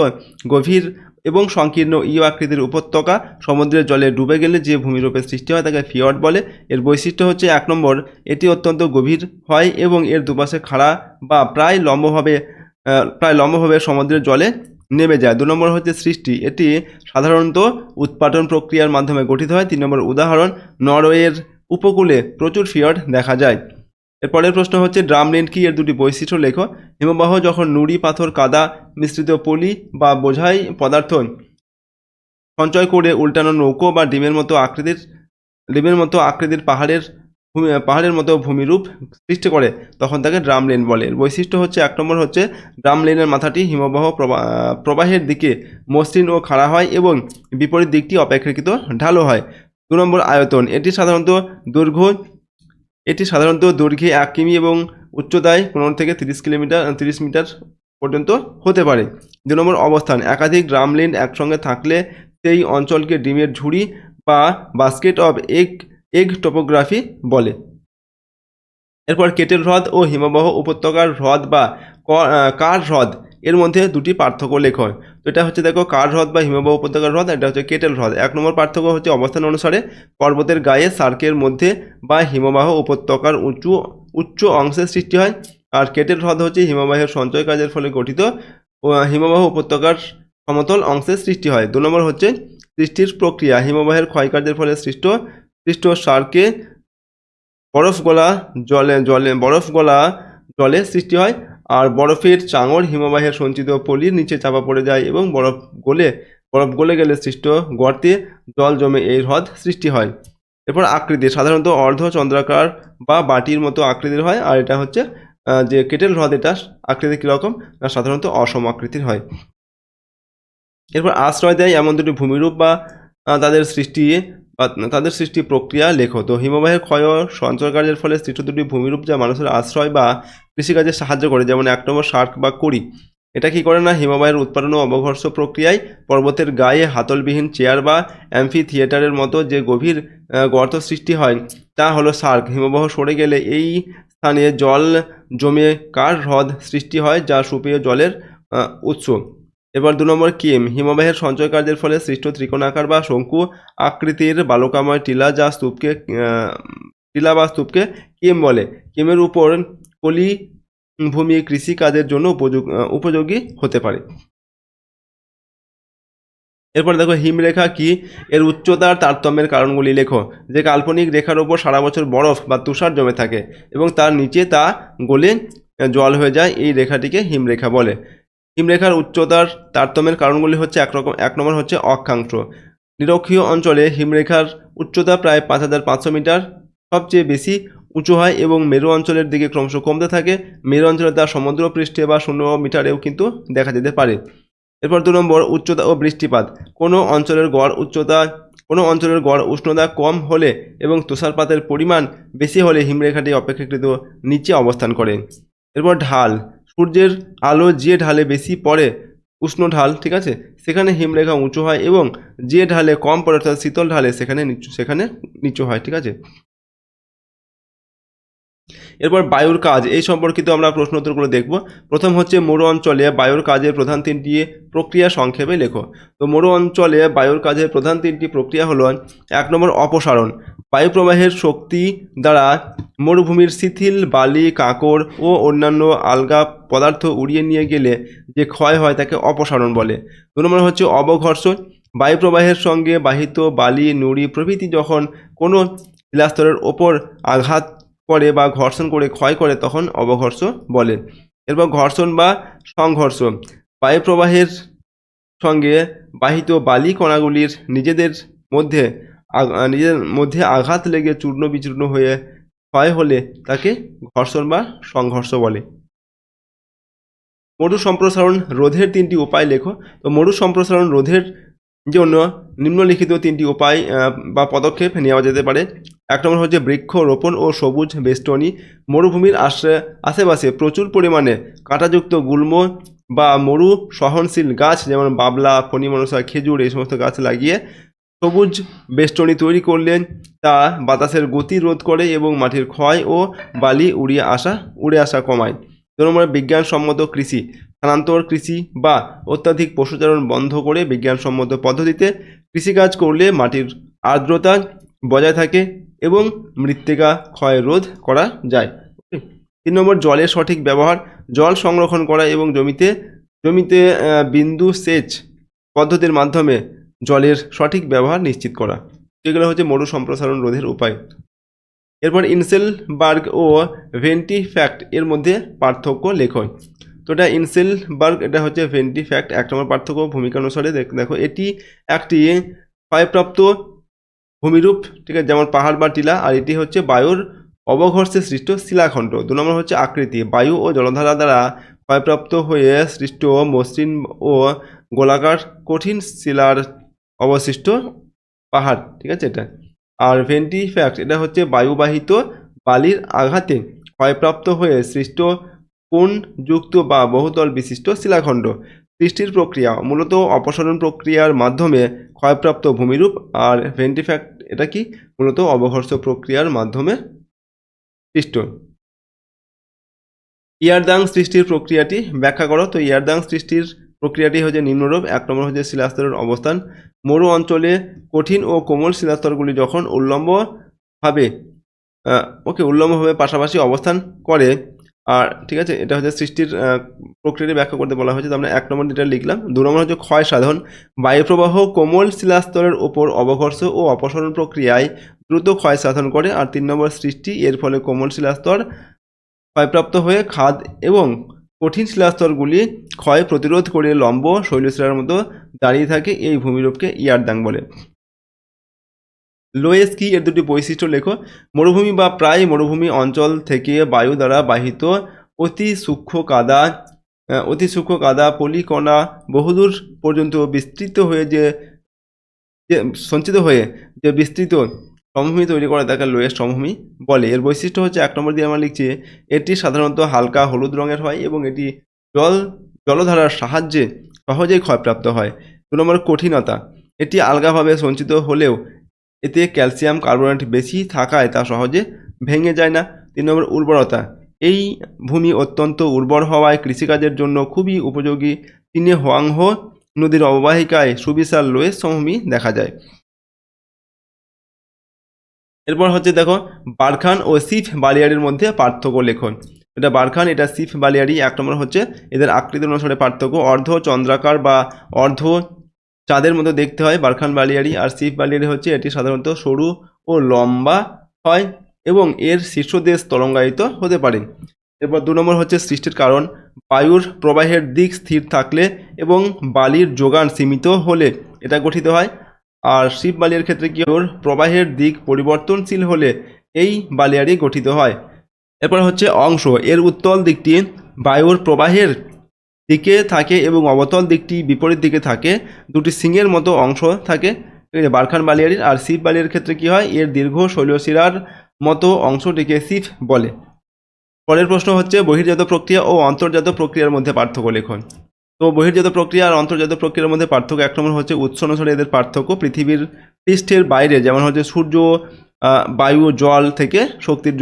Speaker 1: গভীর এবং সংকীর্ণ ইউ আকৃতির উপত্যকা সমুদ্রের জলে ডুবে গেলে যে ভূমিরূপের সৃষ্টি হয় তাকে ফিয়র্ড বলে। এর বৈশিষ্ট্য হচ্ছে 1 নম্বর, এটি অত্যন্ত গভীর হয় এবং এর দুপাশে খাড়া বা প্রায় লম্বভাবে সমুদ্রের জলে নেমে যায়। 2 নম্বর হচ্ছে সৃষ্টি, এটি সাধারণত উৎপাটন প্রক্রিয়ার মাধ্যমে গঠিত হয়। 3 নম্বর উদাহরণ, নরওয়ের উপকূলে প্রচুর ফিয়র্ড দেখা যায়। এরপরের প্রশ্ন হচ্ছে ড্রামল্যান্ড কি, এর দুটি বৈশিষ্ট্য লেখো। হিমবাহ যখন নুড়ি পাথর কাদা মিশ্রিত পলি বা বোঝাই পদার্থ সঞ্চয় করে উল্টানো নৌকো বা ডিমের মতো আকৃতির পাহাড়ের মতো ভূমিরূপ সৃষ্টি করে তখন তাকে ড্রামল্যান্ড বলে। এর বৈশিষ্ট্য হচ্ছে 1 নম্বর হচ্ছে ড্রামল্যান্ডের মাথাটি হিমবাহ প্রবাহের দিকে মসৃণ ও খাড়া হয় এবং বিপরীত দিকটি অপেক্ষাকৃত ঢালু হয়। 2 নম্বর আয়তন, এটি সাধারণত দৈর্ঘ্যে 1 কিমি এবং উচ্চতায় 15 থেকে 30 মিটার পর্যন্ত হতে পারে। 2 নম্বর অবস্থান, একাধিক ড্রামল্যান্ড একসঙ্গে থাকলে সেই অঞ্চলকে ডিমের ঝুড়ি বা বাস্কেট অব এগ টোপোগ্রাফি বলে। এরপর কেটেল হ্রদ ও হিমবাহ উপত্যকার হ্রদ বা কার হ্রদ এর মধ্যে দুটি পার্থক্য লেখ। তো এটা হচ্ছে দেখো কার হ্রদ বা হিমবাহ উপত্যকার হ্রদ, এটা হচ্ছে কেটেল হ্রদ। 1 নম্বর পার্থক্য হচ্ছে অবস্থান অনুসারে পর্বতের গায়ে সার্কের মধ্যে বা হিমবাহ উপত্যকার উচ্চ অংশের সৃষ্টি হয়। আর কেটেল হ্রদ হচ্ছে হিমবাহের সঞ্চয় কাজের ফলে গঠিত হিমবাহ উপত্যকার সমতল অংশের সৃষ্টি হয়। 2 নম্বর হচ্ছে সৃষ্টির প্রক্রিয়া, হিমবাহের ক্ষয়কার্যের ফলে সৃষ্ট সার্কে বরফ গলা জলে সৃষ্টি হয়, আর বরফের চাঙড় হিমবাহের সঞ্চিত পলির নিচে চাপা পড়ে যায় এবং বরফ গলে গেলে সৃষ্ট গর্তে জল জমে এই হ্রদ সৃষ্টি হয়। এরপর আকৃতি সাধারণত অর্ধ চন্দ্রাকার বা বাটির মতো আকৃতির হয়, আর এটা হচ্ছে যে কেটেল হ্রদ, এটা আকৃতি কীরকম না সাধারণত অসম আকৃতির হয়। এরপর আশ্রয় দেয় এমন দুটি ভূমিরূপ বা তাদের সৃষ্টি প্রক্রিয়া লেখো। তো হিমবাহের ক্ষয় ও সঞ্চয় কার্যের ফলে সৃষ্ট দুটি ভূমিরূপ যা মানুষের আশ্রয় বা কৃষিকাজে সাহায্য করে, যেমন 1 নম্বর শার্ক বা কড়ি। এটা কি করে না হিমবাহের উৎপাদন ও অবঘর্ষ প্রক্রিয়ায় পর্বতের গায়ে হাতলবিহীন চেয়ার বা অ্যাম্ফি থিয়েটারের মতো যে গভীর গর্ত সৃষ্টি হয় তা হলো শার্ক। হিমবাহ সরে গেলে এই স্থানে জল জমে কার হ্রদ সৃষ্টি হয় যা সুপেয় জলের উৎস। এবার 2 নম্বর কিম। হিমবাহের সঞ্চয় কার্যের ফলে সৃষ্ট ত্রিকোণাকার বা শঙ্কু আকৃতির বালুকাময় টিলা বা স্তূপকে কিম বলে। কিমের উপর পলি ভূমি কৃষি কাজের জন্য উপযোগী হতে পারে। এরপর দেখো হিমরেখা কি, এর উচ্চতার তারতম্যের কারণগুলি লেখো। যে কাল্পনিক রেখার ওপর সারা বছর বরফ বা তুষার জমে থাকে এবং তার নিচে তা গলে জল হয়ে যায়, এই রেখাটিকে হিমরেখা বলে। হিমরেখার উচ্চতার তারতম্যের কারণগুলি হচ্ছে 1 নম্বর হচ্ছে অক্ষাংশ। নিরক্ষীয় অঞ্চলে হিমরেখার উচ্চতা প্রায় 5500 মিটার সবচেয়ে বেশি উঁচু হয় এবং মেরু অঞ্চলের দিকে ক্রমশ কমতে থাকে। মেরু অঞ্চলে তা সমুদ্র পৃষ্ঠে বা 0 মিটারেও কিন্তু দেখা যেতে পারে। এরপর 2 নম্বর উচ্চতা ও বৃষ্টিপাত। কোনো অঞ্চলের গড় উষ্ণতা কম হলে এবং তুষারপাতের পরিমাণ বেশি হলে হিমরেখাটি অপেক্ষাকৃত নিচে অবস্থান করে। এরপর ঢাল, সূর্যের আলো যে ঢালে বেশি পড়ে, উষ্ণ ঢাল, ঠিক আছে, সেখানে হিমরেখা উঁচু হয় এবং যে ঢালে কম পড়ে অর্থাৎ শীতল ঢালে সেখানে নিচু হয়, ঠিক আছে। এরপর বায়ুর কাজ এই সম্পর্কিত আমরা প্রশ্ন উত্তরগুলো দেখব। প্রথম হচ্ছে মরু অঞ্চলে বায়ুর কাজের প্রধান 3টি প্রক্রিয়া সংক্ষেপে লেখো। তো মরু অঞ্চলে বায়ুর কাজের প্রধান 3টি প্রক্রিয়া হলো 1 নম্বর অপসারণ। বায়ু প্রবাহের শক্তি দ্বারা মরুভূমির শিথিল বালি, কাঁকড় ও অন্যান্য আলগা পদার্থ উড়িয়ে নিয়ে গেলে যে ক্ষয় হয় তাকে অপসারণ বলে। 2 নম্বর হচ্ছে অবঘর্ষণ। বায়ু প্রবাহের সঙ্গে বাহিত বালি, নুড়ি প্রভৃতি যখন কোনো শিলাস্তরের ওপর আঘাত করে বা ঘর্ষণ করে ক্ষয় করে তখন অবঘর্ষ বলে। এরপর ঘর্ষণ বা সংঘর্ষ। বায়ু প্রবাহের সঙ্গে বাহিত বালি কণাগুলির নিজেদের মধ্যে আঘাত লেগে চূর্ণ বিচূর্ণ হয়ে ক্ষয় হলে তাকে ঘর্ষণ বা সংঘর্ষ বলে। মরু সম্প্রসারণ রোধের 3টি উপায় লেখো। তো মরু সম্প্রসারণ রোধের জন্য নিম্নলিখিত 3টি উপায় বা পদক্ষেপ নেওয়া যেতে পারে। 1 নম্বর হচ্ছে বৃক্ষ রোপণ ও সবুজ বেষ্টনী। মরুভূমির আশেপাশে প্রচুর পরিমাণে কাঁটাযুক্ত গুল্ম বা মরু সহনশীল গাছ যেমন বাবলা, ফণিমনসা, খেজুর এই সমস্ত গাছ লাগিয়ে সবুজ বেষ্টনী তৈরি করলে তা বাতাসের গতি রোধ করে এবং মাটির ক্ষয় ও বালি উড়ে আসা কমায়। 2 নম্বরে বিজ্ঞানসম্মত কৃষি। স্থানান্তর কৃষি বা অত্যাধিক পশুচারণ বন্ধ করে বিজ্ঞানসম্মত পদ্ধতিতে কৃষিকাজ করলে মাটির আর্দ্রতা বজায় থাকে এবং মৃত্তিকা ক্ষয় রোধ করা যায়। 3 নম্বর জলের সঠিক ব্যবহার। জল সংরক্ষণ করা এবং জমিতে বিন্দু সেচ পদ্ধতির মাধ্যমে জলের সঠিক ব্যবহার নিশ্চিত করা। এগুলো হচ্ছে মরু সম্প্রসারণ রোধের উপায়। এরপর ইনসেলবার্গ ও ভেন্টিফ্যাক্ট এর মধ্যে পার্থক্য লেখো। তো এটা ইনসেলবার্গ, এটা হচ্ছে ভেন্টিফ্যাক্ট। 1 নম্বর পার্থক্য ভূমিকা অনুসারে দেখো, এটি একটি ক্ষয়প্রাপ্ত ভূমিরূপ, ঠিক আছে, যেমন পাহাড় বা টিলা, আর এটি হচ্ছে বায়ুর অবঘর্ষে সৃষ্ট শিলাখণ্ড। 2 নম্বর হচ্ছে আকৃতি। বায়ু ও জলধারা দ্বারা ক্ষয়প্রাপ্ত হয়ে সৃষ্ট মসৃণ ও গোলাকার কঠিন শিলার অবশিষ্ট পাহাড়, ঠিক আছে এটা। আর ভেন্টিফ্যাক্ট এটা হচ্ছে বায়ুবাহিত বালির আঘাতে ক্ষয়প্রাপ্ত হয়ে সৃষ্ট কোণযুক্ত বা বহুতল বিশিষ্ট শিলাখণ্ড। সৃষ্টির প্রক্রিয়া মূলত অপসারণ প্রক্রিয়ার মাধ্যমে ক্ষয়প্রাপ্ত ভূমিরূপ, আর ভেন্টিফ্যাক্ট এটা কি মূলত অবঘর্ষ প্রক্রিয়ার মাধ্যমে সৃষ্ট। ইয়ারদাং সৃষ্টির প্রক্রিয়াটি ব্যাখ্যা করো। তো ইয়ারদাং সৃষ্টির প্রক্রিয়াটি হচ্ছে নিম্নরূপ। 1 নম্বর হচ্ছে শিলাস্তরের অবস্থান। মরু অঞ্চলে কঠিন ও কোমল শিলাস্তরগুলি যখন উল্লম্বভাবে পাশাপাশি অবস্থান করে, আর ঠিক আছে, এটা হচ্ছে সৃষ্টির প্রক্রিয়াটি ব্যাখ্যা করতে বলা হয়েছে। তো আমরা 1 নম্বর যেটা লিখলাম। 2 নম্বর হচ্ছে ক্ষয় সাধন। বায়ুপ্রবাহ কোমল শিলাস্তরের ওপর অবঘর্ষ ও অপসারণ প্রক্রিয়ায় দ্রুত ক্ষয় সাধন করে। আর 3 নম্বর সৃষ্টি, এর ফলে কোমল শিলাস্তর ক্ষয়প্রাপ্ত হয়ে খাদ এবং কঠিন শিলাস্তরগুলি ক্ষয় প্রতিরোধ করে লম্ব শৈলশিলার মতো দাঁড়িয়ে থাকে। এই ভূমিরূপকে ইয়ারদাং বলে। লোয়েস কি, এর দুটি বৈশিষ্ট্য লেখো। মরুভূমি বা প্রায় মরুভূমি অঞ্চল থেকে বায়ু দ্বারা বাহিত অতি সূক্ষ্ম কাদা পলিকণা বহুদূর পর্যন্ত বিস্তৃত হয়ে যে সঞ্চিত হয়ে যে বিস্তৃত সমভূমি তৈরি করে তাকে লোয়েস সমভূমি বলে। এর বৈশিষ্ট্য হচ্ছে 1 নম্বর দিয়ে আমরা লিখছি, এটি সাধারণত হালকা হলুদ রঙের হয় এবং এটি জলধারার সাহায্যে সহজেই ক্ষয়প্রাপ্ত হয়। 2 নম্বর কঠিনতা, এটি আলগাভাবে সঞ্চিত হলেও এতে ক্যালসিয়াম কার্বনেট বেশি থাকায় তা সহজে ভেঙে যায় না। 3 নম্বর উর্বরতা, এই ভূমি অত্যন্ত উর্বর হওয়ায় কৃষিকাজের জন্য খুবই উপযোগী। চীনে হোয়াংহো নদীর অববাহিকায় সুবিশাল লোয়েস সমভূমি দেখা যায়। এরপর হচ্ছে দেখো, বারখান ও সিফ বালিয়াড়ির মধ্যে পার্থক্য লেখন। এটা বারখান, এটা সিফ বালিয়াড়ি। 1 নম্বর হচ্ছে এদের আকৃতি অনুসারে পার্থক্য। অর্ধ চন্দ্রাকার বা অর্ধ চাঁদের মতো দেখতে হয় বারখান বালিয়াড়ি। আর সিফ বালিয়াড়ি হচ্ছে এটি সাধারণত সরু ও লম্বা হয় এবং এর শীর্ষদেশ তরঙ্গায়িত হতে পারে। এরপর 2 নম্বর হচ্ছে সৃষ্টির কারণ। বায়ুর প্রবাহের দিক স্থির থাকলে এবং বালির যোগান সীমিত হলে এটা গঠিত হয়। আর শিব বালিয়ার ক্ষেত্রে কি, ওর প্রবাহের দিক পরিবর্তনশীল হলে এই বালিয়াড়ি গঠিত হয়। এরপর হচ্ছে অংশ, এর উত্তল দিকটি বায়ুর প্রবাহের দিকে থাকে এবং অবতল দিকটি বিপরীত দিকে থাকে। দুটি সিংহের মতো অংশ থাকে, ঠিক আছে, বারখান বালিয়াড়ির। আর শিব বালিয়ার ক্ষেত্রে কি হয়, এর দীর্ঘ শৈলশিরার মতো অংশটিকে শিব বলে। পরের প্রশ্ন হচ্ছে বহির্জাত প্রক্রিয়া ও অন্তর্জাত প্রক্রিয়ার মধ্যে পার্থক্য লেখন। তো বহির্জাত প্রক্রিয়া আর অন্তর্জাত প্রক্রিয়ার মধ্যে পার্থক্য, 1 নম্বর হচ্ছে উৎস অনুসারে এদের পার্থক্য। পৃথিবীর পৃষ্ঠের বাইরে যেমন হচ্ছে সূর্য, বায়ু, জল থেকে শক্তির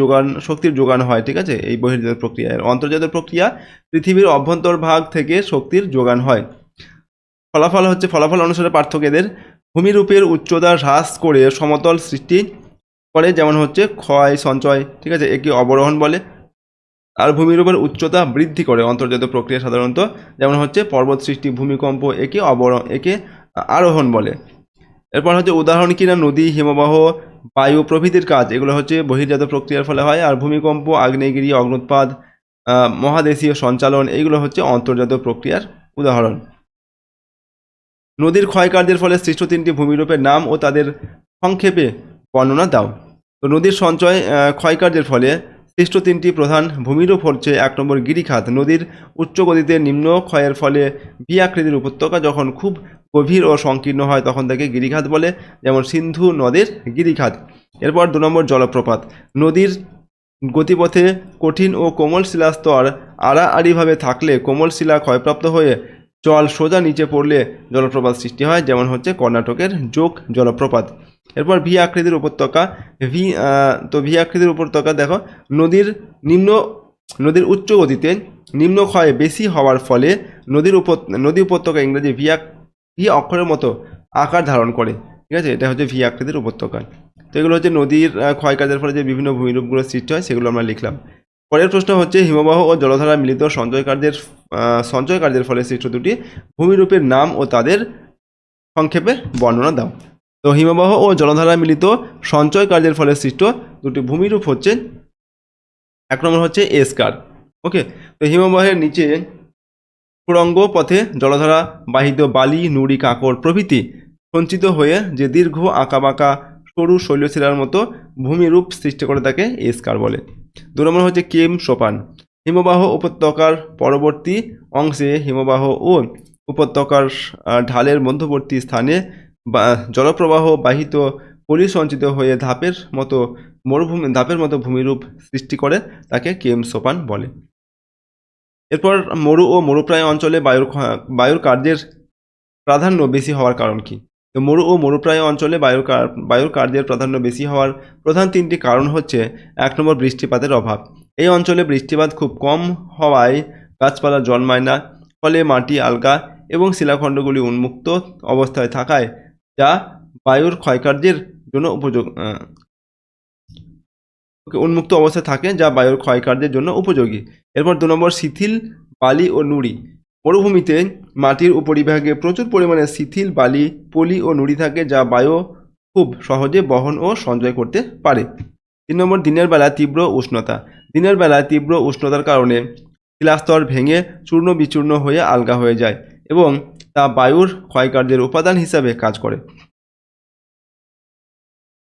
Speaker 1: যোগান হয়, ঠিক আছে, এই বহির্জাত প্রক্রিয়া। অন্তর্জাত প্রক্রিয়া, পৃথিবীর অভ্যন্তরভাগ থেকে শক্তির যোগান হয়। ফলাফল অনুসারে পার্থক্য এদের, ভূমিরূপের উচ্চতা হ্রাস করে সমতল সৃষ্টি করে, যেমন হচ্ছে ক্ষয় সঞ্চয়, ঠিক আছে, একে অবরোহণ বলে। আর ভূমিরূপের উচ্চতা বৃদ্ধি করে অন্তর্জাত প্রক্রিয়া সাধারণত, যেমন হচ্ছে পর্বত সৃষ্টি, ভূমিকম্প, একে আরোহণ বলে। এরপর হচ্ছে উদাহরণ কিনা, নদী, হিমবাহ, বায়ু প্রভৃতির কাজ, এগুলো হচ্ছে বহির্জাত প্রক্রিয়ার ফলে হয়। আর ভূমিকম্প, আগ্নেয়গিরি, অগ্নুৎপাত, মহাদেশীয় সঞ্চালন, এইগুলো হচ্ছে অন্তর্জাত প্রক্রিয়ার উদাহরণ। নদীর ক্ষয়কার্যের ফলে সৃষ্ট 3টি ভূমিরূপের নাম ও তাদের সংক্ষেপে বর্ণনা দাও। তো নদীর ক্ষয়কার্যের ফলে সৃষ্ট 3টি প্রধান ভূমিরূপ হচ্ছে 1 নম্বর গিরিখাত, নদীর উচ্চ গতিতে নিম্ন ক্ষয়ের ফলে ভি আকৃতির উপত্যকা যখন খুব গভীর ও সংকীর্ণ হয় তখন তাকে গিরিখাত বলে, যেমন সিন্ধু নদের গিরিখাত। এরপর 2 নম্বর জলপ্রপাত, নদীর গতিপথে কঠিন ও কোমল শিলাস্তর আড়াআড়িভাবে থাকলে কোমল শিলা ক্ষয়প্রাপ্ত হয়ে জল সোজা নিচে পড়লে জলপ্রপাত সৃষ্টি হয়, যেমন হচ্ছে কর্ণাটকের যোগ জলপ্রপাত। এরপর ভি আকৃতির উপত্যকা, ভি আকৃতির উপত্যকা দেখো, নদীর উচ্চ গতিতে নিম্ন ক্ষয় বেশি হওয়ার ফলে নদী উপত্যকা ইংরেজি ভি অক্ষরের মতো আকার ধারণ করে, ঠিক আছে, এটা হচ্ছে ভি আকৃতির উপত্যকা। তো এগুলো হচ্ছে নদীর ক্ষয়কার্যের ফলে যে বিভিন্ন ভূমিরূপগুলো সৃষ্টি হয় সেগুলো আমরা লিখলাম। পরের প্রশ্ন হচ্ছে হিমবাহ ও জলধারা মিলিত সঞ্চয় কার্যের ফলে সৃষ্ট 2টি ভূমিরূপের নাম ও তাদের সংক্ষেপে বর্ণনা দাও। তো হিমবাহ ও জলধারা মিলিত সঞ্চয় কার্যের ফলে সৃষ্ট 2টি ভূমিরূপ হচ্ছে, 1 নম্বর হচ্ছে এসকার। ওকে, তো হিমবাহের নিচে সুড়ঙ্গ পথে জলধারা বাহিত বালি, নুড়ি, কাঁকড় প্রভৃতি সঞ্চিত হয়ে যে দীর্ঘ আঁকাবাঁকা সরু শৈলশিলার মতো ভূমিরূপ সৃষ্টি করে তাকে এসকার বলে। 2 নম্বর হচ্ছে কেম সোপান, হিমবাহ উপত্যকার পরবর্তী অংশে হিমবাহ ও উপত্যকার ঢালের মধ্যবর্তী স্থানে জলপ্রবাহ বাহিত পলি সঞ্চিত হয়ে ধাপের মতো ভূমিরূপ সৃষ্টি করে তাকে কেম সোপান বলে। এরপর মরু ও মরুপ্রায় অঞ্চলে বায়ুর কার্যের প্রাধান্য বেশি হওয়ার কারণ কি? তো মরু ও মরুপ্রায় অঞ্চলে বায়ুর কার্যের প্রাধান্য বেশি হওয়ার প্রধান 3টি কারণ হচ্ছে, 1 নম্বর বৃষ্টিপাতের অভাব, এই অঞ্চলে বৃষ্টিপাত খুব কম হওয়ায় গাছপালা জন্মায় না, ফলে মাটি আলগা এবং শিলাখণ্ডগুলি উন্মুক্ত অবস্থায় থাকায় যা বায়ুর ক্ষয়কার্যের জন্য উপযোগী। এরপর 2 নম্বর শিথিল বালি ও নুড়ি, মরুভূমিতে মাটির উপরিভাগে প্রচুর পরিমাণে শিথিল বালি, পলি ও নুড়ি থাকে যা বায়ু খুব সহজে বহন ও সঞ্চয় করতে পারে। 3 নম্বর, দিনের বেলা তীব্র উষ্ণতা। দিনের বেলায় তীব্র উষ্ণতার কারণে শিলাস্তর ভেঙে চূর্ণ বিচূর্ণ হয়ে আলগা হয়ে যায় এবং তা বায়ুর ক্ষয়কার্যের উপাদান হিসাবে কাজ করে।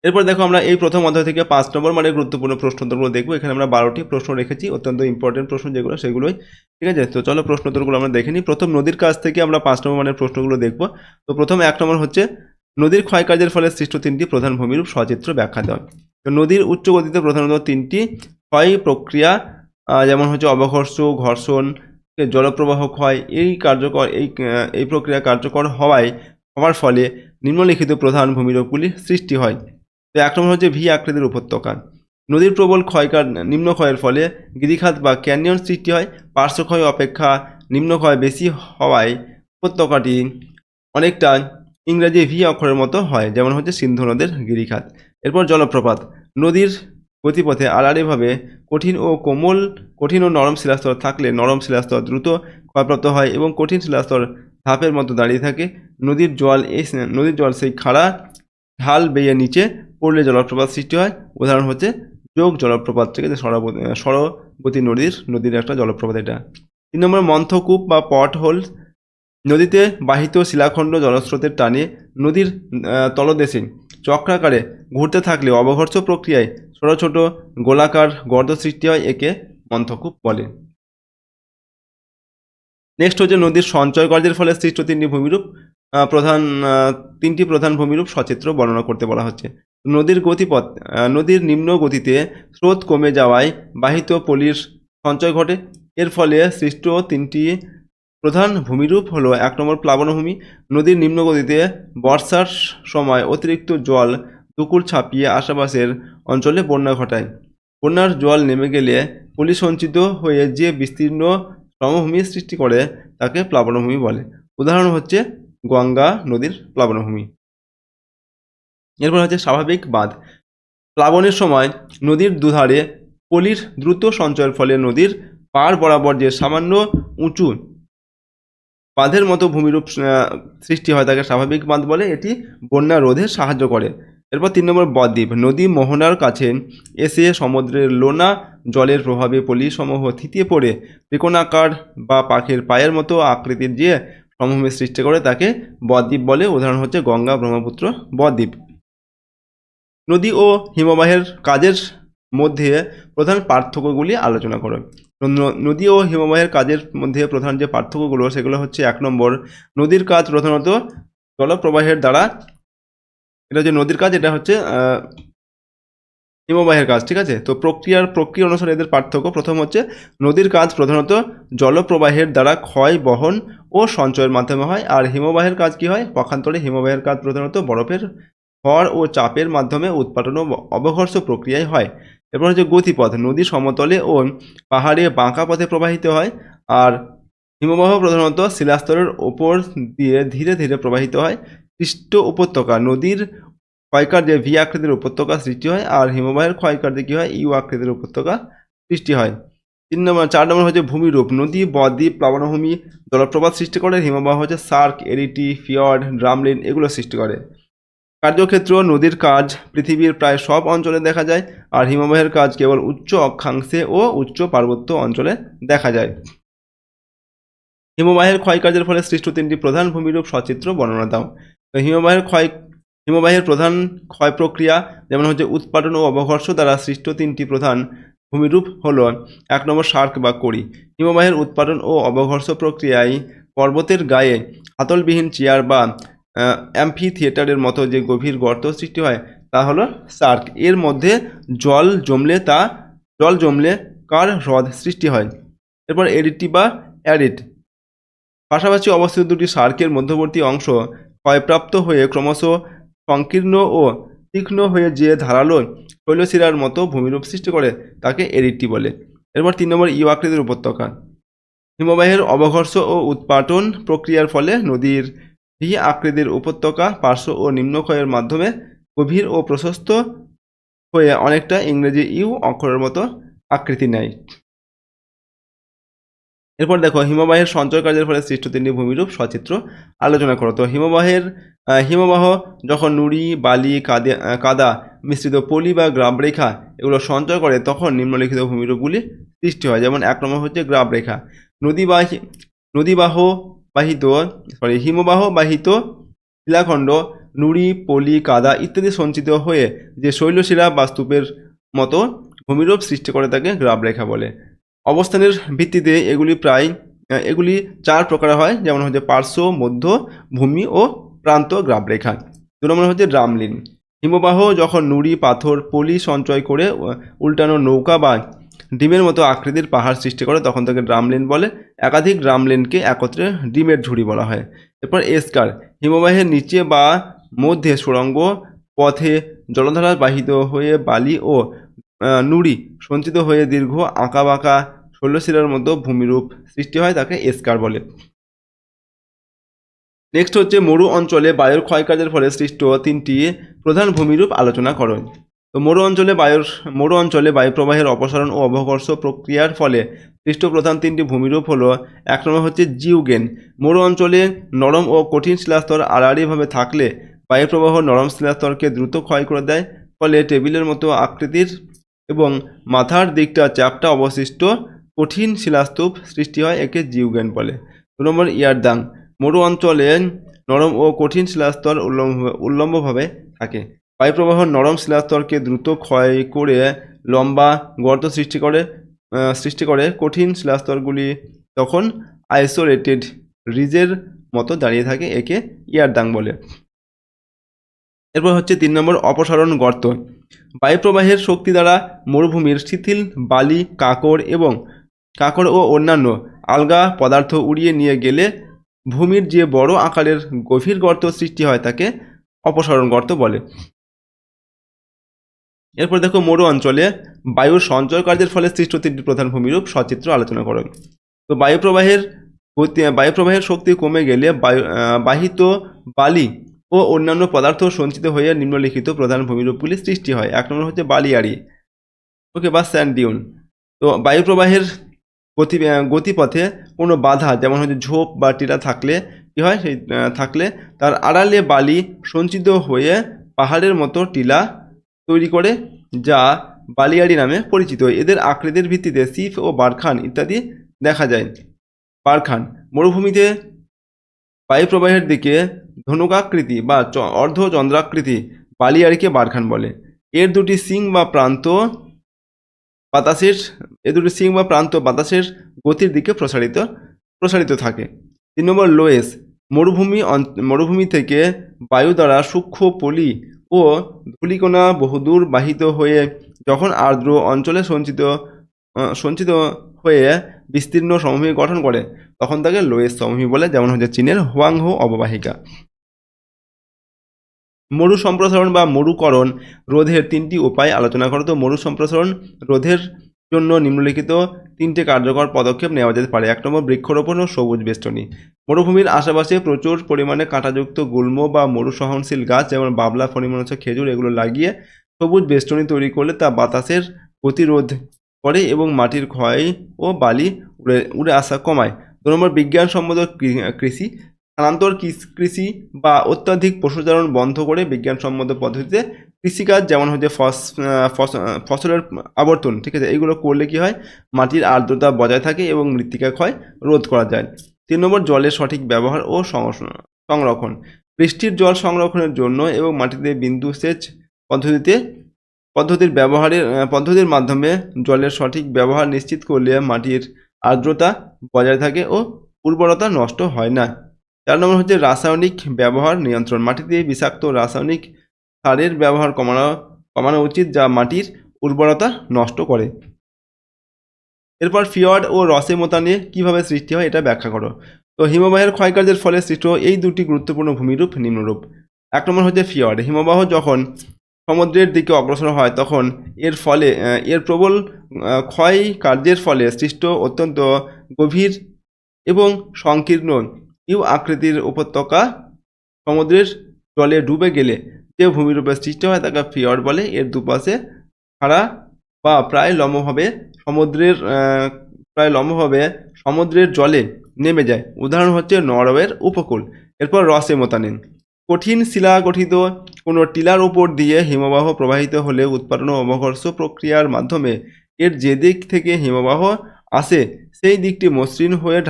Speaker 1: এরপর দেখো আমরা এই প্রথম অধ্যায় থেকে 5 নম্বর মানের গুরুত্বপূর্ণ প্রশ্নোত্তরগুলো দেখবো। এখানে আমরা 12টি প্রশ্ন রেখেছি, অত্যন্ত ইম্পর্টেন্ট প্রশ্ন যেগুলো সেগুলোই, ঠিক আছে। তো চলো প্রশ্নোত্তরগুলো আমরা দেখে নিই। প্রথম, নদীর কাছ থেকে আমরা 5 নম্বর মানের প্রশ্নগুলো দেখবো। তো প্রথম 1 নম্বর হচ্ছে, নদীর ক্ষয়কার্যের ফলে সৃষ্ট 3টি প্রধান ভূমিরূপ সচিত্র ব্যাখ্যা দাও। তো নদীর উচ্চ গতিতে প্রধানত 3টি ক্ষয় প্রক্রিয়া, যেমন হচ্ছে অবঘর্ষ, ঘর্ষণ, জলপ্রবাহ ক্ষয়, এই প্রক্রিয়া কার্যকর হওয়ার ফলে নিম্নলিখিত প্রধান ভূমিরূপগুলি সৃষ্টি হয়। তো 1 নম্বর হচ্ছে ভি আকৃতির উপত্যকা। নদীর প্রবল নিম্নক্ষয়ের ফলে গিরিখাত বা ক্যানিয়ন সৃষ্টি হয়। পার্শ্বক্ষয় অপেক্ষা নিম্নক্ষয় বেশি হওয়ায় উপত্যকাটি অনেকটা ইংরেজি ভি অক্ষরের মতো হয়, যেমন হচ্ছে সিন্ধু নদের গিরিখাত। এরপর জলপ্রপাত। নদীর গতিপথে আড়াআড়িভাবে কঠিন ও নরম শিলাস্তর থাকলে নরম শিলাস্তর দ্রুত ক্ষয়প্রাপ্ত হয় এবং কঠিন শিলাস্তর ধাপের মতো দাঁড়িয়ে থাকে। নদীর জল সেই খাড়া ঢাল বেয়ে নিচে পড়লে জলপ্রপাত সৃষ্টি হয়। উদাহরণ হচ্ছে যোগ জলপ্রপাত, ঠিক আছে, সরবতী নদীর একটা জলপ্রপাত এটা। 3 নম্বর, মন্থকূপ বা পট হোল। নদীতে বাহিত শিলাখণ্ড জলস্রোতের টানে নদীর তলদেশে চক্রাকারে ঘুরতে থাকলে অবঘর্ষ প্রক্রিয়ায় ছোট ছোট গোলাকার গর্ত সৃষ্টি হয়, একে মন্থকূপ বলে। নেক্সট হচ্ছে নদীর সঞ্চয় কার্যের ফলে সৃষ্ট তিনটি প্রধান ভূমিরূপ সচিত্র বর্ণনা করতে বলা হচ্ছে। নদীর গতিপথ। নদীর নিম্ন গতিতে স্রোত কমে যাওয়ায় বাহিত পলির সঞ্চয় ঘটে। এর ফলে সৃষ্ট তিনটি প্রধান ভূমিরূপ হলো 1 নম্বর, প্লাবনভূমি। নদীর নিম্ন গতিতে বর্ষার সময় অতিরিক্ত জল দুকুল ছাপিয়ে আশেপাশের অঞ্চলে বন্যা ঘটায়। বন্যার জল নেমে গেলে পলি সঞ্চিত হয়ে যে বিস্তীর্ণ সমভূমি সৃষ্টি করে তাকে প্লাবনভূমি বলে। উদাহরণ হচ্ছে গঙ্গা নদীর প্লাবনভূমি। এরপর হচ্ছে স্বাভাবিক বাঁধ। প্লাবনের সময় নদীর দুধারে পলির দ্রুত সঞ্চয়ের ফলে নদীর পাড় বরাবর যে সামান্য উঁচু বাঁধের মতো ভূমিরূপ সৃষ্টি হয় তাকে স্বাভাবিক বাঁধ বলে। এটি বন্যা রোধে সাহায্য করে। এরপর 3 নম্বর, বদ্বীপ। নদী মোহনার কাছে এসে সমুদ্রের লোনা জলের প্রভাবে পলিসমূহ থিতিয়ে পড়ে ত্রিকোণাকার বা পাখির পায়ের মতো আকৃতির যে সমভূমি সৃষ্টি করে তাকে বদ্বীপ বলে। উদাহরণ হচ্ছে গঙ্গা, ব্রহ্মপুত্র, বদ্বীপ। নদী ও হিমবাহের কাজের মধ্যে প্রধান পার্থক্যগুলি আলোচনা করো। নদী ও হিমবাহের কাজের মধ্যে প্রধান যে পার্থক্যগুলো সেগুলো হচ্ছে 1 নম্বর, নদীর কাজ প্রধানত জলপ্রবাহের দ্বারা, এটা হচ্ছে নদীর কাজ, এটা হচ্ছে হিমবাহের কাজ, ঠিক আছে। তো প্রক্রিয়া অনুসারে এদের পার্থক্য। প্রথম হচ্ছে নদীর কাজ প্রধানত জলপ্রবাহের দ্বারা ক্ষয়, বহন ও সঞ্চয়ের মাধ্যমে হয়। আর হিমবাহের কাজ কি হয়? পক্ষান্তরে হিমবাহের কাজ প্রধানত বরফের ভর ও চাপের মাধ্যমে উৎপাটন ও অবঘর্ষ প্রক্রিয়ায় হয়। এরপর হচ্ছে গতিপথ। নদী সমতলে ও পাহাড়ে বাঁকা পথে প্রবাহিত হয়, আর হিমবাহ প্রধানত শিলাস্তরের ওপর দিয়ে ধীরে ধীরে প্রবাহিত হয়। সৃষ্ট উপত্যকা। নদীর ক্ষয়কার্যে ভি আকৃতির উপত্যকা সৃষ্টি হয়, আর হিমবাহের ক্ষয়কার্যে কি হয়? ইউ আকৃতির উপত্যকা সৃষ্টি হয়। 4 নম্বর হচ্ছে ভূমিরূপ। নদী, বদ্বীপ, প্লাবনভূমি জলপ্রপাত সৃষ্টি করে। হিমবাহ হচ্ছে সার্ক, এরিটি, ফিয়র্ড, ড্রামলিন এগুলো সৃষ্টি করে। কার্যক্ষেত্র। নদীর কাজ পৃথিবীর প্রায় সব অঞ্চলে দেখা যায়, আর হিমবাহের কাজ কেবল উচ্চ অক্ষাংশে ও উচ্চ পার্বত্য অঞ্চলে দেখা যায়। হিমবাহের ক্ষয়কার্যের ফলে সৃষ্ট 3টি প্রধান ভূমিরূপ সচিত্র বর্ণনা দাও। তো হিমবাহের প্রধান ক্ষয় প্রক্রিয়া, যেমন হচ্ছে উৎপাটন ও অবঘর্ষ দ্বারা সৃষ্ট 3টি প্রধান ভূমিরূপ হল 1 নম্বর, সার্ক বা কড়ি। হিমবাহের উৎপাটন ও অবঘর্ষ প্রক্রিয়ায় পর্বতের গায়ে হাতলবিহীন চেয়ার বা অ্যাম্ফি থিয়েটারের মতো যে গভীর গর্ত সৃষ্টি হয় তা হলো সার্ক। এর মধ্যে জল জমলে কার হ্রদ সৃষ্টি হয়। এরপর এরিটি বা অ্যারিড। পাশাপাশি অবস্থিত দুটি সার্কের মধ্যবর্তী অংশ ক্ষয়প্রাপ্ত হয়ে ক্রমশ সংকীর্ণ ও তীক্ষ্ণ হয়ে যে ধারালো শৈলশিরার মতো ভূমিরূপ সৃষ্টি করে তাকে এরিটি বলে। এরপর 3 নম্বর, ইউ আকৃতির উপত্যকা। হিমবাহের অবঘর্ষ ও উৎপাটন প্রক্রিয়ার ফলে নদীর ভি আকৃতির উপত্যকা পার্শ্ব ও নিম্নক্ষয়ের মাধ্যমে গভীর ও প্রশস্ত হয়ে অনেকটা ইংরেজি ইউ অক্ষরের মতো আকৃতি নেয়। এরপর দেখো হিমবাহের সঞ্চয় কার্যের ফলে সৃষ্ট 3টি ভূমিরূপ সচিত্র আলোচনা করো। তো হিমবাহের হিমবাহ যখন নুড়ি বালি কাদা মিশ্রিত পলি বা গ্রাবরেখা এগুলো সঞ্চয় করে তখন নিম্নলিখিত ভূমিরূপগুলি সৃষ্টি হয়। যেমন 1 নম্বর হচ্ছে গ্রাবরেখা। নদীবাহী নদীবাহ বাহিত হিমবাহ বাহিত শিলাখণ্ড নুড়ি পলি কাদা ইত্যাদি সঞ্চিত হয়ে যে শৈলশিলা বা স্তূপের মতো ভূমিরূপ সৃষ্টি করে তাকে গ্রাবরেখা বলে। অবস্থানের ভিত্তিতে এগুলি 4 প্রকার হয়, যেমন হচ্ছে পার্শ্ব, মধ্য, ভূমি ও প্রান্ত গ্রাবরেখা। 2 নম্বর হচ্ছে ড্রামলিন। হিমবাহ যখন নুড়ি পাথর পলি সঞ্চয় করে উল্টানো নৌকা বা ডিমের মতো আকৃতির পাহাড় সৃষ্টি করে তখন তাকে ড্রামলিন বলে। একাধিক ড্রামলিনকে একত্রে ডিমের ঝুড়ি বলা হয়। এরপর এস্কার। হিমবাহের নিচে বা মধ্যে সুড়ঙ্গ পথে জলধারা বাহিত হয়ে বালি ও নুড়ি সঞ্চিত হয়ে দীর্ঘ আঁকাবাঁকা শৈলশিলার মতো ভূমিরূপ সৃষ্টি হয়, তাকে এস্কার বলে। নেক্সট হচ্ছে মরু অঞ্চলে বায়ুর ক্ষয়কার্যের ফলে সৃষ্ট 3টি প্রধান ভূমিরূপ আলোচনা করো। তো মরু অঞ্চলে বায়ু প্রবাহের অপসারণ ও অবকর্ষ প্রক্রিয়ার ফলে সৃষ্ট প্রধান 3টি ভূমিরূপ হলো, 1 নম্বর হচ্ছে জিউগেন। মরু অঞ্চলে নরম ও কঠিন শিলাস্তর আড়াআড়িভাবে থাকলে বায়ু প্রবাহ নরম শিলাস্তরকে দ্রুত ক্ষয় করে দেয়, ফলে টেবিলের মতো আকৃতির এবং মাথার দিকটা চ্যাপ্টা অবশিষ্ট কঠিন শিলাস্তূপ সৃষ্টি হয়, একে জিউগেন বলে। 2 নম্বর ইয়ারদাং। মরু অঞ্চলে নরম ও কঠিন শিলাস্তর উল্লম্বভাবে থাকে। বায়ুপ্রবাহ নরম শিলাস্তরকে দ্রুত ক্ষয় করে লম্বা গর্ত সৃষ্টি করে কঠিন শিলাস্তরগুলি তখন আইসোলেটেড রিজের মতো দাঁড়িয়ে থাকে, একে ইয়ারদাং বলে। এরপর হচ্ছে 3 নম্বর অপসারণ গর্ত। বায়ুপ্রবাহের শক্তি দ্বারা মরুভূমির শিথিল বালি কাঁকড় ও অন্যান্য আলগা পদার্থ উড়িয়ে নিয়ে গেলে ভূমির যে বড় আকারের গভীর গর্ত সৃষ্টি হয় তাকে অপসারণ গর্ত বলে। এরপর দেখো মরু অঞ্চলে বায়ুর সঞ্চয় কার্যের ফলে সৃষ্ট 3টি প্রধান ভূমিরূপ সচিত্র আলোচনা করো। তো বায়ুপ্রবাহের শক্তি কমে গেলে বাহিত বালি ও অন্যান্য পদার্থ সঞ্চিত হয়ে নিম্নলিখিত প্রধান ভূমিরূপগুলি সৃষ্টি হয়। 1 নম্বর হচ্ছে বালিয়াড়ি, ওকে, বা স্যান্ড ডিউন। তো বায়ুপ্রবাহের গতিপথে কোনো বাধা, যেমন হচ্ছে ঝোপ বা টিলা থাকলে কি হয়, থাকলে তার আড়ালে বালি সঞ্চিত হয়ে পাহাড়ের মতো টিলা তৈরি করে, যা বালিয়াড়ি নামে পরিচিত। এদের আকৃতির ভিত্তিতে সিফ ও বারখান ইত্যাদি দেখা যায়। বারখান মরুভূমিতে বায়ুপ্রবাহের দিকে ধনুকাকৃতি বা অর্ধচন্দ্রাকৃতি বালিয়াড়িকে বারখান বলে। এর দুটি সিং বা প্রান্ত বাতাসের গতির দিকে প্রসারিত থাকে। 3 নম্বর লোয়েস। মরুভূমি থেকে বায়ু দ্বারা সূক্ষ্ম পলি ও ধূলিকণা বহুদূর বাহিত হয়ে যখন আর্দ্র অঞ্চলে সঞ্চিত হয়ে বিস্তীর্ণ সমভূমি গঠন করে তখন তাকে লোয়েস সমভূমি বলে, যেমন হচ্ছে চীনের হোয়াংহো অববাহিকা। মরু সম্প্রসারণ বা মরুকরণ রোধের 3টি উপায় আলোচনা করো। তো মরু সম্প্রসারণ রোধের জন্য নিম্নলিখিত 3টে কার্যকর পদক্ষেপ নেওয়া যেতে পারে। 1 নম্বর বৃক্ষরোপণ ও সবুজ বেষ্টনী। মরুভূমির আশেপাশে প্রচুর পরিমাণে কাঁটাযুক্ত গুল্ম বা মরু সহনশীল গাছ, যেমন বাবলা, ফণিমনস, খেজুর এগুলো লাগিয়ে সবুজ বেষ্টনী তৈরি করলে তা বাতাসের প্রতিরোধ করে এবং মাটির ক্ষয় ও বালি উড়ে আসা কমায়। 2 নম্বর বিজ্ঞানসম্মত কৃষি। স্থানান্তর কৃষি বা অত্যাধিক পশুচারণ বন্ধ করে বিজ্ঞানসম্মত পদ্ধতিতে কৃষিকাজ, যেমন হচ্ছে ফসলের আবর্তন, ঠিক আছে, এইগুলো করলে কি হয়, মাটির আর্দ্রতা বজায় থাকে এবং মৃত্তিকা ক্ষয় রোধ করা যায়। 3 নম্বর জলের সঠিক ব্যবহার ও সংরক্ষণ। বৃষ্টির জল সংরক্ষণের জন্য এবং মাটিতে বিন্দু সেচ পদ্ধতির মাধ্যমে জলের সঠিক ব্যবহার নিশ্চিত করলে মাটির আর্দ্রতা বজায় থাকে ও উর্বরতা নষ্ট হয় না। 4 নম্বর হচ্ছে রাসায়নিক ব্যবহার নিয়ন্ত্রণ। মাটিতে বিষাক্ত রাসায়নিক সারের ব্যবহার কমানো উচিত, যা মাটির উর্বরতা নষ্ট করে। এরপর ফিয়র্ড ও রসেমোতানে কিভাবে সৃষ্টি হয় এটা ব্যাখ্যা করো। তো হিমবাহের ক্ষয়কার্যের ফলে সৃষ্ট এই 2টি গুরুত্বপূর্ণ ভূমিরূপ নিম্নরূপ। 1 নম্বর হচ্ছে ফিয়র্ড। হিমবাহ যখন সমুদ্রের দিকে অগ্রসর হয় তখন এর প্রবল ক্ষয় কার্যের ফলে সৃষ্ট অত্যন্ত গভীর এবং সংকীর্ণ ইউ আকৃতির উপত্যকা সমুদ্রের জলে ডুবে গেলে যে ভূমিরূপের সৃষ্টি হয় তাকে ফিয়র্ড বলে। এর দুপাশে খাড়া বা প্রায় লম্বভাবে সমুদ্রের জলে নেমে যায়। উদাহরণ হচ্ছে নরওয়ের উপকূল। এরপর রসেমোতানেন। কঠিন শিলা গঠিত কোনো টিলার উপর দিয়ে হিমবাহ প্রবাহিত হলে উৎপাদন ও অবঘর্ষ প্রক্রিয়ার মাধ্যমে এর যে দিক থেকে হিমবাহ আসে সেই দিকটি মসৃণ হয়ে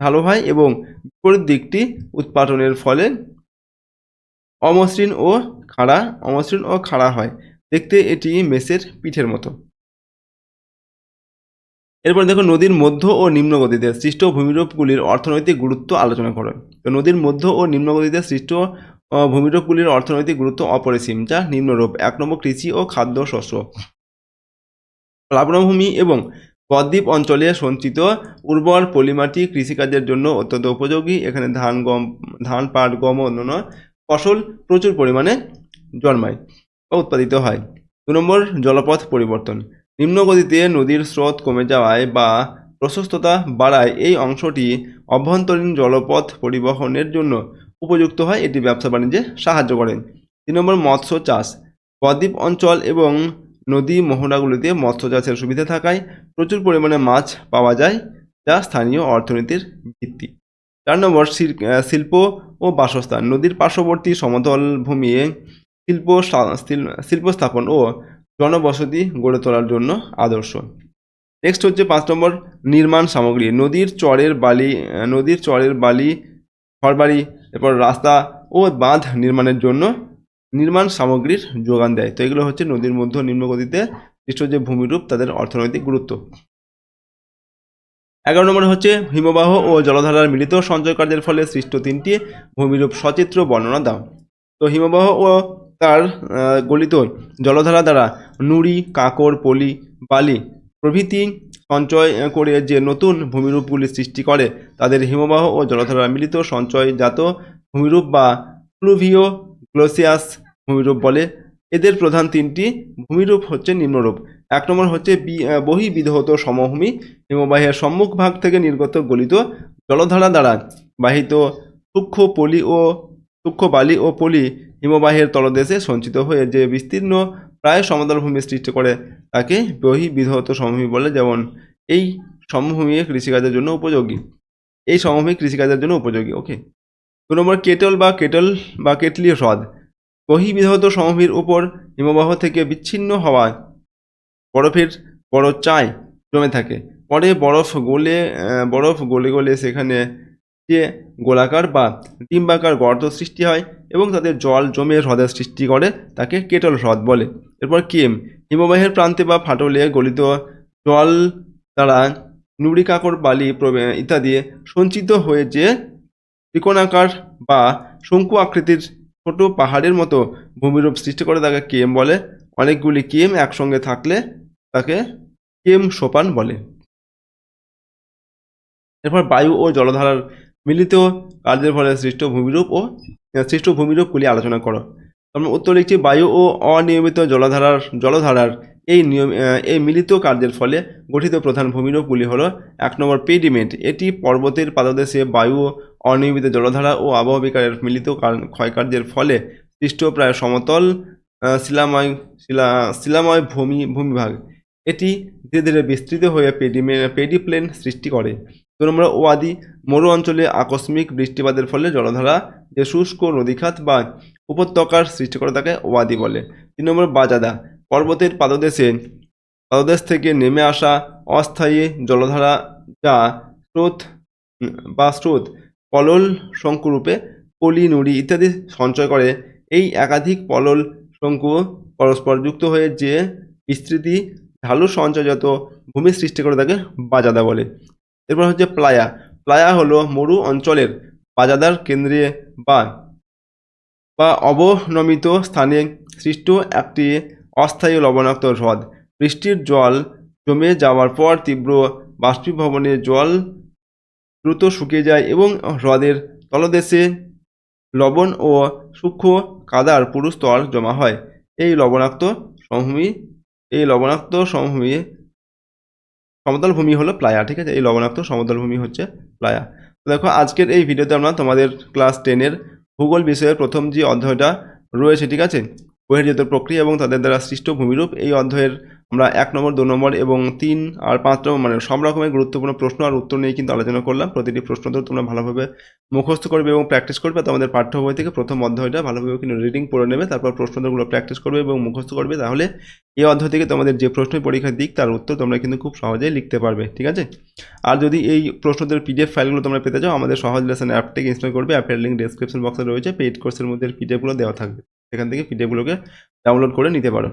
Speaker 1: ঢালু হয় এবং বিপরীত দিকটি উৎপাটনের ফলে অমসৃণ ও খাড়া হয়। দেখতে এটি মেষের পিঠের মতো। এরপর দেখো নদীর মধ্য ও নিম্ন গতিতে সৃষ্ট ভূমিরূপগুলির অর্থনৈতিক গুরুত্ব আলোচনা করো। তো নদীর মধ্য ও নিম্ন গতিতে সৃষ্ট ভূমিরূপগুলির অর্থনৈতিক গুরুত্ব অপরিসীম, যা নিম্নরূপ। 1 নম্বর কৃষি ও খাদ্য শস্য। প্লাবনভূমি এবং বদ্বীপ অঞ্চলে সঞ্চিত উর্বর পলিমাটি কৃষিকাজের জন্য অত্যন্ত উপযোগী। এখানে ধান, পাট, গম ও অন্যান্য ফসল প্রচুর পরিমাণে জন্মায় বা উৎপাদিত হয়। 2 নম্বর জলপথ পরিবর্তন। নিম্ন গতিতে নদীর স্রোত কমে যাওয়ায় বা প্রশস্ততা বাড়ায় এই অংশটি অভ্যন্তরীণ জলপথ পরিবহনের জন্য উপযুক্ত হয়। এটি ব্যবসা বাণিজ্যে সাহায্য করে। 3 নম্বর মৎস্য চাষ। বদ্বীপ অঞ্চল এবং নদী মোহনাগুলিতে মৎস্য চাষের সুবিধা থাকায় প্রচুর পরিমাণে মাছ পাওয়া যায়, যা স্থানীয় অর্থনীতির ভিত্তি। 4 নম্বর শিল্প ও বাসস্থান। নদীর পার্শ্ববর্তী সমতল ভূমিতে শিল্প স্থাপন ও জনবসতি গড়ে তোলার জন্য আদর্শ। নেক্সট হচ্ছে 5 নম্বর নির্মাণ সামগ্রী। নদীর চরের বালি, ঘরবাড়ি, এরপর রাস্তা ও বাঁধ নির্মাণের জন্য নির্মাণ সামগ্রীর যোগান দেয়। তো এগুলো হচ্ছে নদীর মধ্য নিম্ন গতিতে সৃষ্ট যে ভূমিরূপ তাদের অর্থনৈতিক গুরুত্ব। 11 নম্বরে হচ্ছে হিমবাহ ও জলধারার মিলিত সঞ্চয় কার্যের ফলে সৃষ্ট 3টি ভূমিরূপ সচিত্র বর্ণনা দাও। তো হিমবাহ ও তার গলিত জলধারা দ্বারা নুড়ি, কাঁকড়, পলি, বালি প্রভৃতি সঞ্চয় করে যে নতুন ভূমিরূপগুলি সৃষ্টি করে তাদের হিমবাহ ও জলধারার মিলিত সঞ্চয়জাত ভূমিরূপ বা ফ্লুভিও গ্লোসিয়াস ভূমিরূপ বলে। এদের প্রধান 3টি ভূমিরূপ হচ্ছে নিম্নরূপ। 1 নম্বর হচ্ছে বহির্বিধৌত সমভূমি। হিমবাহের সম্মুখ ভাগ থেকে নির্গত গলিত জলধারা দ্বারা বাহিত সূক্ষ্ম বালি ও পলি হিমবাহের তলদেশে সঞ্চিত হয়ে যে বিস্তীর্ণ প্রায় সমতল ভূমি সৃষ্টি করে তাকে বহির্বিধৌত সমভূমি বলে। যেমন এই সমভূমি কৃষিকাজের জন্য উপযোগী। ওকে। 2 নম্বর কেটলি হ্রদ। বহির্বিধৌত সমভূমির উপর হিমবাহ থেকে বিচ্ছিন্ন হওয়ায় বরফের বড় চাই জমে থাকে। পরে বরফ গলে গলে সেখানে যে গোলাকার বা ডিম্বাকার গর্ত সৃষ্টি হয় এবং তাদের জল জমে হ্রদের সৃষ্টি করে তাকে কেটল হ্রদ বলে। এরপর হিমবাহের প্রান্তে বা ফাটলে গলিত জল দ্বারা নুড়ি, কাঁকড়, বালি ইত্যাদি সঞ্চিত হয়ে যে ত্রিকোণাকার বা শঙ্কু আকৃতির ছোট পাহাড়ের মতো ভূমিরূপ সৃষ্টি করে তাকে কেম বলে। অনেকগুলি কেম একসঙ্গে থাকলে তাকে কেম সোপান বলে। এরপর বায়ু ও জলধারার মিলিত কার্যের ফলে সৃষ্ট ভূমিরূপগুলি আলোচনা করো। আমরা উত্তর লিখছি, বায়ু ও অনিয়মিত জলধারার এই মিলিত কার্যের ফলে গঠিত প্রধান ভূমিরূপগুলি হলো 1 নম্বর পেডিমেন্ট। এটি পর্বতের পাদদেশে বায়ু, অনিয়মিত জলধারা ও আবহবিকারের মিলিত ক্ষয়কার্যের ফলে সৃষ্ট প্রায় সমতল শিলাময় ভূমিভাগ। এটি ধীরে ধীরে বিস্তৃত হয়ে পেডিপ্লেন সৃষ্টি করে। 2 নম্বর ওয়াদি। মরু অঞ্চলে আকস্মিক বৃষ্টিপাতের ফলে জলধারা যে শুষ্ক নদীখাত বা উপত্যকার সৃষ্টি করে তাকে ওয়াদি বলে। 3 নম্বর বাজাদা। পর্বতের পাদদেশ থেকে নেমে আসা অস্থায়ী জলধারা যা স্রোত পলল শঙ্কুরূপে পলি, নুড়ি ইত্যাদি সঞ্চয় করে। এই একাধিক পলল শঙ্কু পরস্পর যুক্ত হয়ে যে বিস্তৃতি ঢালু সঞ্চয়জাত ভূমি সৃষ্টি করে তাকে বাজাদা বলে। এরপর হচ্ছে প্লায়া হলো মরু অঞ্চলের বাজাদার কেন্দ্রে বা অবনমিত স্থানে সৃষ্ট একটি অস্থায়ী লবণাক্ত হ্রদ। বৃষ্টির জল জমে যাওয়ার পর তীব্র বাষ্পীভবনে জল দ্রুত শুকিয়ে যায় এবং হ্রদের তলদেশে লবণ ও সূক্ষ্ম কাদার পুরু স্তর জমা হয়। এই লবণাক্ত সমভূমি সমতল ভূমি হলো প্লায়া। ঠিক আছে, এই লবণাক্ত সমতল ভূমি হচ্ছে প্লায়া। তো দেখো, আজকের এই ভিডিওতে আমরা তোমাদের ক্লাস 10-এর ভূগোল বিষয়ের প্রথম যে অধ্যায়টা রয়েছে, ঠিক আছে, বহির্জাত প্রক্রিয়া এবং তাদের দ্বারা সৃষ্ট ভূমিরূপ, এই অধ্যায়ের আমরা 1 নম্বর 2 নম্বর এবং 3 আর 5 নম্বর মানে সব রকমের গুরুত্বপূর্ণ প্রশ্ন আর উত্তর নিয়ে কিন্তু আলোচনা করলাম। প্রতিটি প্রশ্ন তো তোমরা ভালোভাবে মুখস্থ করবে এবং প্র্যাকটিস করবে। তোমাদের পাঠ্য বই থেকে প্রথম অধ্যায়টা ভালোভাবে কিন্তু রিডিং পড়ে নেবে, তারপর প্রশ্নগুলো প্র্যাকটিস করবে এবং মুখস্থ করবে। তাহলে এই অধ্যায় থেকে তোমাদের যে প্রশ্নের পরীক্ষার দিক তার উত্তর তোমরা কিন্তু খুব সহজেই লিখতে পারবে, ঠিক আছে? আর যদি এই প্রশ্নদের পিডিএফ ফাইলগুলো তোমরা পেতে চাও, আমাদের সহজ লেসন অ্যাপটিকে ইনস্টল করবে। অ্যাপের লিঙ্ক ডেসক্রিপশন বক্সে রয়েছে। পেইড কোর্সের মধ্যে পিডিএফগুলো দেওয়া থাকবে, সেখান থেকে পিডিএফগুলোকে ডাউনলোড করে নিতে পারো।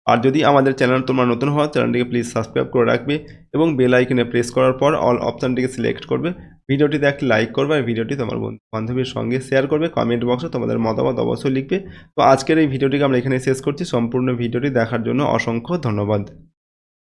Speaker 1: আর যদি আমাদের চ্যানেল তোমরা নতুন হও, চ্যানেলটিকে প্লিজ সাবস্ক্রাইব করে রাখবে এবং বেল আইকনে প্রেস করার পর অল অপশানটিকে সিলেক্ট করবে। ভিডিওটিতে একটি লাইক করবে আর ভিডিওটি তোমার বন্ধু বান্ধবীর সঙ্গে শেয়ার করবে। কমেন্ট বক্সে তোমাদের মতামত অবশ্যই লিখবে। তো আজকের এই ভিডিওটিকে আমরা এখানে শেষ করছি। সম্পূর্ণ ভিডিওটি দেখার জন্য অসংখ্য ধন্যবাদ।